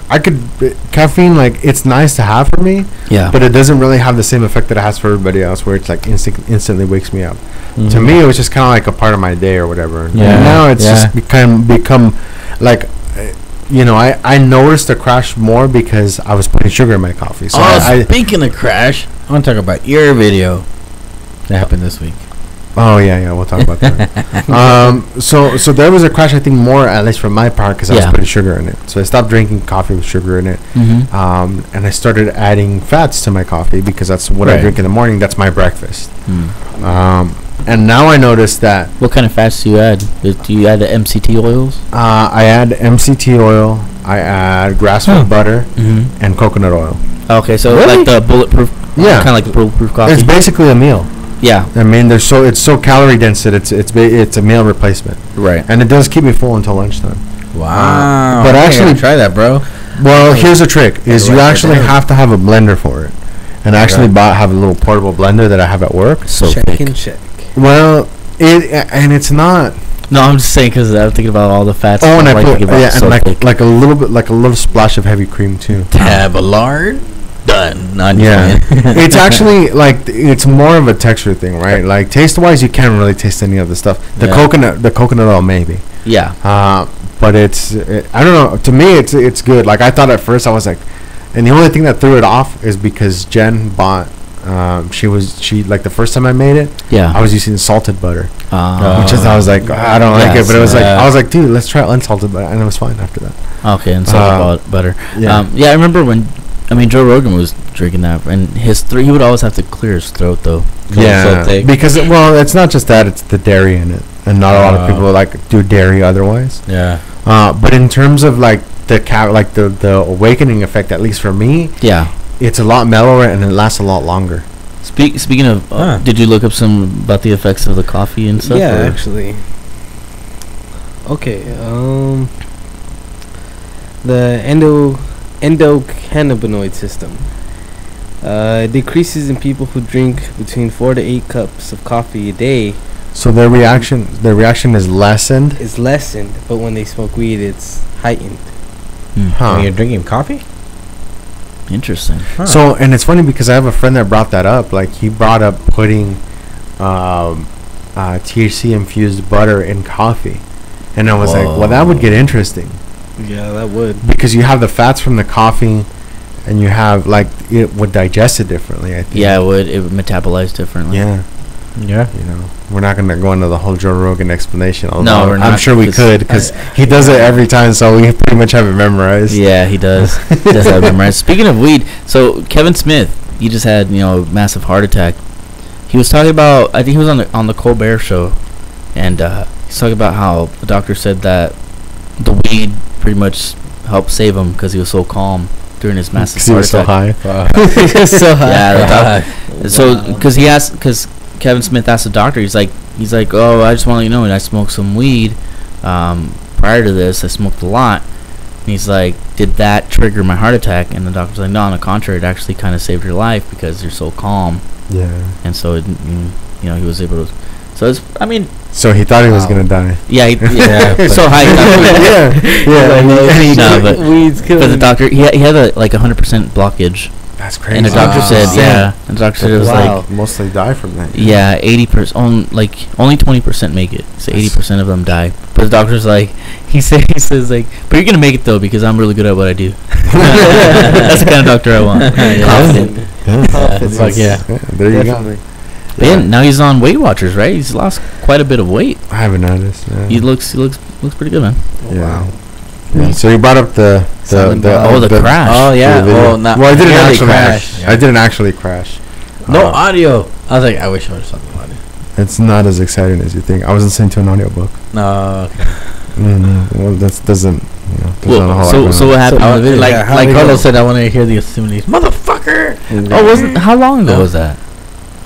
[SPEAKER 3] caffeine, like, it's nice to have for me,
[SPEAKER 2] Yeah.
[SPEAKER 3] but it doesn't really have the same effect that it has for everybody else, where it's like instantly wakes me up. To
[SPEAKER 1] Mhm.
[SPEAKER 3] me, it was just kind of like a part of my day or whatever.
[SPEAKER 1] Yeah,
[SPEAKER 3] And now it's
[SPEAKER 1] yeah.
[SPEAKER 3] just become like, you know, I noticed the crash more because I was putting sugar in my coffee. So
[SPEAKER 1] Speaking of crash, I want to talk about your video that happened this week.
[SPEAKER 3] Oh yeah, we'll talk about that. So there was a crash, I think, more at least from my part, because I was
[SPEAKER 2] Yeah.
[SPEAKER 3] putting sugar in it. So I stopped drinking coffee with sugar in it,
[SPEAKER 2] Mm-hmm.
[SPEAKER 3] and I started adding fats to my coffee because that's what I
[SPEAKER 1] Right.
[SPEAKER 3] drink in the morning. That's my breakfast.
[SPEAKER 2] Mm.
[SPEAKER 3] And now I notice that
[SPEAKER 2] What kind of fats do you add? Do you add the MCT oils?
[SPEAKER 3] I add MCT oil, I add grass-fed butter,
[SPEAKER 2] Mm-hmm.
[SPEAKER 3] and coconut oil.
[SPEAKER 2] Okay, so
[SPEAKER 3] Really?
[SPEAKER 2] like the bulletproof.
[SPEAKER 3] Yeah.
[SPEAKER 2] Kind of like the bulletproof coffee.
[SPEAKER 3] It's basically a meal.
[SPEAKER 2] Yeah.
[SPEAKER 3] I mean, it's so calorie dense that it's a meal replacement,
[SPEAKER 2] Right.
[SPEAKER 3] and it does keep me full until lunchtime.
[SPEAKER 1] Wow.
[SPEAKER 3] but
[SPEAKER 1] I
[SPEAKER 3] actually-
[SPEAKER 1] gotta try that, bro.
[SPEAKER 3] Well, here's the trick: is you actually have to have a blender for it, and I actually have a little portable blender that I have at work.
[SPEAKER 2] So
[SPEAKER 5] check
[SPEAKER 2] thick.
[SPEAKER 5] and check.
[SPEAKER 3] Well, it's not.
[SPEAKER 2] No, I'm just saying because I'm thinking about all the fats.
[SPEAKER 3] Oh, and I put and
[SPEAKER 2] so thick.
[SPEAKER 3] like a little bit, like a little splash of heavy cream too.
[SPEAKER 1] Taballard. Done. Not
[SPEAKER 3] Yeah,
[SPEAKER 1] even.
[SPEAKER 3] it's actually like it's more of a texture thing, right? Like taste wise, you can't really taste any of the stuff. The coconut oil maybe.
[SPEAKER 2] Yeah.
[SPEAKER 3] But I don't know. To me, it's good. Like I thought at first, I was like, and the only thing that threw it off is because Jen bought. She like the first time I made it.
[SPEAKER 2] Yeah.
[SPEAKER 3] I was using salted butter, which is
[SPEAKER 2] Oh.
[SPEAKER 3] I was like I don't like it, but it was like
[SPEAKER 1] yeah.
[SPEAKER 3] I was like, dude, let's try unsalted butter, and it was fine after that.
[SPEAKER 2] Okay, and so butter.
[SPEAKER 3] Yeah.
[SPEAKER 2] Yeah, I remember when. I mean, Joe Rogan was drinking that, and he would always have to clear his throat though.
[SPEAKER 3] Yeah,
[SPEAKER 1] so thick.
[SPEAKER 3] because it's not just that; it's the dairy in it, and not a lot of people like do dairy otherwise.
[SPEAKER 1] Yeah.
[SPEAKER 3] But in terms of like the awakening effect, at least for me,
[SPEAKER 2] Yeah.
[SPEAKER 3] it's a lot mellower and it lasts a lot longer.
[SPEAKER 2] Speaking of, did you look up some about the effects of the coffee and stuff?
[SPEAKER 5] Yeah,
[SPEAKER 2] or?
[SPEAKER 5] actually. Okay. The endocannabinoid system decreases in people who drink between 4 to 8 cups of coffee a day.
[SPEAKER 3] So their reaction is lessened.
[SPEAKER 5] Is lessened, but when they smoke weed, it's heightened.
[SPEAKER 3] Huh.
[SPEAKER 1] When you're drinking coffee.
[SPEAKER 2] Interesting.
[SPEAKER 1] Huh.
[SPEAKER 3] So, and it's funny because I have a friend that brought that up. Like he brought up putting THC infused butter in coffee, and I was like, well, that would get interesting
[SPEAKER 5] Yeah, that would.
[SPEAKER 3] because you have the fats from the coffee, and you have like it would digest it differently. I think.
[SPEAKER 2] Yeah, it would metabolize differently.
[SPEAKER 3] Yeah.
[SPEAKER 1] Yeah.
[SPEAKER 3] You know, we're not gonna go into the whole Joe Rogan explanation.
[SPEAKER 2] No, we're
[SPEAKER 3] I'm
[SPEAKER 2] not,
[SPEAKER 3] sure we could because he does it every time, so we pretty much have it memorized.
[SPEAKER 2] Yeah, he does. He does have it memorized. Speaking of weed, so Kevin Smith, he just had a massive heart attack. He was talking about, I think he was on the Colbert show, and he's talking about how the doctor said that the weed pretty much helped save him because he was so calm during his massive
[SPEAKER 3] He
[SPEAKER 2] heart
[SPEAKER 3] was so
[SPEAKER 2] attack.
[SPEAKER 3] high.
[SPEAKER 5] So
[SPEAKER 2] Yeah, so because Kevin Smith asked the doctor, he's like, oh, I just want to let you know, I smoked some weed prior to this. I smoked a lot. And he's like, did that trigger my heart attack? And the doctor's like, no, on the contrary, it actually kind of saved your life because you're so calm.
[SPEAKER 3] Yeah.
[SPEAKER 2] And so he was able to. So
[SPEAKER 3] So he thought he was gonna die.
[SPEAKER 2] yeah, so high.
[SPEAKER 3] Yeah.
[SPEAKER 2] But
[SPEAKER 5] weed's killing.
[SPEAKER 2] but the doctor, he had a 100% blockage.
[SPEAKER 3] That's crazy.
[SPEAKER 2] And the doctor said,
[SPEAKER 5] Wow.
[SPEAKER 2] and the doctor said it was
[SPEAKER 5] Wow.
[SPEAKER 2] like,
[SPEAKER 3] mostly die from that.
[SPEAKER 2] yeah, 80%, only 20% make it. So 80% of them die. But the doctor's like, he says like, but you're gonna make it though because I'm really good at what I do. That's the kind of doctor I want.
[SPEAKER 5] Confident.
[SPEAKER 1] It's like, yeah.
[SPEAKER 3] There you
[SPEAKER 5] Definitely.
[SPEAKER 2] But yeah, now he's on Weight Watchers, right? He's lost quite a bit of weight.
[SPEAKER 3] I haven't noticed. Yeah.
[SPEAKER 2] He looks pretty good, man.
[SPEAKER 3] Yeah.
[SPEAKER 5] Wow.
[SPEAKER 3] Yeah. So you brought up the
[SPEAKER 2] crash.
[SPEAKER 1] Oh yeah.
[SPEAKER 3] the video.
[SPEAKER 1] Well, not.
[SPEAKER 3] Well, I didn't
[SPEAKER 1] nearly
[SPEAKER 3] actually
[SPEAKER 1] crash.
[SPEAKER 3] I didn't actually crash.
[SPEAKER 1] No audio. I was like, I wish I would have something audio.
[SPEAKER 3] It's not as exciting as you think. I was listening to an audiobook.
[SPEAKER 1] No. Okay.
[SPEAKER 3] Well, that doesn't. There's not a whole lot going
[SPEAKER 2] So
[SPEAKER 3] on.
[SPEAKER 2] what happened in the video?
[SPEAKER 1] Like,
[SPEAKER 5] how
[SPEAKER 1] like
[SPEAKER 5] we
[SPEAKER 1] Carlos
[SPEAKER 5] go?
[SPEAKER 1] said, I want to hear the assumities. Motherfucker.
[SPEAKER 2] How long ago was that?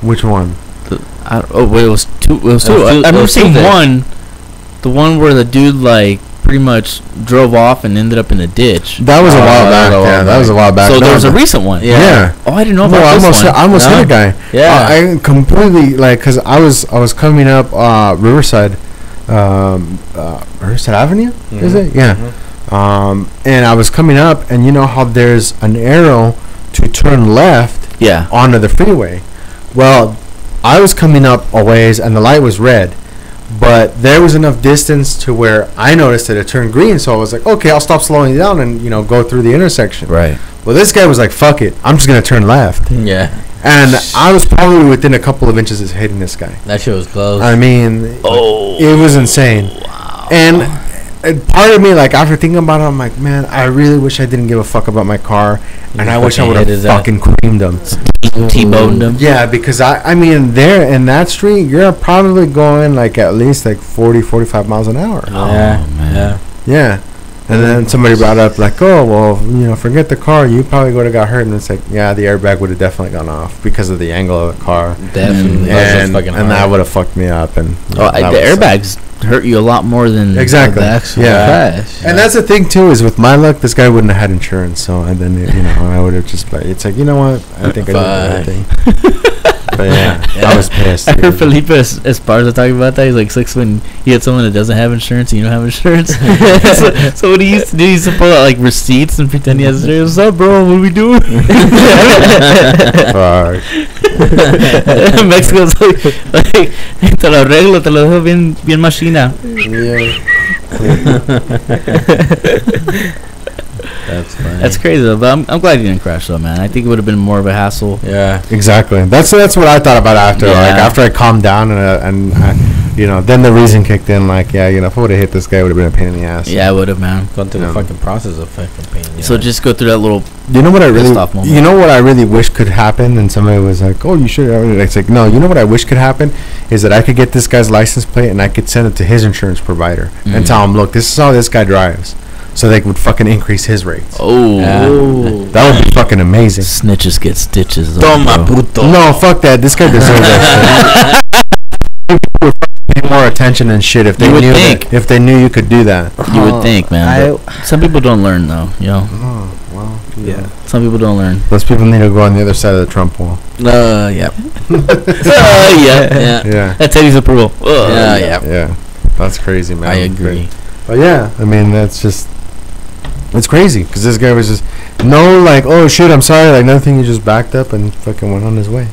[SPEAKER 3] Which one?
[SPEAKER 2] It was two. It was two. I remember seeing one. The one where the dude pretty much drove off and ended up in a ditch.
[SPEAKER 3] That was a while back. That was a while back.
[SPEAKER 2] So there was a recent one.
[SPEAKER 3] Yeah.
[SPEAKER 2] Oh, I didn't know
[SPEAKER 3] No,
[SPEAKER 2] about this one.
[SPEAKER 3] I almost hit a guy.
[SPEAKER 1] Yeah.
[SPEAKER 3] I completely because I was coming up Riverside Avenue. Is it? Yeah. And I was coming up, and you know how there's an arrow to turn left
[SPEAKER 2] Yeah.
[SPEAKER 3] onto the freeway. Well, I was coming up a ways, and the light was red, but there was enough distance to where I noticed that it turned green. So I was like, okay, I'll stop slowing down and go through the intersection.
[SPEAKER 2] Right.
[SPEAKER 3] Well, this guy was like, fuck it, I'm just gonna turn left.
[SPEAKER 1] Yeah.
[SPEAKER 3] And I was probably within a couple of inches of hitting this guy.
[SPEAKER 1] That shit was close.
[SPEAKER 3] I mean, it was insane. Wow. And part of me, after thinking about it, I'm like, man, I really wish I didn't give a fuck about my car, and I wish I would have fucking creamed him.
[SPEAKER 2] T-boned him.
[SPEAKER 3] Yeah, because I mean, there in that street, you're probably going at least 40, 45 miles an hour.
[SPEAKER 1] Yeah.
[SPEAKER 2] Oh, man.
[SPEAKER 3] Yeah. And then somebody brought up like, oh well, forget the car. You probably would have got hurt. And it's like, yeah, the airbag would have definitely gone off because of the angle of the car.
[SPEAKER 5] Definitely.
[SPEAKER 3] And that would have fucked me up. And
[SPEAKER 2] the airbags hurt you a lot more than
[SPEAKER 3] exactly.
[SPEAKER 2] the actual
[SPEAKER 5] crash.
[SPEAKER 3] And that's the thing too, is with my luck, this guy wouldn't have had insurance. So and then I would have just like, it's like, you know what? I think I did the right thing. But yeah, I was pissed.
[SPEAKER 2] I heard Felipe Esparza talking about that. He's like, six when he had someone that doesn't have insurance and you don't have insurance. so what he used to do, he used to pull out like receipts and pretend he has insurance. What's up, bro? What are we doing? Mexico's like, te lo arreglo, te lo dejo bien machina.
[SPEAKER 5] That's funny.
[SPEAKER 2] That's crazy though, but I'm glad you didn't crash though, man. I think it would have been more of a hassle.
[SPEAKER 1] Yeah,
[SPEAKER 3] exactly. That's what I thought about after. Like after I calmed down and then the reason kicked in. Like, yeah, if I would have hit this guy, it would have been a pain in the ass.
[SPEAKER 2] Yeah, I would have, man.
[SPEAKER 1] Gone through the fucking process of fucking pain.
[SPEAKER 2] So just go through that little.
[SPEAKER 3] You know what I really wish could happen, and somebody was like, "Oh, you should." It's like, no. You know what I wish could happen is that I could get this guy's license plate and I could send it to his insurance provider and tell him, "Look, this is how this guy drives." So they would fucking increase his rates.
[SPEAKER 2] Oh,
[SPEAKER 3] that would be fucking amazing.
[SPEAKER 2] Snitches get stitches.
[SPEAKER 1] Toma puto.
[SPEAKER 3] No, fuck that. This guy deserves that shit. People would pay more attention and shit if they knew you could do that.
[SPEAKER 2] You would think, man. Some people don't learn though.
[SPEAKER 3] Oh, well,
[SPEAKER 5] yeah.
[SPEAKER 2] Some people don't learn.
[SPEAKER 3] Those people need to go on the other side of the Trump wall.
[SPEAKER 1] Yeah.
[SPEAKER 2] Yeah.
[SPEAKER 3] Yeah.
[SPEAKER 2] That's Eddie's approval.
[SPEAKER 3] Yeah. That's crazy, man.
[SPEAKER 2] I agree.
[SPEAKER 3] But yeah, I mean, it's crazy because this guy was just like, oh shit, I'm sorry, like nothing. He just backed up and fucking went on his way.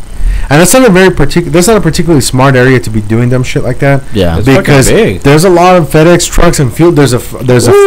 [SPEAKER 3] And that's not a particularly smart area to be doing dumb shit like that.
[SPEAKER 2] Yeah,
[SPEAKER 1] it's
[SPEAKER 3] because there's a lot of FedEx trucks and fuel. There's a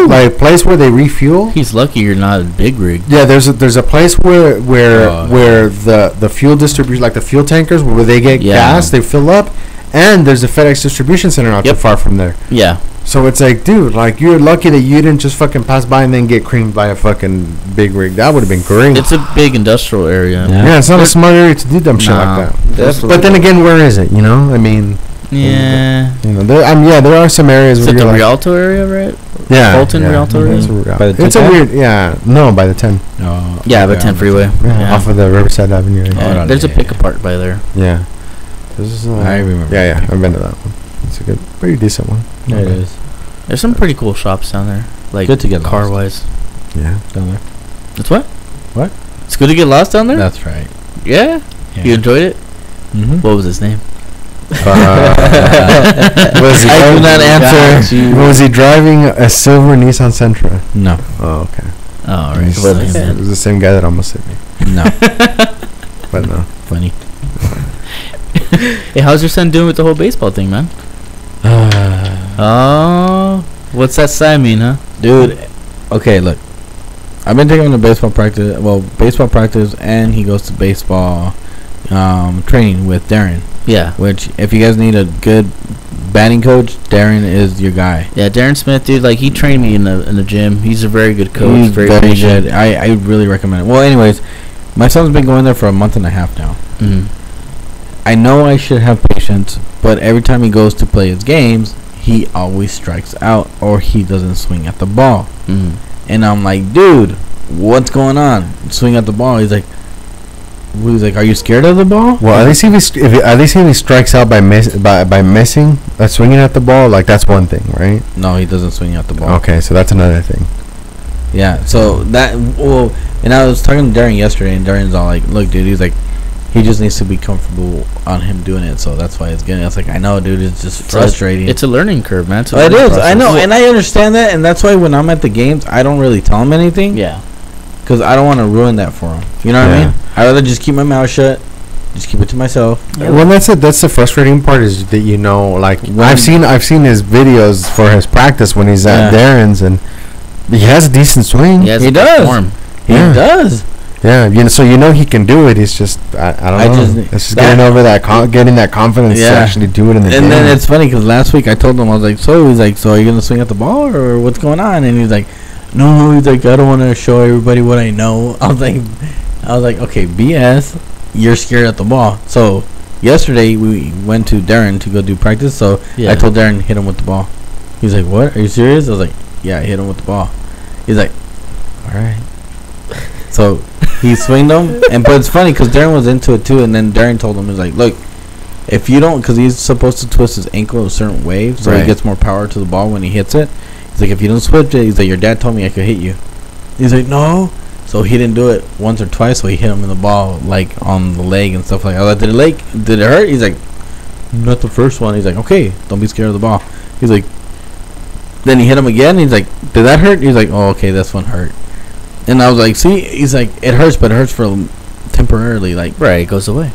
[SPEAKER 3] like place where they refuel.
[SPEAKER 2] He's lucky you're not a big rig.
[SPEAKER 3] Yeah, there's a place where the fuel distribution, like the fuel tankers, where they get gas, they fill up, and there's a FedEx distribution center not too far from there.
[SPEAKER 2] Yeah.
[SPEAKER 3] So it's like, dude, like you're lucky that you didn't just fucking pass by and then get creamed by a fucking big rig. That would have been great.
[SPEAKER 2] It's a big industrial area.
[SPEAKER 3] Yeah, it's not a smart area to do dumb shit like that. But then again, where is it? I mean.
[SPEAKER 2] Yeah.
[SPEAKER 3] There are some areas
[SPEAKER 2] where you're the Rialto area, right?
[SPEAKER 3] Yeah.
[SPEAKER 2] Fulton, Rialto area.
[SPEAKER 3] It's a weird. Yeah. No, by the 10.
[SPEAKER 2] Yeah, by 10 freeway.
[SPEAKER 3] Yeah. Off of the Riverside Avenue.
[SPEAKER 2] Yeah. There's a pick apart by there.
[SPEAKER 3] Yeah. I remember. Yeah, I've been to that one. It's a pretty decent one.
[SPEAKER 1] Yeah, it is.
[SPEAKER 2] There's some pretty cool shops down there, like
[SPEAKER 1] good to get
[SPEAKER 2] car wise.
[SPEAKER 1] Yeah, down there.
[SPEAKER 2] It's what?
[SPEAKER 1] What?
[SPEAKER 2] It's good to get lost down there.
[SPEAKER 1] That's right.
[SPEAKER 2] Yeah. You enjoyed it?
[SPEAKER 1] Mm-hmm.
[SPEAKER 2] What was his name?
[SPEAKER 3] I do not answer. Was he driving a silver Nissan Sentra?
[SPEAKER 1] No.
[SPEAKER 3] Oh, okay.
[SPEAKER 2] Oh, right.
[SPEAKER 3] It was the same guy that almost hit me.
[SPEAKER 1] No.
[SPEAKER 3] But no.
[SPEAKER 1] Funny.
[SPEAKER 2] Hey, how's your son doing with the whole baseball thing, man? Oh, what's that sign mean, huh?
[SPEAKER 1] Dude, okay, look. I've been taking him to baseball practice, and he goes to baseball training with Darren.
[SPEAKER 2] Yeah.
[SPEAKER 1] Which, if you guys need a good batting coach, Darren is your guy.
[SPEAKER 2] Yeah, Darren Smith, dude, like, he trained me in the gym. He's a very good coach.
[SPEAKER 1] He's
[SPEAKER 2] very
[SPEAKER 1] good. I really recommend it. Well, anyways, my son's been going there for a month and a half now.
[SPEAKER 2] Mm-hmm.
[SPEAKER 1] I know I should have patience, but every time he goes to play his games, he always strikes out or he doesn't swing at the ball.
[SPEAKER 2] Mm-hmm.
[SPEAKER 1] And I'm like, dude, what's going on? Swing at the ball. He's like, are you scared of the ball?
[SPEAKER 3] Well, at least if he strikes out by missing, swinging at the ball, like that's one thing, right?
[SPEAKER 1] No, he doesn't swing at the ball.
[SPEAKER 3] Okay, so that's another thing.
[SPEAKER 1] Yeah. So and I was talking to Darren yesterday, and Darren's all like, look, dude, he's like, he just needs to be comfortable on him doing it, so that's why it's getting. I was like, I know, dude, it's just frustrating.
[SPEAKER 2] It's a learning curve, man.
[SPEAKER 1] It is. I know, and I understand that, and that's why when I'm at the games, I don't really tell him anything.
[SPEAKER 2] Yeah.
[SPEAKER 1] Because I don't want to ruin that for him. You know what I mean? I'd rather just keep my mouth shut, just keep it to myself.
[SPEAKER 3] Yeah. Well, that's it. That's the frustrating part is that like I've seen his videos for his practice when he's at Darren's, and he has a decent swing.
[SPEAKER 2] He does.
[SPEAKER 1] He does.
[SPEAKER 3] Yeah, so he can do it. He's just I don't know. It's just getting over getting that confidence to actually do it in the game.
[SPEAKER 1] And then it's funny because last week I told him, I was like, so are you gonna swing at the ball or what's going on? And he's like, no. He's like, I don't want to show everybody what I know. I was like, okay, BS. You're scared at the ball. So yesterday we went to Darren to go do practice. So I told Darren, hit him with the ball. He's like, what? Are you serious? I was like, yeah, hit him with the ball. He's like, all right. So he swinged him, but it's funny because Darren was into it too, and then Darren told him, he's like, look, if you don't, because he's supposed to twist his ankle a certain way, so he gets more power to the ball when he hits it. He's like, if you don't switch it, he's like, your dad told me I could hit you. He's like, no. So he didn't do it once or twice, so he hit him in the ball, like, on the leg and stuff like that. I was like, did it hurt? He's like, not the first one. He's like, okay, don't be scared of the ball. He's like, then he hit him again. He's like, did that hurt? He's like, oh, okay, this one hurt. And I was like, see, he's like, it hurts, but it hurts for temporarily, like.
[SPEAKER 2] Right, it goes away.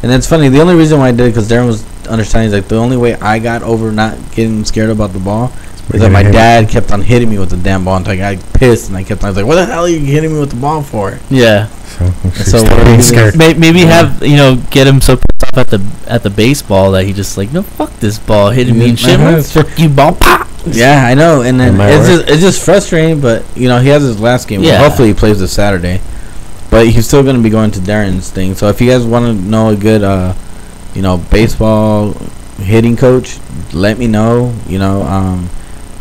[SPEAKER 1] And it's funny, the only reason why I did it, because Darren was understanding, he's like, the only way I got over not getting scared about the ball is that my dad kept on hitting me with the damn ball, and I got pissed, and I was like, what the hell are you hitting me with the ball for?
[SPEAKER 2] Yeah.
[SPEAKER 1] So being
[SPEAKER 3] scared.
[SPEAKER 2] Maybe have, get him so pissed off at the baseball that he just like, no, fuck this ball hitting me and shit. Fuck you, ball. Pop.
[SPEAKER 1] Yeah, I know, and then it's just frustrating, but he has his last game.
[SPEAKER 2] Yeah.
[SPEAKER 1] Well, hopefully he plays this Saturday, but he's still going to be going to Darren's thing. So if you guys want to know a good, baseball hitting coach, let me know.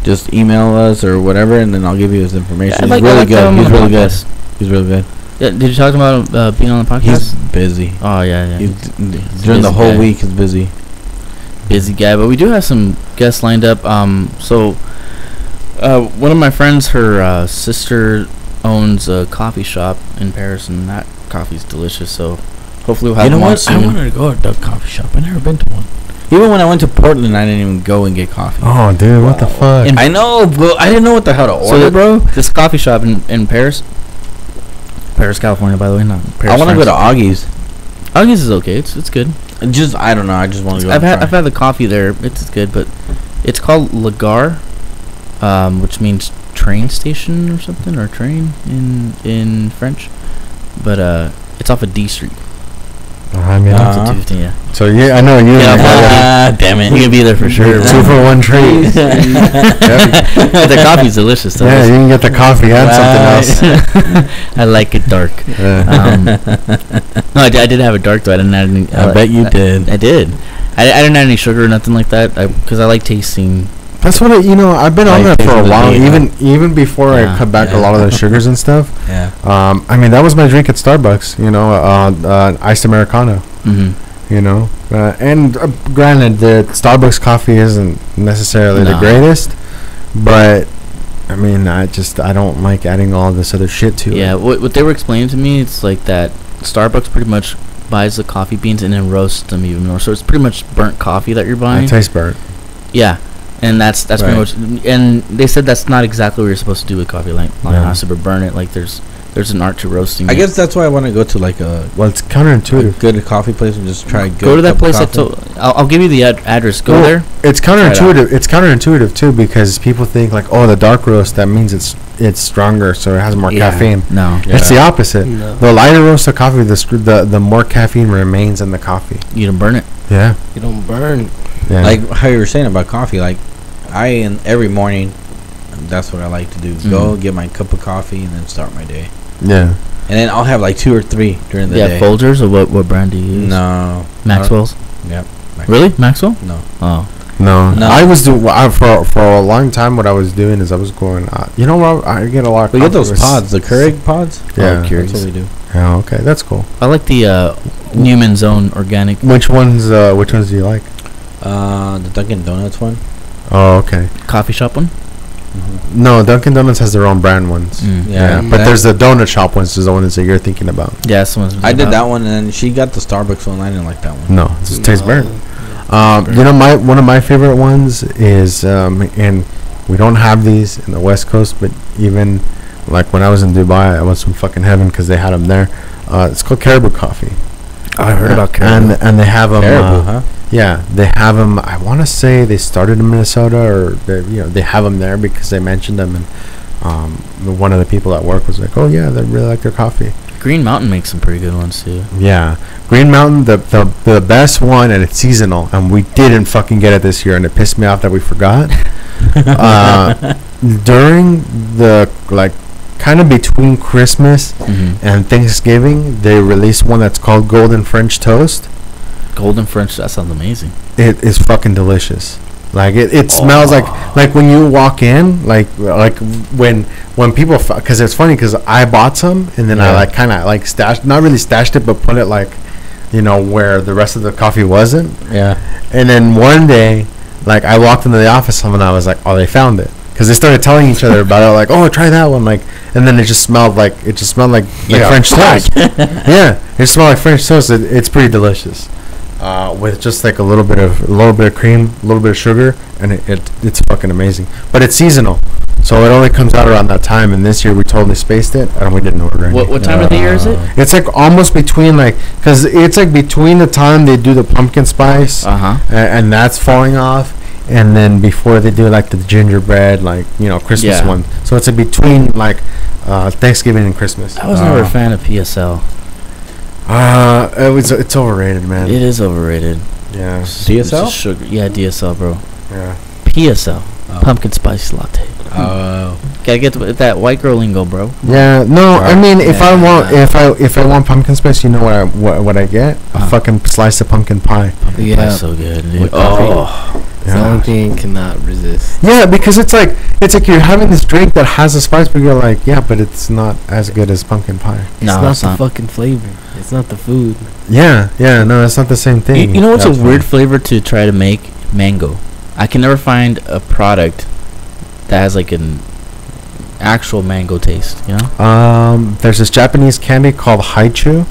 [SPEAKER 1] Just email us or whatever, and then I'll give you his information.
[SPEAKER 2] Yeah,
[SPEAKER 1] he's really good. He's really good. He's really good.
[SPEAKER 2] Yeah, did you talk about being on the podcast?
[SPEAKER 1] He's busy.
[SPEAKER 2] Oh yeah.
[SPEAKER 1] During the whole week, he's busy.
[SPEAKER 2] Busy guy, but we do have some guests lined up. So one of my friends, her sister owns a coffee shop in Paris, and that coffee's delicious. So hopefully we'll have them on soon.
[SPEAKER 1] I wanted to go to the coffee shop. I've never been to one. Even when I went to Portland, I didn't even go and get coffee.
[SPEAKER 3] Oh, dude, what the fuck?
[SPEAKER 1] I know, bro. I didn't know what the hell to order, bro.
[SPEAKER 2] This coffee shop in Paris, California, by the way, not Paris.
[SPEAKER 1] I want to go to Augie's.
[SPEAKER 2] Augie's is okay. It's good.
[SPEAKER 1] I don't know. I just want to go.
[SPEAKER 2] I've had the coffee there. It's good, but it's called La Gare, which means train station or something, or train in French. But it's off of D Street.
[SPEAKER 3] I mean,
[SPEAKER 2] yeah.
[SPEAKER 3] So I know you.
[SPEAKER 1] Damn it!
[SPEAKER 2] You can be there for sure.
[SPEAKER 3] 2 for 1 treat.
[SPEAKER 2] The coffee's delicious. Though.
[SPEAKER 3] Yeah, you can get the coffee and something else.
[SPEAKER 2] I like it dark. No, I did have it dark though. I didn't add any.
[SPEAKER 1] I bet you did.
[SPEAKER 2] I did. I didn't add any sugar or nothing like that. Because I like tasting.
[SPEAKER 3] That's what I've been on that for a while. Even before I cut back a lot of the sugars and stuff.
[SPEAKER 1] Yeah.
[SPEAKER 3] I mean, that was my drink at Starbucks. Iced Americano.
[SPEAKER 2] Mm-hmm.
[SPEAKER 3] And granted, the Starbucks coffee isn't necessarily the greatest, but I mean, I don't like adding all this other shit to it.
[SPEAKER 2] Yeah. What they were explaining to me, it's like that Starbucks pretty much buys the coffee beans and then roasts them even more. So it's pretty much burnt coffee that you're buying.
[SPEAKER 3] It tastes burnt.
[SPEAKER 2] Yeah. And that's pretty much, and they said that's not exactly what you're supposed to do with coffee, like super burn it. Like there's an art to roasting.
[SPEAKER 1] I guess that's why I want to go to like
[SPEAKER 3] it's counterintuitive.
[SPEAKER 1] A good coffee place and just try.
[SPEAKER 2] Go to that place. I'll give you the address. Go there.
[SPEAKER 3] It's counterintuitive. It's counterintuitive too, because people think like, oh, the dark roast, that means it's stronger, so it has more caffeine.
[SPEAKER 2] No,
[SPEAKER 3] it's the opposite. No. The lighter roast of coffee, the more caffeine remains in the coffee.
[SPEAKER 2] You don't burn it.
[SPEAKER 3] Yeah.
[SPEAKER 5] You don't burn.
[SPEAKER 3] Yeah.
[SPEAKER 1] Like how you were saying about coffee, like every morning, that's what I like to do. Go get my cup of coffee and then start my day.
[SPEAKER 3] Yeah.
[SPEAKER 1] And then I'll have like 2 or 3 during the day.
[SPEAKER 2] Yeah, Folgers, or what brand do you use?
[SPEAKER 1] No.
[SPEAKER 2] Maxwell's?
[SPEAKER 1] Yep.
[SPEAKER 2] Really? Maxwell?
[SPEAKER 1] No.
[SPEAKER 2] Oh.
[SPEAKER 3] No. I was doing for a long time. What I was doing is I was going. I get a lot.
[SPEAKER 1] We get those pods, the Keurig pods.
[SPEAKER 3] Yeah,
[SPEAKER 1] that's what we do.
[SPEAKER 3] Oh, okay, that's cool.
[SPEAKER 2] I like the Newman's Own organic.
[SPEAKER 3] Which ones do you like?
[SPEAKER 1] The Dunkin' Donuts one.
[SPEAKER 3] Oh, okay.
[SPEAKER 2] Coffee shop one?
[SPEAKER 3] Mm-hmm. No, Dunkin' Donuts has their own brand ones. Yeah, but there's the donut shop ones. Is the ones that you're thinking about.
[SPEAKER 2] Yeah, that's the ones.
[SPEAKER 1] I did that one, and then she got the Starbucks one. I didn't like that one.
[SPEAKER 3] No, it tastes burnt. One of my favorite ones is, and we don't have these in the West Coast, but even like when I was in Dubai, I was from fucking heaven because they had them there. It's called Caribou Coffee.
[SPEAKER 2] I heard about Caribou.
[SPEAKER 3] And they have them.
[SPEAKER 1] Caribou, huh?
[SPEAKER 3] Yeah, they have them. I want to say they started in Minnesota, or they have them there because they mentioned them, and one of the people at work was like, "Oh yeah, they really like their coffee."
[SPEAKER 2] Green Mountain makes some pretty good ones too.
[SPEAKER 3] Yeah, Green Mountain, the best one, and it's seasonal, and we didn't fucking get it this year, and it pissed me off that we forgot. During the kind of between Christmas and Thanksgiving, they released one that's called Golden French Toast.
[SPEAKER 2] Golden French, that sounds amazing.
[SPEAKER 3] It is fucking delicious. Like it smells like when you walk in, like when people, because it's funny because I bought some and then I like kind of like not really stashed it, but put it like, you know, where the rest of the coffee wasn't.
[SPEAKER 1] Yeah.
[SPEAKER 3] And then one day, like I walked into the office and I was like, oh, they found it. Because they started telling each other about it, like, oh, try that one, like, and then it just smelled like French toast. Yeah, it smelled like French toast. It's pretty delicious, with just like a little bit of cream, a little bit of sugar, and it's fucking amazing. But it's seasonal, so it only comes out around that time. And this year we totally spaced it, and we didn't order any.
[SPEAKER 2] What time of the year is it?
[SPEAKER 3] It's like almost between because it's like between the time they do the pumpkin spice, and that's falling off. And then before they do like the gingerbread, like, you know, Christmas one. So it's between like Thanksgiving and Christmas.
[SPEAKER 2] I was never a fan of PSL.
[SPEAKER 3] It's overrated, man.
[SPEAKER 2] It is overrated.
[SPEAKER 3] Yeah.
[SPEAKER 1] DSL?
[SPEAKER 2] Sugar. Yeah, DSL, bro.
[SPEAKER 3] Yeah.
[SPEAKER 2] PSL. Pumpkin spice latte.
[SPEAKER 1] Oh.
[SPEAKER 2] Gotta get that white girl lingo, bro.
[SPEAKER 3] Yeah. No, I mean, if I want pumpkin spice, you know what I get? A fucking slice of pumpkin pie.
[SPEAKER 2] Pumpkin pie's so good, dude.
[SPEAKER 4] It's the only thing cannot resist.
[SPEAKER 3] Yeah, because it's like you're having this drink that has a spice, but you're like, yeah, but it's not as good as pumpkin pie.
[SPEAKER 4] It's not the fucking flavor. It's not the food.
[SPEAKER 3] Yeah, no, it's not the same thing.
[SPEAKER 2] You know what's a weird flavor to try to make? Mango. I can never find a product that has like an actual mango taste, you know?
[SPEAKER 3] There's this Japanese candy called haichu.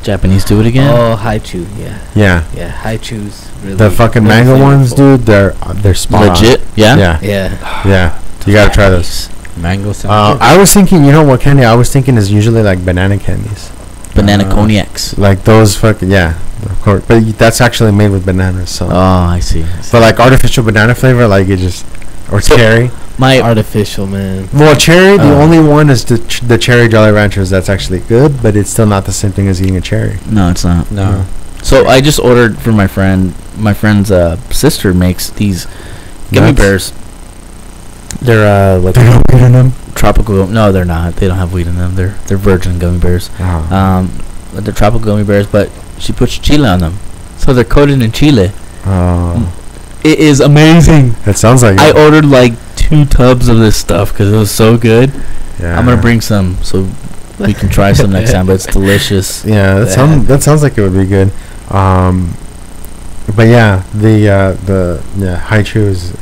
[SPEAKER 2] Japanese do it again?
[SPEAKER 4] Oh, haichu, yeah.
[SPEAKER 3] Yeah.
[SPEAKER 4] Yeah, haichu's really
[SPEAKER 3] the fucking
[SPEAKER 4] really
[SPEAKER 3] mango ones,
[SPEAKER 4] flavorful.
[SPEAKER 3] dude, they're spot
[SPEAKER 2] legit?
[SPEAKER 3] on.
[SPEAKER 2] Yeah?
[SPEAKER 3] Yeah. You gotta try those.
[SPEAKER 1] Mango sound.
[SPEAKER 3] I was thinking, you know what candy I was thinking is usually like banana candies.
[SPEAKER 2] Banana cognacs.
[SPEAKER 3] Like those fucking, yeah. Of course. But that's actually made with bananas, so.
[SPEAKER 2] Oh, I see.
[SPEAKER 3] But like artificial banana flavor, like it just, or cherry.
[SPEAKER 2] My
[SPEAKER 4] artificial, man.
[SPEAKER 3] Well, cherry, the only one is the cherry Jolly Ranchers. That's actually good, but it's still not the same thing as eating a cherry.
[SPEAKER 2] No, it's not.
[SPEAKER 1] No.
[SPEAKER 2] So I just ordered for my friend. My friend's sister makes these gummy bears. They're like
[SPEAKER 3] they don't weed in them.
[SPEAKER 2] Tropical. No, they're not. They don't have weed in them. They're virgin gummy bears. They're tropical gummy bears, but she puts chile on them, so they're coated in chile. It is amazing.
[SPEAKER 3] It sounds like
[SPEAKER 2] I ordered like 2 tubs of this stuff because it was so good.
[SPEAKER 3] Yeah.
[SPEAKER 2] I'm gonna bring some so we can try some next time. But it's delicious.
[SPEAKER 3] Yeah, that sounds like it would be good. But yeah, the haichus,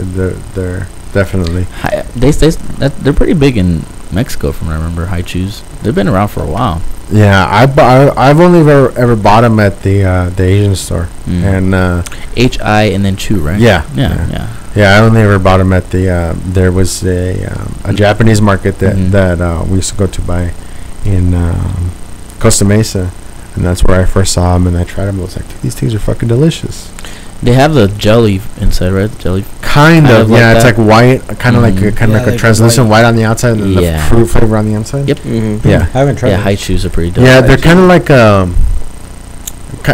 [SPEAKER 3] they're definitely.
[SPEAKER 2] They're pretty big in Mexico, from what I remember. Haichus. They've been around for a while.
[SPEAKER 3] Yeah, I've only ever bought them at the Asian store, and
[SPEAKER 2] HI and then Chu, right?
[SPEAKER 3] Yeah. I only ever bought them at the there was a Japanese market that we used to go to buy in Costa Mesa, and that's where I first saw them, and I tried them. I was like, these things are fucking delicious.
[SPEAKER 2] They have the jelly inside, right? The jelly.
[SPEAKER 3] Kind of,
[SPEAKER 2] like
[SPEAKER 3] yeah.
[SPEAKER 2] that.
[SPEAKER 3] It's like white, kind of like a translucent white on the outside, and then the fruit flavor on the inside.
[SPEAKER 2] Yep.
[SPEAKER 3] Yeah,
[SPEAKER 1] I haven't tried.
[SPEAKER 2] Yeah, Haichus are pretty dope.
[SPEAKER 3] Yeah, they're kind of like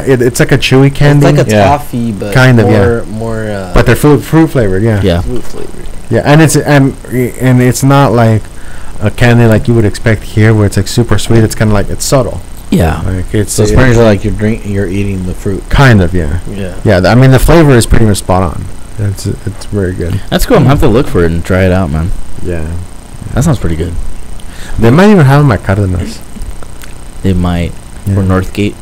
[SPEAKER 3] it's like a chewy candy.
[SPEAKER 4] It's like a toffee, but
[SPEAKER 3] kind of
[SPEAKER 4] more.
[SPEAKER 3] But they're fruit flavored. Yeah.
[SPEAKER 4] Fruit flavored.
[SPEAKER 3] Yeah, and it's not like a candy like you would expect here, where it's like super sweet. It's kind of like it's subtle.
[SPEAKER 2] Yeah.
[SPEAKER 3] Like it's
[SPEAKER 1] pretty much like you're eating the fruit.
[SPEAKER 3] Kind of, yeah. Yeah, I mean the flavor is pretty much spot on. It's very good.
[SPEAKER 2] That's cool. I'm gonna have to look for it and try it out, man.
[SPEAKER 3] Yeah.
[SPEAKER 2] That sounds pretty good.
[SPEAKER 3] They might even have them at Cardenas.
[SPEAKER 2] They might. Or Northgate.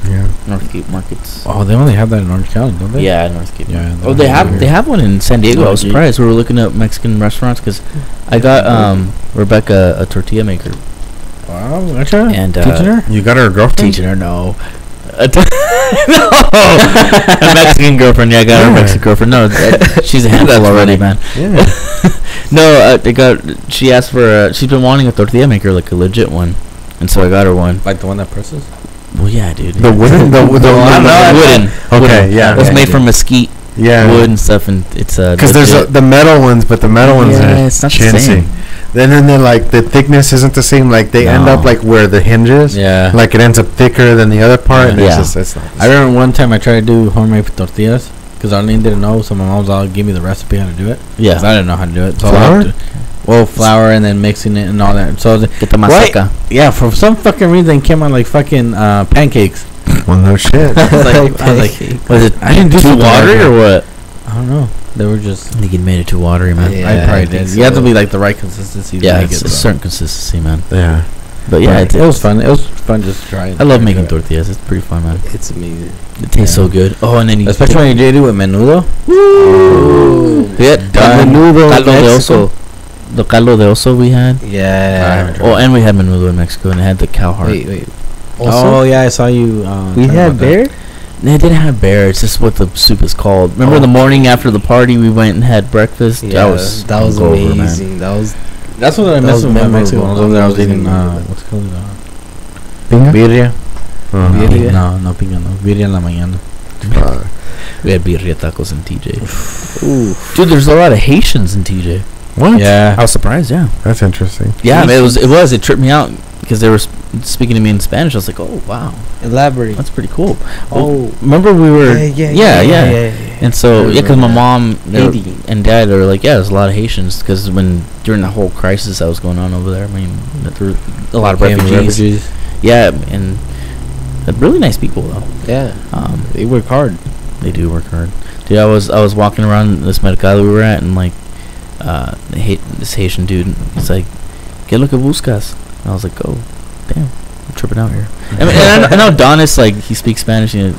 [SPEAKER 3] Yeah.
[SPEAKER 2] Northgate markets.
[SPEAKER 1] Oh, they only have that in Orange County, don't they?
[SPEAKER 2] Yeah, Northgate.
[SPEAKER 1] Yeah.
[SPEAKER 2] Oh, they have one in San Diego. I was surprised. We were looking up Mexican restaurants because I got Rebecca a tortilla maker.
[SPEAKER 1] Wow, okay.
[SPEAKER 2] And
[SPEAKER 1] teaching her?
[SPEAKER 3] You got her a girlfriend?
[SPEAKER 2] Teaching her, no. No. A Mexican girlfriend. Yeah, I got her a Mexican girlfriend. No, she's a handful already, man.
[SPEAKER 3] Yeah.
[SPEAKER 2] No, she asked for she's been wanting a tortilla maker, like a legit one, and so I got her one.
[SPEAKER 1] Like the one that presses?
[SPEAKER 2] Well, yeah, dude.
[SPEAKER 3] The wooden, the
[SPEAKER 2] wooden.
[SPEAKER 3] Okay,
[SPEAKER 2] wooden.
[SPEAKER 3] yeah.
[SPEAKER 2] It's made from mesquite.
[SPEAKER 3] Yeah.
[SPEAKER 2] Wood and stuff, and it's
[SPEAKER 3] because there's the metal ones, but the metal ones are
[SPEAKER 2] it's not the same.
[SPEAKER 3] Then they're like the thickness isn't the same. Like they end up like where the hinge is.
[SPEAKER 1] Yeah.
[SPEAKER 3] Like it ends up thicker than the other part. And it's not.
[SPEAKER 1] I remember one time I tried to do homemade tortillas because Arlene didn't know, so my mom's all give me the recipe how to do it.
[SPEAKER 2] Yeah.
[SPEAKER 1] 'Cause I didn't know how to do it. So
[SPEAKER 3] Flour?
[SPEAKER 1] flour and then mixing it and all that. So
[SPEAKER 2] get the maseca.
[SPEAKER 1] Yeah, for some fucking reason it came out like fucking pancakes.
[SPEAKER 3] Well, no shit.
[SPEAKER 1] I was like,
[SPEAKER 2] was it?
[SPEAKER 1] I didn't do
[SPEAKER 2] too watery or what?
[SPEAKER 1] I don't know. They were just.
[SPEAKER 2] I think it made it too watery, man.
[SPEAKER 4] Yeah,
[SPEAKER 1] I
[SPEAKER 4] I
[SPEAKER 1] probably
[SPEAKER 4] think
[SPEAKER 1] did. You have to
[SPEAKER 4] so.
[SPEAKER 1] be like the right consistency. To
[SPEAKER 2] Yeah,
[SPEAKER 1] make
[SPEAKER 2] it's
[SPEAKER 1] it,
[SPEAKER 2] a
[SPEAKER 1] so.
[SPEAKER 2] certain consistency, man.
[SPEAKER 3] Yeah.
[SPEAKER 2] But yeah,
[SPEAKER 1] It was fun. It was fun just to try it.
[SPEAKER 2] I love making tortillas. It's pretty fun, man.
[SPEAKER 4] It's amazing.
[SPEAKER 2] It tastes so good. Oh, and then you
[SPEAKER 1] Especially when you did it with menudo.
[SPEAKER 2] yeah,
[SPEAKER 1] Done.
[SPEAKER 2] menudo, caldo de
[SPEAKER 4] Mexico.
[SPEAKER 2] oso. The caldo de oso we had.
[SPEAKER 4] Yeah.
[SPEAKER 2] Oh, and we had menudo in Mexico, and it had the cow heart.
[SPEAKER 4] Wait.
[SPEAKER 1] Oh yeah, I saw you.
[SPEAKER 4] We
[SPEAKER 1] talking
[SPEAKER 4] had
[SPEAKER 1] about that.
[SPEAKER 4] bear.
[SPEAKER 2] They didn't have bear. It's just what the soup is called. Remember the morning after the party, we went and had breakfast.
[SPEAKER 4] Yeah,
[SPEAKER 2] that was hungover, man.
[SPEAKER 4] amazing. That was
[SPEAKER 1] That's what I
[SPEAKER 4] That
[SPEAKER 1] missed
[SPEAKER 4] was
[SPEAKER 1] with my Mexico. When I was over there, I was
[SPEAKER 4] memorable.
[SPEAKER 1] eating what's it called
[SPEAKER 3] Pinga?
[SPEAKER 1] birria.
[SPEAKER 3] Uh-huh.
[SPEAKER 4] Birria?
[SPEAKER 1] No, pinga no. Birria en la mañana.
[SPEAKER 2] We had birria tacos in TJ.
[SPEAKER 4] ooh.
[SPEAKER 2] Dude, there's a lot of Haitians in TJ.
[SPEAKER 3] What?
[SPEAKER 1] Yeah.
[SPEAKER 2] I was surprised. Yeah.
[SPEAKER 3] That's interesting.
[SPEAKER 2] Yeah, man, it tripped me out because they were speaking to me in Spanish. I was like, oh wow,
[SPEAKER 4] Elaborate.
[SPEAKER 2] that's pretty cool.
[SPEAKER 4] Oh.
[SPEAKER 2] Remember we were
[SPEAKER 4] Yeah.
[SPEAKER 2] And so, yeah, because my mom
[SPEAKER 4] Haiti.
[SPEAKER 2] and dad are like, yeah, there's a lot of Haitians because during the whole crisis that was going on over there, I mean, there were a lot of refugees. Yeah, and really nice people though.
[SPEAKER 4] Yeah. They work hard.
[SPEAKER 2] They do work hard. Dude, I was walking around this mercado we were at, and like, this Haitian dude, he's like, "¿Qué lo que buscas?" And I was like, "Oh, damn, I'm tripping out here." I mean, and I know Donis, like, he speaks Spanish. You know,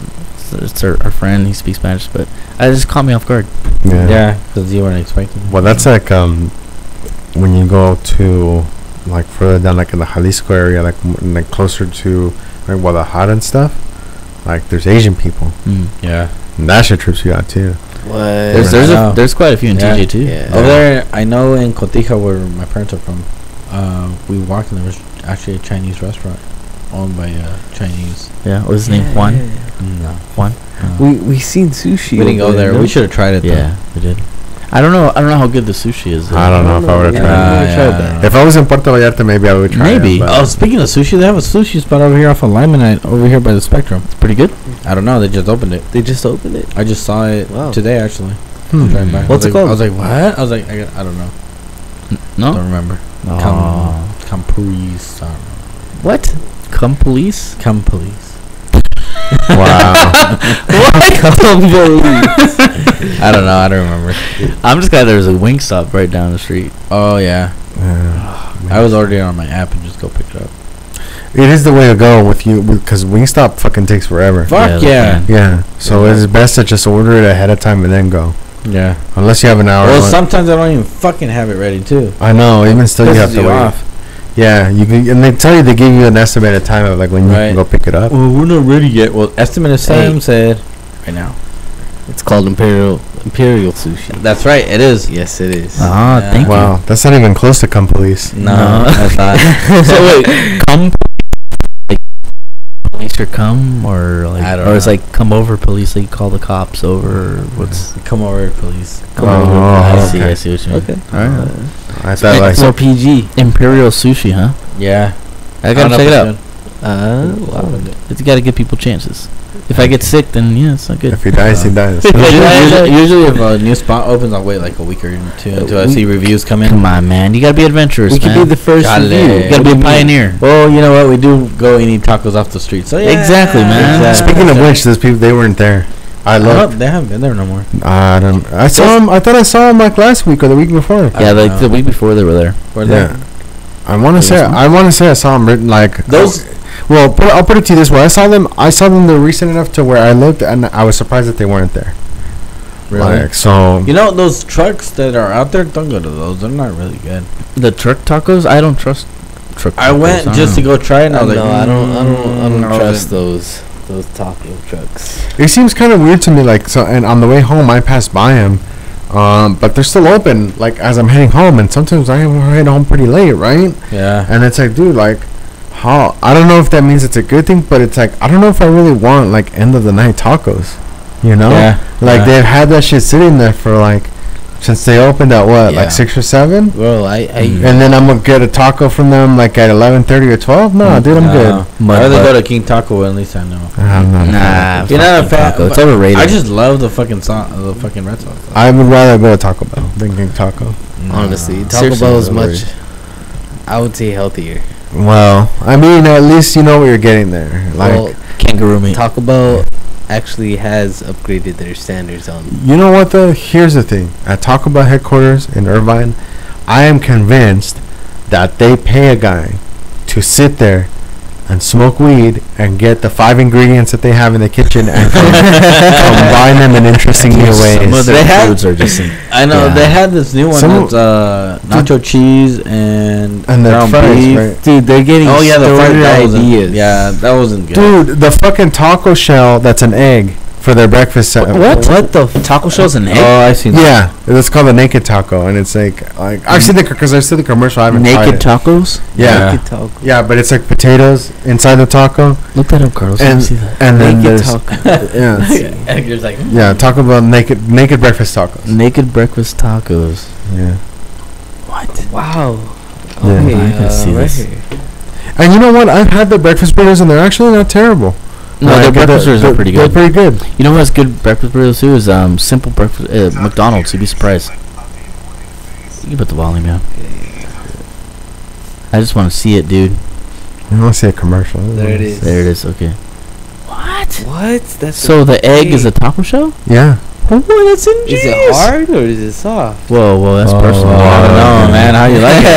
[SPEAKER 2] it's our friend. He speaks Spanish, but it just caught me off guard.
[SPEAKER 1] Yeah, because you weren't expecting.
[SPEAKER 3] Well, that's like when you go to like further down, like in the Jalisco area, like closer to like Guadalajara and stuff. Like there's Asian people,
[SPEAKER 1] Yeah.
[SPEAKER 3] and that shit trips you out too.
[SPEAKER 4] What?
[SPEAKER 2] There's quite a few in
[SPEAKER 1] Yeah.
[SPEAKER 2] TJ too.
[SPEAKER 4] Yeah.
[SPEAKER 1] Over there, I know in Cotija, where my parents are from, we walked and there was actually a Chinese restaurant owned by Chinese.
[SPEAKER 2] Yeah, what was his name? Juan.
[SPEAKER 1] No.
[SPEAKER 2] Juan.
[SPEAKER 4] We seen sushi.
[SPEAKER 1] We didn't go
[SPEAKER 4] over
[SPEAKER 1] there.
[SPEAKER 4] no?
[SPEAKER 1] We should have tried it.
[SPEAKER 2] Yeah, we did. I don't know how good the sushi is. Though.
[SPEAKER 3] I don't know if I would have
[SPEAKER 4] Yeah,
[SPEAKER 3] tried.
[SPEAKER 4] we tried that.
[SPEAKER 3] If I was in Puerto Vallarta, maybe I would try.
[SPEAKER 2] Maybe.
[SPEAKER 3] It, but-
[SPEAKER 1] Oh, speaking of sushi, they have a sushi spot over here off of Lyman, over here by the Spectrum.
[SPEAKER 2] It's pretty good.
[SPEAKER 1] I don't know. They just opened it.
[SPEAKER 4] They just opened it.
[SPEAKER 1] I just saw it
[SPEAKER 4] Wow.
[SPEAKER 1] today, actually.
[SPEAKER 3] Hmm.
[SPEAKER 1] Driving by.
[SPEAKER 4] What's
[SPEAKER 1] I
[SPEAKER 4] it
[SPEAKER 1] was like-
[SPEAKER 4] called?
[SPEAKER 1] I was like, what? I was like, I don't know.
[SPEAKER 2] No.
[SPEAKER 1] Don't remember.
[SPEAKER 2] Oh.
[SPEAKER 1] Police. I don't know.
[SPEAKER 2] What? Come police?
[SPEAKER 1] Come police.
[SPEAKER 3] Wow.
[SPEAKER 1] I don't know. I don't remember.
[SPEAKER 2] I'm just glad there's a Wingstop right down the street.
[SPEAKER 1] Oh yeah.
[SPEAKER 3] Yeah.
[SPEAKER 1] I was ordering on my app and just go pick it up.
[SPEAKER 3] It is the way to go with you because Wingstop fucking takes forever.
[SPEAKER 1] Fuck
[SPEAKER 2] Yeah,
[SPEAKER 1] yeah.
[SPEAKER 2] man.
[SPEAKER 3] Yeah. So
[SPEAKER 1] Yeah.
[SPEAKER 3] it's best to just order it ahead of time and then go.
[SPEAKER 1] Yeah.
[SPEAKER 3] Unless you have an hour.
[SPEAKER 1] Well,
[SPEAKER 3] limit.
[SPEAKER 1] sometimes I don't even fucking have it ready too.
[SPEAKER 3] I know. Even still, you have
[SPEAKER 1] Pisses
[SPEAKER 3] to
[SPEAKER 1] you
[SPEAKER 3] wait.
[SPEAKER 1] off.
[SPEAKER 3] Yeah, you can, and they tell you they give you an estimated time of like when you
[SPEAKER 1] Right.
[SPEAKER 3] can go pick it up.
[SPEAKER 1] Well, we're not ready yet. Well, estimate of time
[SPEAKER 4] Hey.
[SPEAKER 1] said right now.
[SPEAKER 4] It's called Imperial Sushi.
[SPEAKER 1] That's right. It is.
[SPEAKER 4] Yes, it is.
[SPEAKER 2] Ah,
[SPEAKER 1] Yeah.
[SPEAKER 2] thank
[SPEAKER 3] Wow, that's not even close to Come Police.
[SPEAKER 1] No,
[SPEAKER 2] No.
[SPEAKER 1] that's not.
[SPEAKER 2] you. So wait, come like police or come or like
[SPEAKER 1] I don't
[SPEAKER 2] or it's
[SPEAKER 1] know.
[SPEAKER 2] like come over police, like call the cops over. Or what's
[SPEAKER 1] Come over, please.
[SPEAKER 2] come
[SPEAKER 3] Oh,
[SPEAKER 2] over? I see.
[SPEAKER 3] okay.
[SPEAKER 2] I see what you mean.
[SPEAKER 4] Okay.
[SPEAKER 2] All right.
[SPEAKER 3] I thought like
[SPEAKER 4] More PG.
[SPEAKER 2] Imperial Sushi, huh?
[SPEAKER 1] Yeah.
[SPEAKER 2] I gotta
[SPEAKER 1] don't
[SPEAKER 2] check it
[SPEAKER 1] know
[SPEAKER 2] out.
[SPEAKER 1] if
[SPEAKER 4] Wow.
[SPEAKER 2] You gotta give people chances. If I get sick, then yeah, it's not good.
[SPEAKER 3] if he dies, he dies.
[SPEAKER 1] it's good. Usually, if a new spot opens, I'll wait like a week or two until I see reviews come in.
[SPEAKER 2] Come on, man. You gotta be adventurous,
[SPEAKER 4] We could
[SPEAKER 2] man.
[SPEAKER 4] be the first
[SPEAKER 1] Chale.
[SPEAKER 4] review.
[SPEAKER 2] You gotta be a pioneer.
[SPEAKER 1] Well, you know what? We do go and eat tacos off the street. So yeah.
[SPEAKER 2] Exactly, man.
[SPEAKER 1] Exactly.
[SPEAKER 3] Speaking of which, those people they weren't there. I looked.
[SPEAKER 1] They haven't been there no more.
[SPEAKER 3] I don't. I saw him. I thought I saw him like last week or the week before.
[SPEAKER 1] I
[SPEAKER 2] Yeah,
[SPEAKER 1] don't
[SPEAKER 2] like
[SPEAKER 1] know.
[SPEAKER 2] the week before they were there.
[SPEAKER 1] Were
[SPEAKER 3] Yeah. I want to say.
[SPEAKER 1] This one?
[SPEAKER 3] I want to say I saw him written like
[SPEAKER 1] Those-
[SPEAKER 3] Well, I'll put it to you this way. I saw them. They're recent enough to where I looked and I was surprised that they weren't there.
[SPEAKER 1] Really?
[SPEAKER 3] Like, so.
[SPEAKER 1] You know those trucks that are out there? Don't go to those. They're not really good.
[SPEAKER 2] The truck tacos, I don't trust truck tacos.
[SPEAKER 1] I went just to go try it. And I was
[SPEAKER 4] No,
[SPEAKER 1] like,
[SPEAKER 4] I don't
[SPEAKER 1] no,
[SPEAKER 4] trust those taco trucks.
[SPEAKER 3] It seems kind of weird to me. Like so, and on the way home, I passed by them, but they're still open. Like as I'm heading home, and sometimes I head home pretty late, right?
[SPEAKER 1] Yeah.
[SPEAKER 3] And it's like, dude, like, how? I don't know if that means it's a good thing, but it's like I don't know if I really want like end of the night tacos. You know?
[SPEAKER 1] Yeah.
[SPEAKER 3] Like
[SPEAKER 1] Yeah.
[SPEAKER 3] they've had that shit sitting there for like since they opened at what,
[SPEAKER 1] Yeah.
[SPEAKER 3] like 6 or 7.
[SPEAKER 4] Bro, I
[SPEAKER 3] And then I'm gonna get a taco from them like at 11:30 or 12. No, dude, I'm good.
[SPEAKER 1] I'd
[SPEAKER 2] Mud
[SPEAKER 1] rather
[SPEAKER 2] butt.
[SPEAKER 1] go to King Taco. At least I know.
[SPEAKER 3] I'm not a fan.
[SPEAKER 2] Nah,
[SPEAKER 1] You're not a
[SPEAKER 2] fucking
[SPEAKER 1] fan.
[SPEAKER 2] taco. It's
[SPEAKER 1] but
[SPEAKER 2] overrated.
[SPEAKER 1] I just love the fucking the fucking red sauce.
[SPEAKER 3] I would rather go to Taco Bell than King Taco.
[SPEAKER 4] honestly, Taco
[SPEAKER 2] Seriously,
[SPEAKER 4] Bell is
[SPEAKER 3] overrated.
[SPEAKER 4] much, I would say, healthier.
[SPEAKER 3] Well, I mean, at least you know what you're getting there. Like,
[SPEAKER 4] Well,
[SPEAKER 2] kangaroo meat.
[SPEAKER 4] Taco Bell,
[SPEAKER 5] actually has upgraded their standards on.
[SPEAKER 3] You know what though? Here's the thing. At Taco Bell headquarters in Irvine, I am convinced that they pay a guy to sit there and smoke weed and get the 5 ingredients that they have in the kitchen and combine them in interesting new
[SPEAKER 2] Some of
[SPEAKER 3] ways.
[SPEAKER 2] their
[SPEAKER 1] They had-
[SPEAKER 2] foods are just.
[SPEAKER 1] I know
[SPEAKER 2] Yeah.
[SPEAKER 1] they had this new one
[SPEAKER 3] Some-
[SPEAKER 1] that's nacho cheese and
[SPEAKER 3] And the
[SPEAKER 1] ground
[SPEAKER 3] fries,
[SPEAKER 1] beef.
[SPEAKER 3] right?
[SPEAKER 5] Dude, they're getting
[SPEAKER 1] Oh yeah, the fried
[SPEAKER 5] started
[SPEAKER 1] that wasn't-
[SPEAKER 5] ideas.
[SPEAKER 1] Yeah, that wasn't good.
[SPEAKER 3] Dude, the fucking taco shell that's an egg for their breakfast.
[SPEAKER 5] What the
[SPEAKER 2] Taco Shell's an egg.
[SPEAKER 1] Oh, I seen that.
[SPEAKER 3] Yeah, it's called a naked taco, and it's like I've seen the because I've seen the commercial. I haven't tried
[SPEAKER 2] Naked
[SPEAKER 3] it.
[SPEAKER 2] tacos.
[SPEAKER 3] Yeah,
[SPEAKER 5] Naked taco.
[SPEAKER 3] yeah, but it's like potatoes inside the taco,
[SPEAKER 2] Look that up, Carlos. Let me
[SPEAKER 3] and
[SPEAKER 2] see that.
[SPEAKER 3] and then
[SPEAKER 5] Naked
[SPEAKER 3] there's
[SPEAKER 5] taco.
[SPEAKER 3] yeah,
[SPEAKER 1] Edgar's like,
[SPEAKER 3] yeah, Taco Bell naked breakfast tacos.
[SPEAKER 2] Naked breakfast tacos.
[SPEAKER 3] Yeah,
[SPEAKER 2] What?
[SPEAKER 5] Wow.
[SPEAKER 3] Yeah.
[SPEAKER 5] Okay,
[SPEAKER 2] I can see
[SPEAKER 5] right
[SPEAKER 2] this.
[SPEAKER 5] here.
[SPEAKER 3] and you know what? I've had the breakfast burgers, and they're actually not terrible.
[SPEAKER 2] No, their
[SPEAKER 3] Like,
[SPEAKER 2] breakfast burgers are pretty
[SPEAKER 3] They're
[SPEAKER 2] good.
[SPEAKER 3] pretty good.
[SPEAKER 2] You know who has good breakfast burritos too? Is simple breakfast McDonald's. You'd be surprised. You can put the volume down. I just want to see it, dude.
[SPEAKER 3] I want to see a commercial.
[SPEAKER 5] There it is.
[SPEAKER 2] There it is. Okay. What?
[SPEAKER 5] What? That's
[SPEAKER 2] So the egg is a taco shell?
[SPEAKER 3] Yeah.
[SPEAKER 2] Oh, that's
[SPEAKER 5] Is it hard or is it soft?
[SPEAKER 2] Whoa, that's
[SPEAKER 1] Oh,
[SPEAKER 2] personal.
[SPEAKER 1] I don't know, man. How you like it?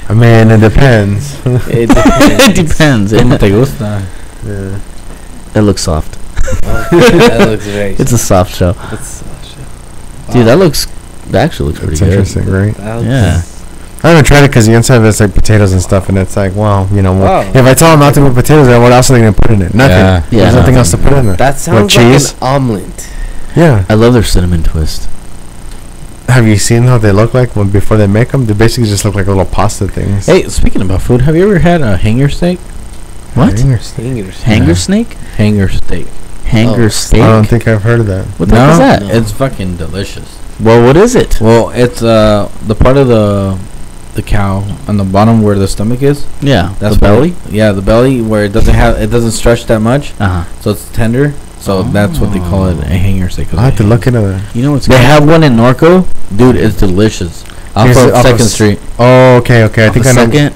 [SPEAKER 3] I mean, it depends.
[SPEAKER 5] It
[SPEAKER 2] It
[SPEAKER 5] depends.
[SPEAKER 2] depends.
[SPEAKER 1] ¿Cómo te gusta?
[SPEAKER 3] Yeah.
[SPEAKER 2] It looks soft.
[SPEAKER 5] That looks very.
[SPEAKER 2] It's a soft shell.
[SPEAKER 5] That's soft.
[SPEAKER 2] Dude, that actually looks pretty
[SPEAKER 3] It's
[SPEAKER 2] good.
[SPEAKER 3] interesting, right?
[SPEAKER 5] That looks-
[SPEAKER 2] Yeah.
[SPEAKER 3] I haven't tried it because the inside of it's like potatoes and stuff, and it's like, well, you know,
[SPEAKER 5] Wow.
[SPEAKER 3] if I tell them not to put potatoes, then what else are they gonna put in it? Nothing.
[SPEAKER 1] Yeah.
[SPEAKER 2] Yeah,
[SPEAKER 3] There's nothing else to put in it.
[SPEAKER 5] That sounds
[SPEAKER 3] cheese?
[SPEAKER 5] like an omelet.
[SPEAKER 3] Yeah.
[SPEAKER 2] I love their cinnamon twist.
[SPEAKER 3] Have you seen how they look like when before they make them? They basically just look like little pasta things.
[SPEAKER 1] Hey, speaking about food, have you ever had a hanger steak?
[SPEAKER 2] What?
[SPEAKER 5] Fingers.
[SPEAKER 2] Hanger
[SPEAKER 1] Yeah.
[SPEAKER 2] snake?
[SPEAKER 1] Hanger steak.
[SPEAKER 2] Hanger
[SPEAKER 5] Oh.
[SPEAKER 2] steak?
[SPEAKER 3] I don't think I've heard of that.
[SPEAKER 2] What the heck is that?
[SPEAKER 5] No.
[SPEAKER 1] It's fucking delicious.
[SPEAKER 2] Well, what is it?
[SPEAKER 1] Well, it's the part of the cow on the bottom where the stomach is.
[SPEAKER 2] Yeah,
[SPEAKER 1] That's
[SPEAKER 2] the belly.
[SPEAKER 1] Yeah, the belly where it doesn't stretch that much,
[SPEAKER 2] Uh huh.
[SPEAKER 1] so it's tender. So that's what they call it, a hanger steak.
[SPEAKER 3] I have to look into that.
[SPEAKER 2] You know what's
[SPEAKER 1] They
[SPEAKER 2] good?
[SPEAKER 1] have one in Norco, dude. It's delicious. Off
[SPEAKER 3] Here's
[SPEAKER 1] of
[SPEAKER 3] it, off of
[SPEAKER 1] Second
[SPEAKER 3] s-
[SPEAKER 1] Street.
[SPEAKER 3] Oh, okay. I think I know.
[SPEAKER 2] second.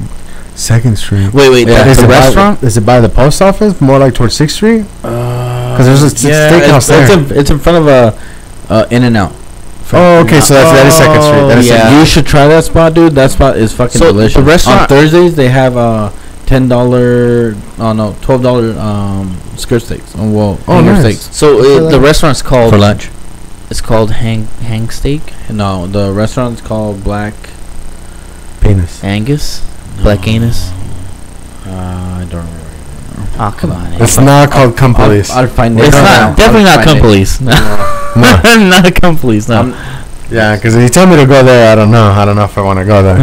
[SPEAKER 3] Second Street.
[SPEAKER 2] Wait,
[SPEAKER 1] Yeah.
[SPEAKER 2] that's
[SPEAKER 3] Is
[SPEAKER 2] the
[SPEAKER 3] it
[SPEAKER 2] restaurant.
[SPEAKER 3] Is it by the post office? More like towards 6th Street? Because there's a steakhouse there.
[SPEAKER 1] It's in front of a In and Out.
[SPEAKER 3] Oh, okay. So that is Second Street. That is
[SPEAKER 2] yeah.
[SPEAKER 3] Second-
[SPEAKER 1] You should try that spot, dude. That spot is fucking
[SPEAKER 2] So, the
[SPEAKER 1] delicious.
[SPEAKER 2] restaurant-
[SPEAKER 1] on Thursdays they have $10. Oh no, $12 skirt steaks. Oh well,
[SPEAKER 3] Oh,
[SPEAKER 1] hanger
[SPEAKER 3] nice.
[SPEAKER 1] steaks
[SPEAKER 2] So the
[SPEAKER 3] that.
[SPEAKER 2] restaurant's called
[SPEAKER 1] for lunch.
[SPEAKER 2] It's called Hang Steak
[SPEAKER 1] No, the restaurant's called Black
[SPEAKER 3] Penis.
[SPEAKER 2] Angus. Black Anus.
[SPEAKER 1] I don't remember.
[SPEAKER 2] Oh come on.
[SPEAKER 3] It's not called Cum Police.
[SPEAKER 1] I'll find it.
[SPEAKER 2] It's
[SPEAKER 1] No,
[SPEAKER 2] not
[SPEAKER 1] no,
[SPEAKER 2] definitely
[SPEAKER 1] I'll
[SPEAKER 2] not
[SPEAKER 1] find
[SPEAKER 2] Cum
[SPEAKER 1] it.
[SPEAKER 2] Police. No, not Cum Police. No.
[SPEAKER 3] Yeah, because if you tell me to go there, I don't know. I don't know if I want to go there.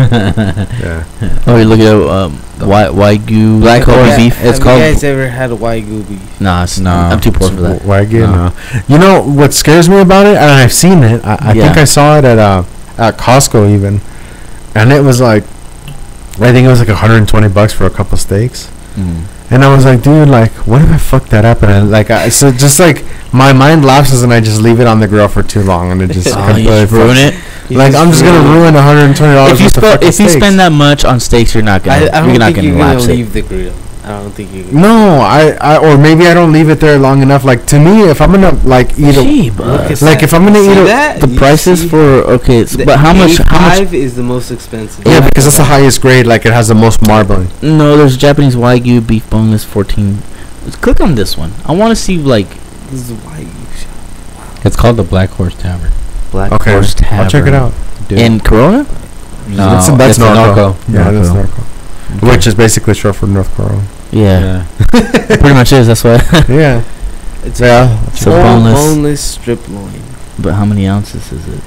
[SPEAKER 3] Yeah.
[SPEAKER 2] Oh, you look at Wagyu
[SPEAKER 1] Black
[SPEAKER 2] Kobe
[SPEAKER 1] horse.
[SPEAKER 2] beef.
[SPEAKER 1] It's
[SPEAKER 5] Have
[SPEAKER 1] called-
[SPEAKER 5] you guys ever had a Wagyu beef?
[SPEAKER 2] Nah, I'm too poor for that.
[SPEAKER 3] Wagyu,
[SPEAKER 2] No.
[SPEAKER 3] no. You know what scares me about it, and I've seen it. I
[SPEAKER 2] Yeah.
[SPEAKER 3] think I saw it at Costco even, and it was like, I think it was like $120 for a couple steaks.
[SPEAKER 2] Mm.
[SPEAKER 3] And I was like, dude, like, what if I fuck that up? And so just like my mind lapses, and I just leave it on the grill for too long, and it just
[SPEAKER 2] Oh, you
[SPEAKER 3] completely
[SPEAKER 2] just ruin
[SPEAKER 3] fucks-
[SPEAKER 2] it.
[SPEAKER 3] Like I'm just gonna ruin $120.
[SPEAKER 2] If you
[SPEAKER 3] worth of fucking
[SPEAKER 2] if you
[SPEAKER 3] steaks.
[SPEAKER 2] spend that much on steaks, you're not gonna.
[SPEAKER 5] I
[SPEAKER 2] You're
[SPEAKER 5] don't
[SPEAKER 2] not
[SPEAKER 5] think
[SPEAKER 2] gonna
[SPEAKER 5] you're gonna
[SPEAKER 2] lapse it.
[SPEAKER 5] leave the grill. I don't think you're gonna.
[SPEAKER 3] No, I or maybe I don't leave it there long enough. Like to me, if I'm gonna like eat a,
[SPEAKER 2] Gee,
[SPEAKER 5] Look
[SPEAKER 2] but
[SPEAKER 5] at
[SPEAKER 3] like
[SPEAKER 5] that.
[SPEAKER 3] if I'm gonna
[SPEAKER 5] See
[SPEAKER 3] eat a,
[SPEAKER 5] that?
[SPEAKER 2] the
[SPEAKER 5] You
[SPEAKER 2] prices
[SPEAKER 5] see?
[SPEAKER 2] for okay,
[SPEAKER 5] The
[SPEAKER 2] but how much? How much?
[SPEAKER 5] A5 is the most expensive.
[SPEAKER 3] yeah, because that's the highest grade. Like it has the most marbling.
[SPEAKER 2] No, there's Japanese Wagyu beef boneless 14. Click on this one. I want to see like
[SPEAKER 5] This is Wagyu shop.
[SPEAKER 1] It's called the Black Horse Tavern.
[SPEAKER 2] Black
[SPEAKER 3] Okay,
[SPEAKER 2] Horse Tavern.
[SPEAKER 3] I'll check it out.
[SPEAKER 1] Dude.
[SPEAKER 2] In Corona.
[SPEAKER 1] No,
[SPEAKER 3] that's
[SPEAKER 1] it's
[SPEAKER 3] Norco. Yeah, that's
[SPEAKER 2] Norco.
[SPEAKER 3] Norco. Which is basically short for North Korea.
[SPEAKER 2] Yeah, pretty much is. That's why.
[SPEAKER 3] Yeah.
[SPEAKER 5] It's
[SPEAKER 3] Yeah.
[SPEAKER 2] So
[SPEAKER 5] whole
[SPEAKER 2] boneless.
[SPEAKER 5] boneless strip loin.
[SPEAKER 2] But how many ounces is it?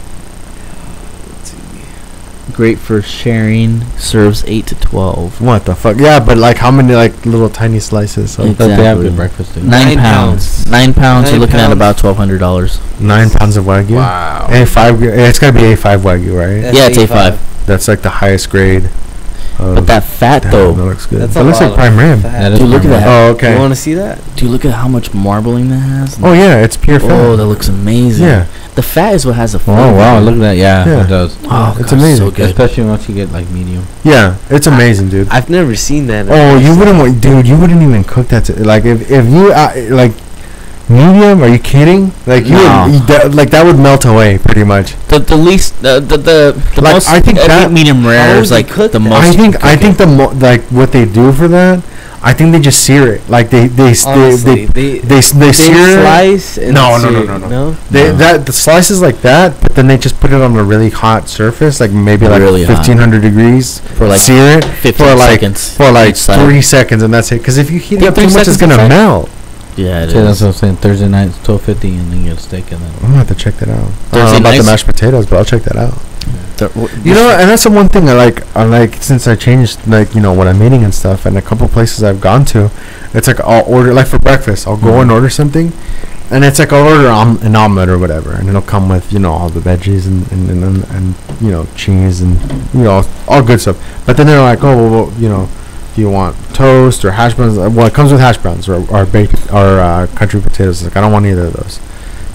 [SPEAKER 5] Let's see.
[SPEAKER 2] Great for sharing. Serves 8 to 12.
[SPEAKER 3] What the fuck? Yeah, but like how many like little tiny slices? So
[SPEAKER 2] Exactly.
[SPEAKER 1] But they have good breakfast too.
[SPEAKER 2] 9
[SPEAKER 5] 9
[SPEAKER 2] pounds.
[SPEAKER 5] pounds.
[SPEAKER 2] 9 pounds. You're
[SPEAKER 5] 9
[SPEAKER 2] looking at
[SPEAKER 5] pounds.
[SPEAKER 2] about $1,200.
[SPEAKER 3] 9 pounds of Wagyu.
[SPEAKER 1] Wow.
[SPEAKER 3] A5. It's gotta be A5 Wagyu, right?
[SPEAKER 5] That's
[SPEAKER 2] Yeah, it's A5.
[SPEAKER 3] That's like the highest grade.
[SPEAKER 2] But that fat
[SPEAKER 3] Damn,
[SPEAKER 2] though.
[SPEAKER 3] that looks good.
[SPEAKER 5] That's
[SPEAKER 3] That
[SPEAKER 5] a
[SPEAKER 3] looks like
[SPEAKER 5] lot
[SPEAKER 3] prime
[SPEAKER 5] of
[SPEAKER 3] rib.
[SPEAKER 5] fat.
[SPEAKER 1] That is
[SPEAKER 2] Dude, look at
[SPEAKER 1] prime
[SPEAKER 2] that.
[SPEAKER 3] Oh,
[SPEAKER 5] You
[SPEAKER 3] okay.
[SPEAKER 5] want to see that?
[SPEAKER 2] Dude, look at how much marbling that has.
[SPEAKER 3] Oh yeah, it's pure fat.
[SPEAKER 2] Oh, that looks amazing.
[SPEAKER 3] Yeah.
[SPEAKER 2] The fat is what has the flavor.
[SPEAKER 1] Oh wow, look at that. Yeah,
[SPEAKER 3] Yeah.
[SPEAKER 1] it does.
[SPEAKER 2] Oh,
[SPEAKER 3] It's
[SPEAKER 2] God,
[SPEAKER 3] amazing.
[SPEAKER 2] So good.
[SPEAKER 1] Especially once you get like medium.
[SPEAKER 3] Yeah, it's amazing, dude.
[SPEAKER 5] I've never seen that.
[SPEAKER 3] Oh, you wouldn't want, dude. You wouldn't even cook that. Like if you like medium. Are you kidding? Like
[SPEAKER 2] No.
[SPEAKER 3] like that would melt away pretty much.
[SPEAKER 2] The least the
[SPEAKER 3] Like,
[SPEAKER 2] most
[SPEAKER 3] I think that-
[SPEAKER 2] medium
[SPEAKER 5] How
[SPEAKER 2] rare
[SPEAKER 5] would
[SPEAKER 2] is
[SPEAKER 5] you
[SPEAKER 2] like
[SPEAKER 5] cook
[SPEAKER 2] the
[SPEAKER 5] that?
[SPEAKER 2] most.
[SPEAKER 3] I think like what they do for that. I think they just sear it. Like they
[SPEAKER 5] Honestly,
[SPEAKER 3] they
[SPEAKER 5] they
[SPEAKER 3] sear it.
[SPEAKER 5] slice and
[SPEAKER 3] No, no,
[SPEAKER 5] sear
[SPEAKER 3] no,
[SPEAKER 5] it,
[SPEAKER 3] no,
[SPEAKER 5] no.
[SPEAKER 3] They
[SPEAKER 2] No.
[SPEAKER 3] that the slices like that, but then they just put it on a really hot surface, like maybe like
[SPEAKER 2] Really hot.
[SPEAKER 3] 1500 degrees
[SPEAKER 2] For like
[SPEAKER 3] sear it
[SPEAKER 2] 15
[SPEAKER 3] for like
[SPEAKER 2] seconds
[SPEAKER 3] for like
[SPEAKER 2] each side.
[SPEAKER 3] 3 seconds, and that's it. Because if you heat it
[SPEAKER 2] Yeah,
[SPEAKER 3] up
[SPEAKER 2] 3
[SPEAKER 3] too much, it's
[SPEAKER 2] seconds
[SPEAKER 3] gonna
[SPEAKER 2] each side.
[SPEAKER 3] melt.
[SPEAKER 2] Yeah, it
[SPEAKER 1] So that's
[SPEAKER 2] is.
[SPEAKER 1] what I'm saying. Thursday night, 12:50, and then you get a steak and then.
[SPEAKER 3] I'm gonna have to check that out. I don't
[SPEAKER 2] Thursday
[SPEAKER 3] know about the
[SPEAKER 2] nights?
[SPEAKER 3] mashed potatoes, but I'll check that out. You know, and that's the one thing I like. I like since I changed, like what I'm eating and stuff, and a couple places I've gone to, it's like I'll order like for breakfast. I'll go and order something, and it's like I'll order an omelet or whatever, and it'll come with all the veggies and cheese and all good stuff. But then they're like, oh well, do you want toast or hash browns? Well, it comes with hash browns or bacon or country potatoes. Like I don't want either of those.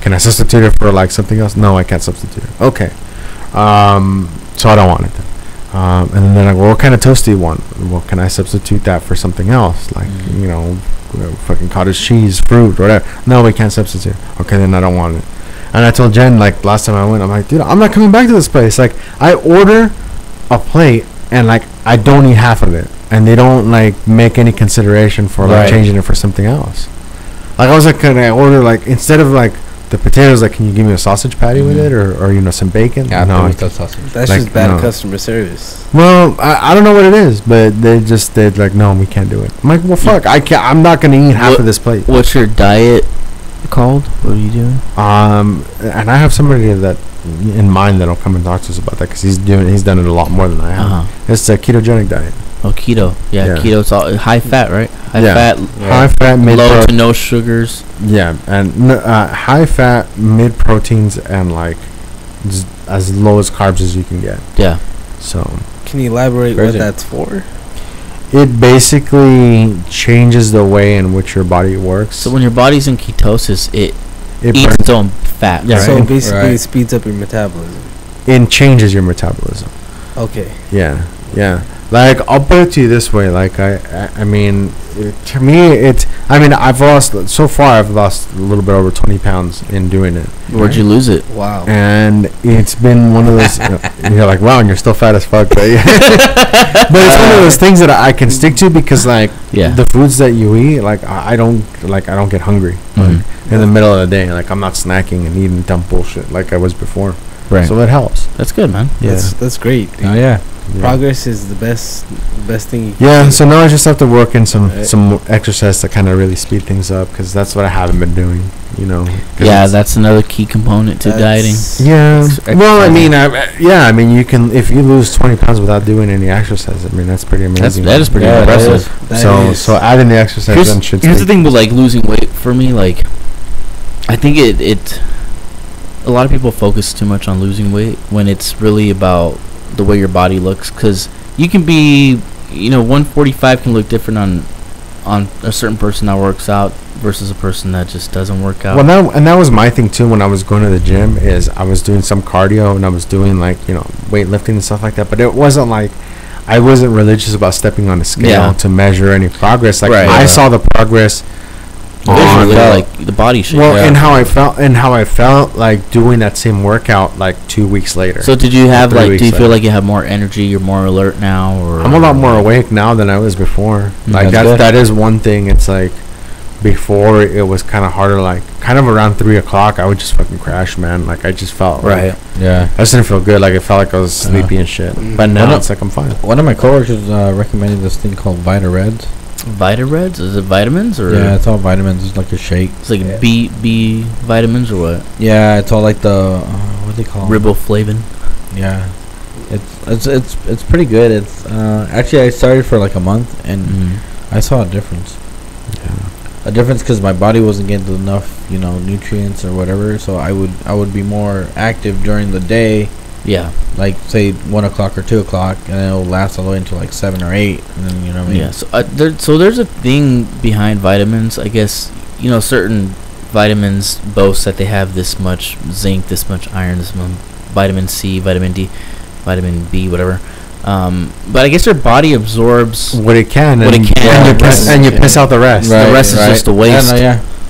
[SPEAKER 3] Can I substitute it for like something else? No, I can't substitute it. Okay. So I don't want it then. And then they're like, well, what kind of toast do you want? Well, can I substitute that for something else? Like, fucking cottage cheese, fruit, whatever. No, we can't substitute. Okay, then I don't want it. And I told Jen, like, last time I went, I'm like, dude, I'm not coming back to this place. Like, I order a plate, and, like, I don't eat half of it. And they don't, like, make any consideration for, like,
[SPEAKER 2] Right.
[SPEAKER 3] changing it for something else. Like, I was like, can I order, like, instead of, like, the potatoes, like, can you give me a sausage patty with it, or some bacon?
[SPEAKER 1] Yeah,
[SPEAKER 3] no,
[SPEAKER 1] with the sausage.
[SPEAKER 5] That's
[SPEAKER 3] Like,
[SPEAKER 5] just bad
[SPEAKER 3] no.
[SPEAKER 5] customer service.
[SPEAKER 3] well, I don't know what it is, but they're like, no, we can't do it. I'm like, well, fuck, I can't. I'm not gonna eat half
[SPEAKER 2] What-
[SPEAKER 3] of this plate.
[SPEAKER 2] What's your diet called? What are you doing?
[SPEAKER 3] And I have somebody that in mind that'll come and talk to us about that because he's done it a lot more than I have. It's a ketogenic diet.
[SPEAKER 2] Oh, keto. Yeah,
[SPEAKER 3] Yeah.
[SPEAKER 2] keto's all high fat, right? High
[SPEAKER 3] Yeah.
[SPEAKER 2] fat,
[SPEAKER 3] High fat, mid
[SPEAKER 2] low
[SPEAKER 3] pro-
[SPEAKER 2] to no sugars.
[SPEAKER 3] yeah, and high fat, mid proteins, and like as low as carbs as you can get.
[SPEAKER 2] Yeah.
[SPEAKER 3] So
[SPEAKER 5] Can you elaborate
[SPEAKER 1] Crazy.
[SPEAKER 5] what that's for?
[SPEAKER 3] it basically changes the way in which your body works.
[SPEAKER 2] So when your body's in ketosis, it
[SPEAKER 3] it
[SPEAKER 2] eats
[SPEAKER 3] burns,
[SPEAKER 2] its own fat.
[SPEAKER 3] Yeah,
[SPEAKER 2] right?
[SPEAKER 5] So
[SPEAKER 3] right.
[SPEAKER 5] basically,
[SPEAKER 1] Right.
[SPEAKER 5] it speeds up your metabolism.
[SPEAKER 3] it changes your metabolism.
[SPEAKER 5] Okay.
[SPEAKER 3] Yeah. Like I'll put it to you this way. Like I mean, to me, I've lost so far. I've lost a little bit over 20 pounds in doing it,
[SPEAKER 2] Where'd you lose it?
[SPEAKER 5] Wow.
[SPEAKER 3] and it's been one of those. You're like, wow, and you're still fat as fuck, but it's one of those things that I can stick to because like
[SPEAKER 2] Yeah.
[SPEAKER 3] the foods that you eat, like I don't get hungry
[SPEAKER 2] Mhm.
[SPEAKER 3] in the middle of the day. Like I'm not snacking and eating dumb bullshit like I was before.
[SPEAKER 1] Right.
[SPEAKER 3] So it helps.
[SPEAKER 2] That's good, man.
[SPEAKER 3] Yeah.
[SPEAKER 5] That's great. dude.
[SPEAKER 1] Oh yeah.
[SPEAKER 3] Yeah.
[SPEAKER 5] Progress is the best thing. You can
[SPEAKER 3] Yeah,
[SPEAKER 5] do.
[SPEAKER 3] so now I just have to work in some
[SPEAKER 5] Right.
[SPEAKER 3] exercise to kind of really speed things up because that's what I haven't been doing, 'cause
[SPEAKER 2] Yeah,
[SPEAKER 3] it's-
[SPEAKER 2] that's another key component to dieting.
[SPEAKER 5] That's-
[SPEAKER 3] yeah.
[SPEAKER 2] It's
[SPEAKER 3] Well, I
[SPEAKER 2] exercising.
[SPEAKER 3] mean, you can if you lose 20 pounds without doing any exercise. I mean, that's pretty amazing.
[SPEAKER 2] That is pretty
[SPEAKER 1] Yeah, that
[SPEAKER 2] impressive.
[SPEAKER 5] That
[SPEAKER 3] So
[SPEAKER 5] is-
[SPEAKER 3] so adding the exercise
[SPEAKER 2] Here's,
[SPEAKER 3] then should.
[SPEAKER 2] here's the
[SPEAKER 3] speed-
[SPEAKER 2] thing with like losing weight for me. Like, I think it a lot of people focus too much on losing weight when it's really about the way your body looks. Because you can be, 145 can look different on a certain person that works out versus a person that just doesn't work out.
[SPEAKER 3] Well, that was my thing too when I was going to the gym. Is I was doing some cardio and I was doing like weightlifting and stuff like that. But it wasn't like I wasn't religious about stepping on a scale
[SPEAKER 2] Yeah.
[SPEAKER 3] to measure any progress. Like
[SPEAKER 2] Right.
[SPEAKER 3] I
[SPEAKER 2] Yeah.
[SPEAKER 3] saw the progress.
[SPEAKER 2] Visually,
[SPEAKER 3] on-
[SPEAKER 2] like the body shape.
[SPEAKER 3] Well,
[SPEAKER 2] yeah.
[SPEAKER 3] and how I felt like doing that same workout like 2 weeks later.
[SPEAKER 2] So did you have
[SPEAKER 3] 3
[SPEAKER 2] like?
[SPEAKER 3] weeks
[SPEAKER 2] Do you feel
[SPEAKER 3] later.
[SPEAKER 2] like you have more energy? You're more alert now, or
[SPEAKER 3] I'm a lot more awake now than I was before. Like
[SPEAKER 1] That's good.
[SPEAKER 3] that is one thing. It's like before it was kind of harder. Like kind of around 3 o'clock, I would just fucking crash, man. Like I just felt
[SPEAKER 2] Right.
[SPEAKER 3] Like,
[SPEAKER 1] Yeah.
[SPEAKER 3] I just didn't feel good. Like it felt like I was sleepy and shit. But now
[SPEAKER 1] Well,
[SPEAKER 3] it's like I'm fine.
[SPEAKER 1] One of my coworkers recommended this thing called Vita Reds.
[SPEAKER 2] Vita Reds? Is it vitamins or?
[SPEAKER 1] Yeah, it's all vitamins. It's like a shake.
[SPEAKER 2] It's like
[SPEAKER 5] Yeah.
[SPEAKER 2] B vitamins or what?
[SPEAKER 1] Yeah, it's all like the what do they call 'em?
[SPEAKER 2] Riboflavin.
[SPEAKER 1] Yeah, it's pretty good. It's actually I started for like a month and I saw a difference. A difference because my body wasn't getting enough, nutrients or whatever. So I would be more active during the day,
[SPEAKER 2] Yeah.
[SPEAKER 1] like say 1 o'clock or 2 o'clock, and then it'll last all the way until like 7 or 8, and then what I mean.
[SPEAKER 2] Yeah. So there's a thing behind vitamins. I guess certain vitamins boast that they have this much zinc, this much iron, this much vitamin C, vitamin D, vitamin B, whatever. But I guess your body absorbs
[SPEAKER 3] what it can,
[SPEAKER 2] what
[SPEAKER 3] and,
[SPEAKER 2] it can,
[SPEAKER 3] and you piss out the rest.
[SPEAKER 2] The rest is just a waste.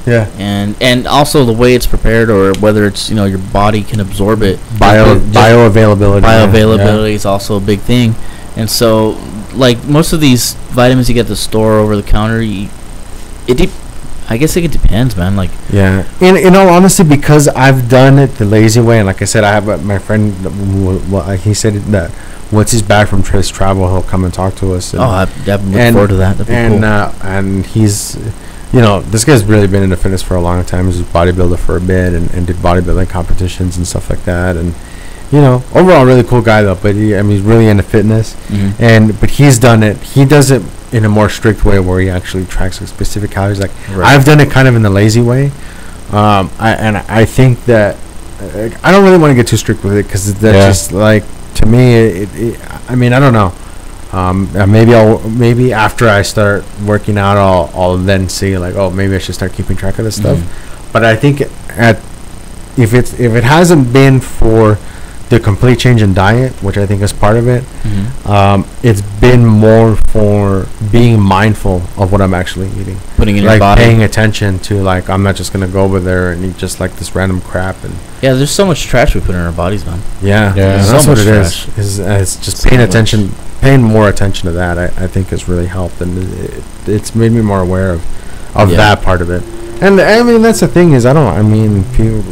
[SPEAKER 3] Yeah.
[SPEAKER 2] And also the way it's prepared, or whether it's your body can absorb it.
[SPEAKER 3] Bioavailability.
[SPEAKER 2] Bioavailability is also a big thing, and so like most of these vitamins you get at the store over the counter, I guess it depends, man. Like
[SPEAKER 3] in all honesty, because I've done it the lazy way, and like I said, I have my friend. He said that once he's back from his travel, he'll come and talk to us. And,
[SPEAKER 2] I'm looking forward to that. That'd be cool.
[SPEAKER 3] And he's. This guy's really been into fitness for a long time. He's a bodybuilder for a bit and did bodybuilding competitions and stuff like that. And, overall really cool guy though. But he's really into fitness.
[SPEAKER 2] Mm-hmm.
[SPEAKER 3] But he's done it. He does it in a more strict way where he actually tracks like specific calories. Like I've done it kind of in the lazy way. I think that I don't really want to get too strict with it because that's just like, to me, I don't know. Maybe after I start working out, I'll then see like, oh, maybe I should start keeping track of this stuff. But I think if it hasn't been for the complete change in diet, which I think is part of it, it's been more for being mindful of what I'm actually eating,
[SPEAKER 2] putting in your body,
[SPEAKER 3] paying attention to like I'm not just gonna go over there and eat just like this random crap. And
[SPEAKER 2] there's so much trash we put in our bodies, man.
[SPEAKER 3] That's what it is. It's just paying attention. Paying more attention to that, I think, has really helped, and it's made me more aware of that part of it. And I mean, that's the thing is, people,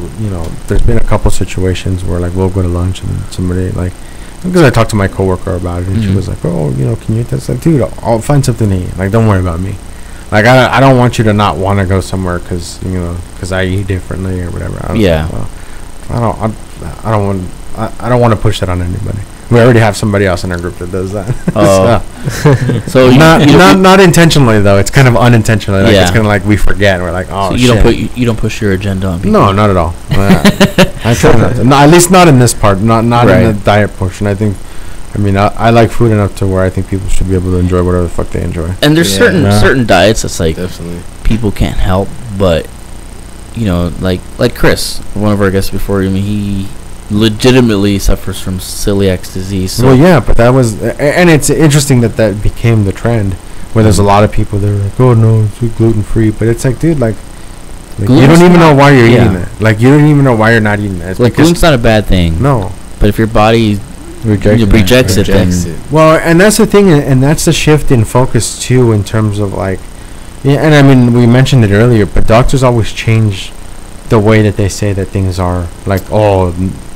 [SPEAKER 3] there's been a couple situations where like we'll go to lunch and somebody like, because I talked to my coworker about it, and she was like, oh, can you eat this? Like, dude, I'll find something to eat. Like, don't worry about me. Like, I don't want you to not want to go somewhere because I eat differently or whatever. I don't want to push that on anybody. We already have somebody else in our group that does that.
[SPEAKER 2] So
[SPEAKER 3] not intentionally though. It's kind of unintentionally. Like it's kind of like we forget. And we're like, oh,
[SPEAKER 2] so you don't push your agenda on people.
[SPEAKER 3] No, not at all. I try not to. No, at least not in this part. Not in the diet portion. I think. I like food enough to where I think people should be able to enjoy whatever the fuck they enjoy.
[SPEAKER 2] And there's certain diets that's like people can't help, but like Chris, one of our guests before, he legitimately suffers from celiac disease. So
[SPEAKER 3] but that was, and it's interesting that became the trend, where there's a lot of people that are like, oh no, it's gluten free, but it's like, dude, like you don't even know why you're eating it. Like you don't even know why you're not eating it. It's
[SPEAKER 2] like gluten's not a bad thing.
[SPEAKER 3] No,
[SPEAKER 2] but if your body rejects it, then
[SPEAKER 3] well, and that's the thing, and that's the shift in focus too, in terms of like, and we mentioned it earlier, but doctors always change the way that they say that things are. Like, oh,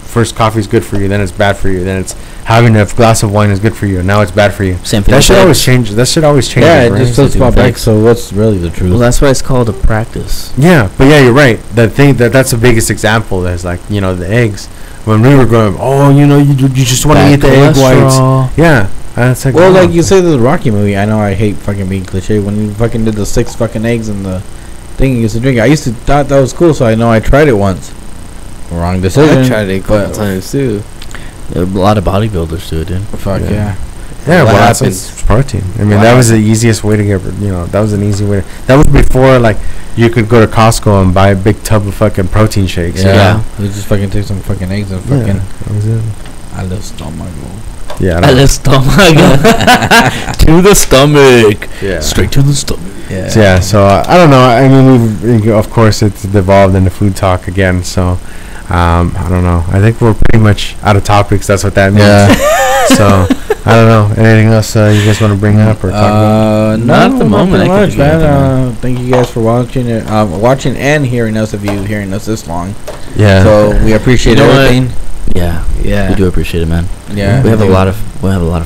[SPEAKER 3] first coffee's good for you, then it's bad for you, then it's having a glass of wine is good for you, and now it's bad for you.
[SPEAKER 2] Same thing.
[SPEAKER 3] That should always change.
[SPEAKER 1] Yeah, it just does fall back. So what's really the truth?
[SPEAKER 2] Well, that's why it's called a practice.
[SPEAKER 3] Yeah, but you're right. The thing that's the biggest example is like the eggs. When we were growing up, you just want to eat the egg whites. Yeah. That's like,
[SPEAKER 1] well, like you say, the Rocky movie. I know I hate fucking being cliche. When you fucking did the 6 fucking eggs in the thing you used to drink, I used to thought that was cool, so I know I tried it once. Wrong decision.
[SPEAKER 5] I tried it a couple times too.
[SPEAKER 2] A lot of bodybuilders do it, dude.
[SPEAKER 1] Fuck yeah.
[SPEAKER 3] Yeah, well, that's protein. That was the easiest way to get. That was an easy way. That was before like you could go to Costco and buy a big tub of fucking protein shakes.
[SPEAKER 1] Yeah. You just fucking take some fucking eggs and fucking.
[SPEAKER 3] That was it.
[SPEAKER 1] I love stomach.
[SPEAKER 3] Yeah.
[SPEAKER 2] I love stomach. To the stomach.
[SPEAKER 3] Yeah.
[SPEAKER 2] Straight to the stomach.
[SPEAKER 3] Yeah. So I don't know. We've of course it's devolved into food talk again. So. I don't know. I think we're pretty much out of topics. That's what that means.
[SPEAKER 1] Yeah.
[SPEAKER 3] So I don't know. Anything else you guys want to bring up or talk about?
[SPEAKER 2] Not at the moment.
[SPEAKER 1] Not much, man. Thank you guys for watching it. Watching and hearing us. If you hearing us this long.
[SPEAKER 3] Yeah.
[SPEAKER 1] So we appreciate everything.
[SPEAKER 2] Yeah. We do appreciate it, man.
[SPEAKER 1] Yeah.
[SPEAKER 2] We have a lot of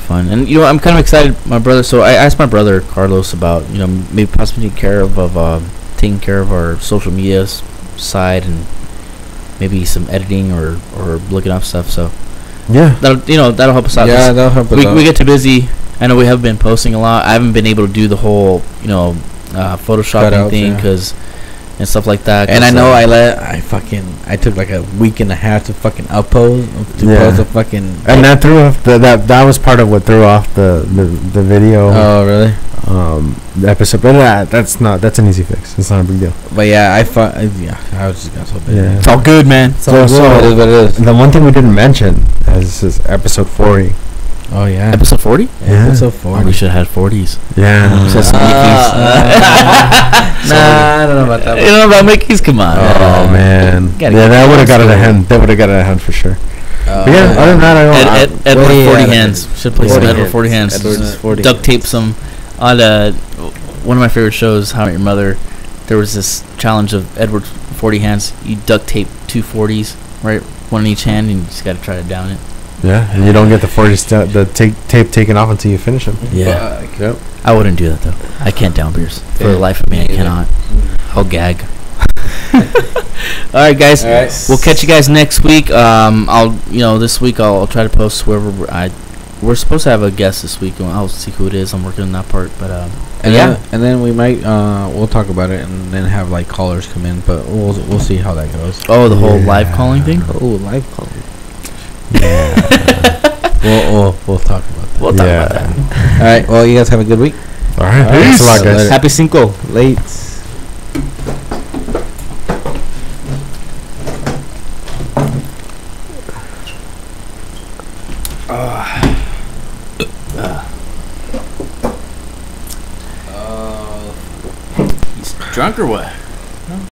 [SPEAKER 2] fun, and I'm kind of excited. My brother. So I asked my brother Carlos about maybe possibly taking care of our social media side and maybe some editing or looking up stuff. So that'll help us out.
[SPEAKER 1] Yeah, that'll help us out.
[SPEAKER 2] We get too busy. I know we have been posting a lot. I haven't been able to do the whole photoshopping thing and stuff like that.
[SPEAKER 1] And I know I took like a week and a half to fucking post a fucking.
[SPEAKER 3] And that threw off that was part of what threw off the video.
[SPEAKER 1] Oh really?
[SPEAKER 3] the episode. But that's an easy fix. It's not a big deal.
[SPEAKER 1] But yeah, I was just got so big.
[SPEAKER 3] Yeah.
[SPEAKER 2] It's all good, man.
[SPEAKER 1] So it is what it is.
[SPEAKER 3] The one thing we didn't mention is episode 40.
[SPEAKER 1] Oh yeah.
[SPEAKER 2] Episode 40?
[SPEAKER 3] Yeah.
[SPEAKER 1] Episode
[SPEAKER 2] Oh,
[SPEAKER 1] 40.
[SPEAKER 2] we should have had 40s.
[SPEAKER 3] Yeah.
[SPEAKER 2] So some Mickeys.
[SPEAKER 1] Nah, I don't know about that.
[SPEAKER 2] You know about Mickeys? Come on.
[SPEAKER 3] Oh man.
[SPEAKER 2] Gotta
[SPEAKER 3] Yeah,
[SPEAKER 2] get
[SPEAKER 3] that would have got it a
[SPEAKER 2] close to
[SPEAKER 3] hand. That would have got it a hand for sure. But yeah, other than that, I don't.
[SPEAKER 2] Edward
[SPEAKER 5] Way
[SPEAKER 2] 40
[SPEAKER 5] out of
[SPEAKER 2] hands.
[SPEAKER 5] it.
[SPEAKER 2] Should play some
[SPEAKER 5] 40
[SPEAKER 2] Edward
[SPEAKER 5] hands.
[SPEAKER 2] 40 hands.
[SPEAKER 5] Edward's 40
[SPEAKER 2] Duct tape some. On one of my favorite shows, How I Met Your Mother, there was this challenge of Edward 40 hands. You duct tape 2 40s, right? One in each hand, and you just got to try to down it.
[SPEAKER 3] Yeah, and you don't get the 40s tape tape off until you finish them.
[SPEAKER 2] Yeah.
[SPEAKER 1] Yep.
[SPEAKER 2] I wouldn't do that, though. I can't down beers. For the life of me, I cannot. I'll gag. All right, guys.
[SPEAKER 1] All right.
[SPEAKER 2] We'll catch you guys next week. This week I'll try to post whoever we're supposed to have a guest this week, and I'll see who it is. I'm working on that part, but
[SPEAKER 1] And then we might we'll talk about it and then have like callers come in, but we'll see how that goes.
[SPEAKER 2] Oh, the whole live calling thing.
[SPEAKER 5] Oh, live call.
[SPEAKER 3] Yeah.
[SPEAKER 1] We'll talk about that.
[SPEAKER 2] We'll talk about that.
[SPEAKER 1] All right. Well, you guys have a good week.
[SPEAKER 3] All right.
[SPEAKER 1] All right.
[SPEAKER 3] Thanks a lot, guys.
[SPEAKER 1] Later.
[SPEAKER 5] Happy Cinco. Late.
[SPEAKER 2] He's drunk or what?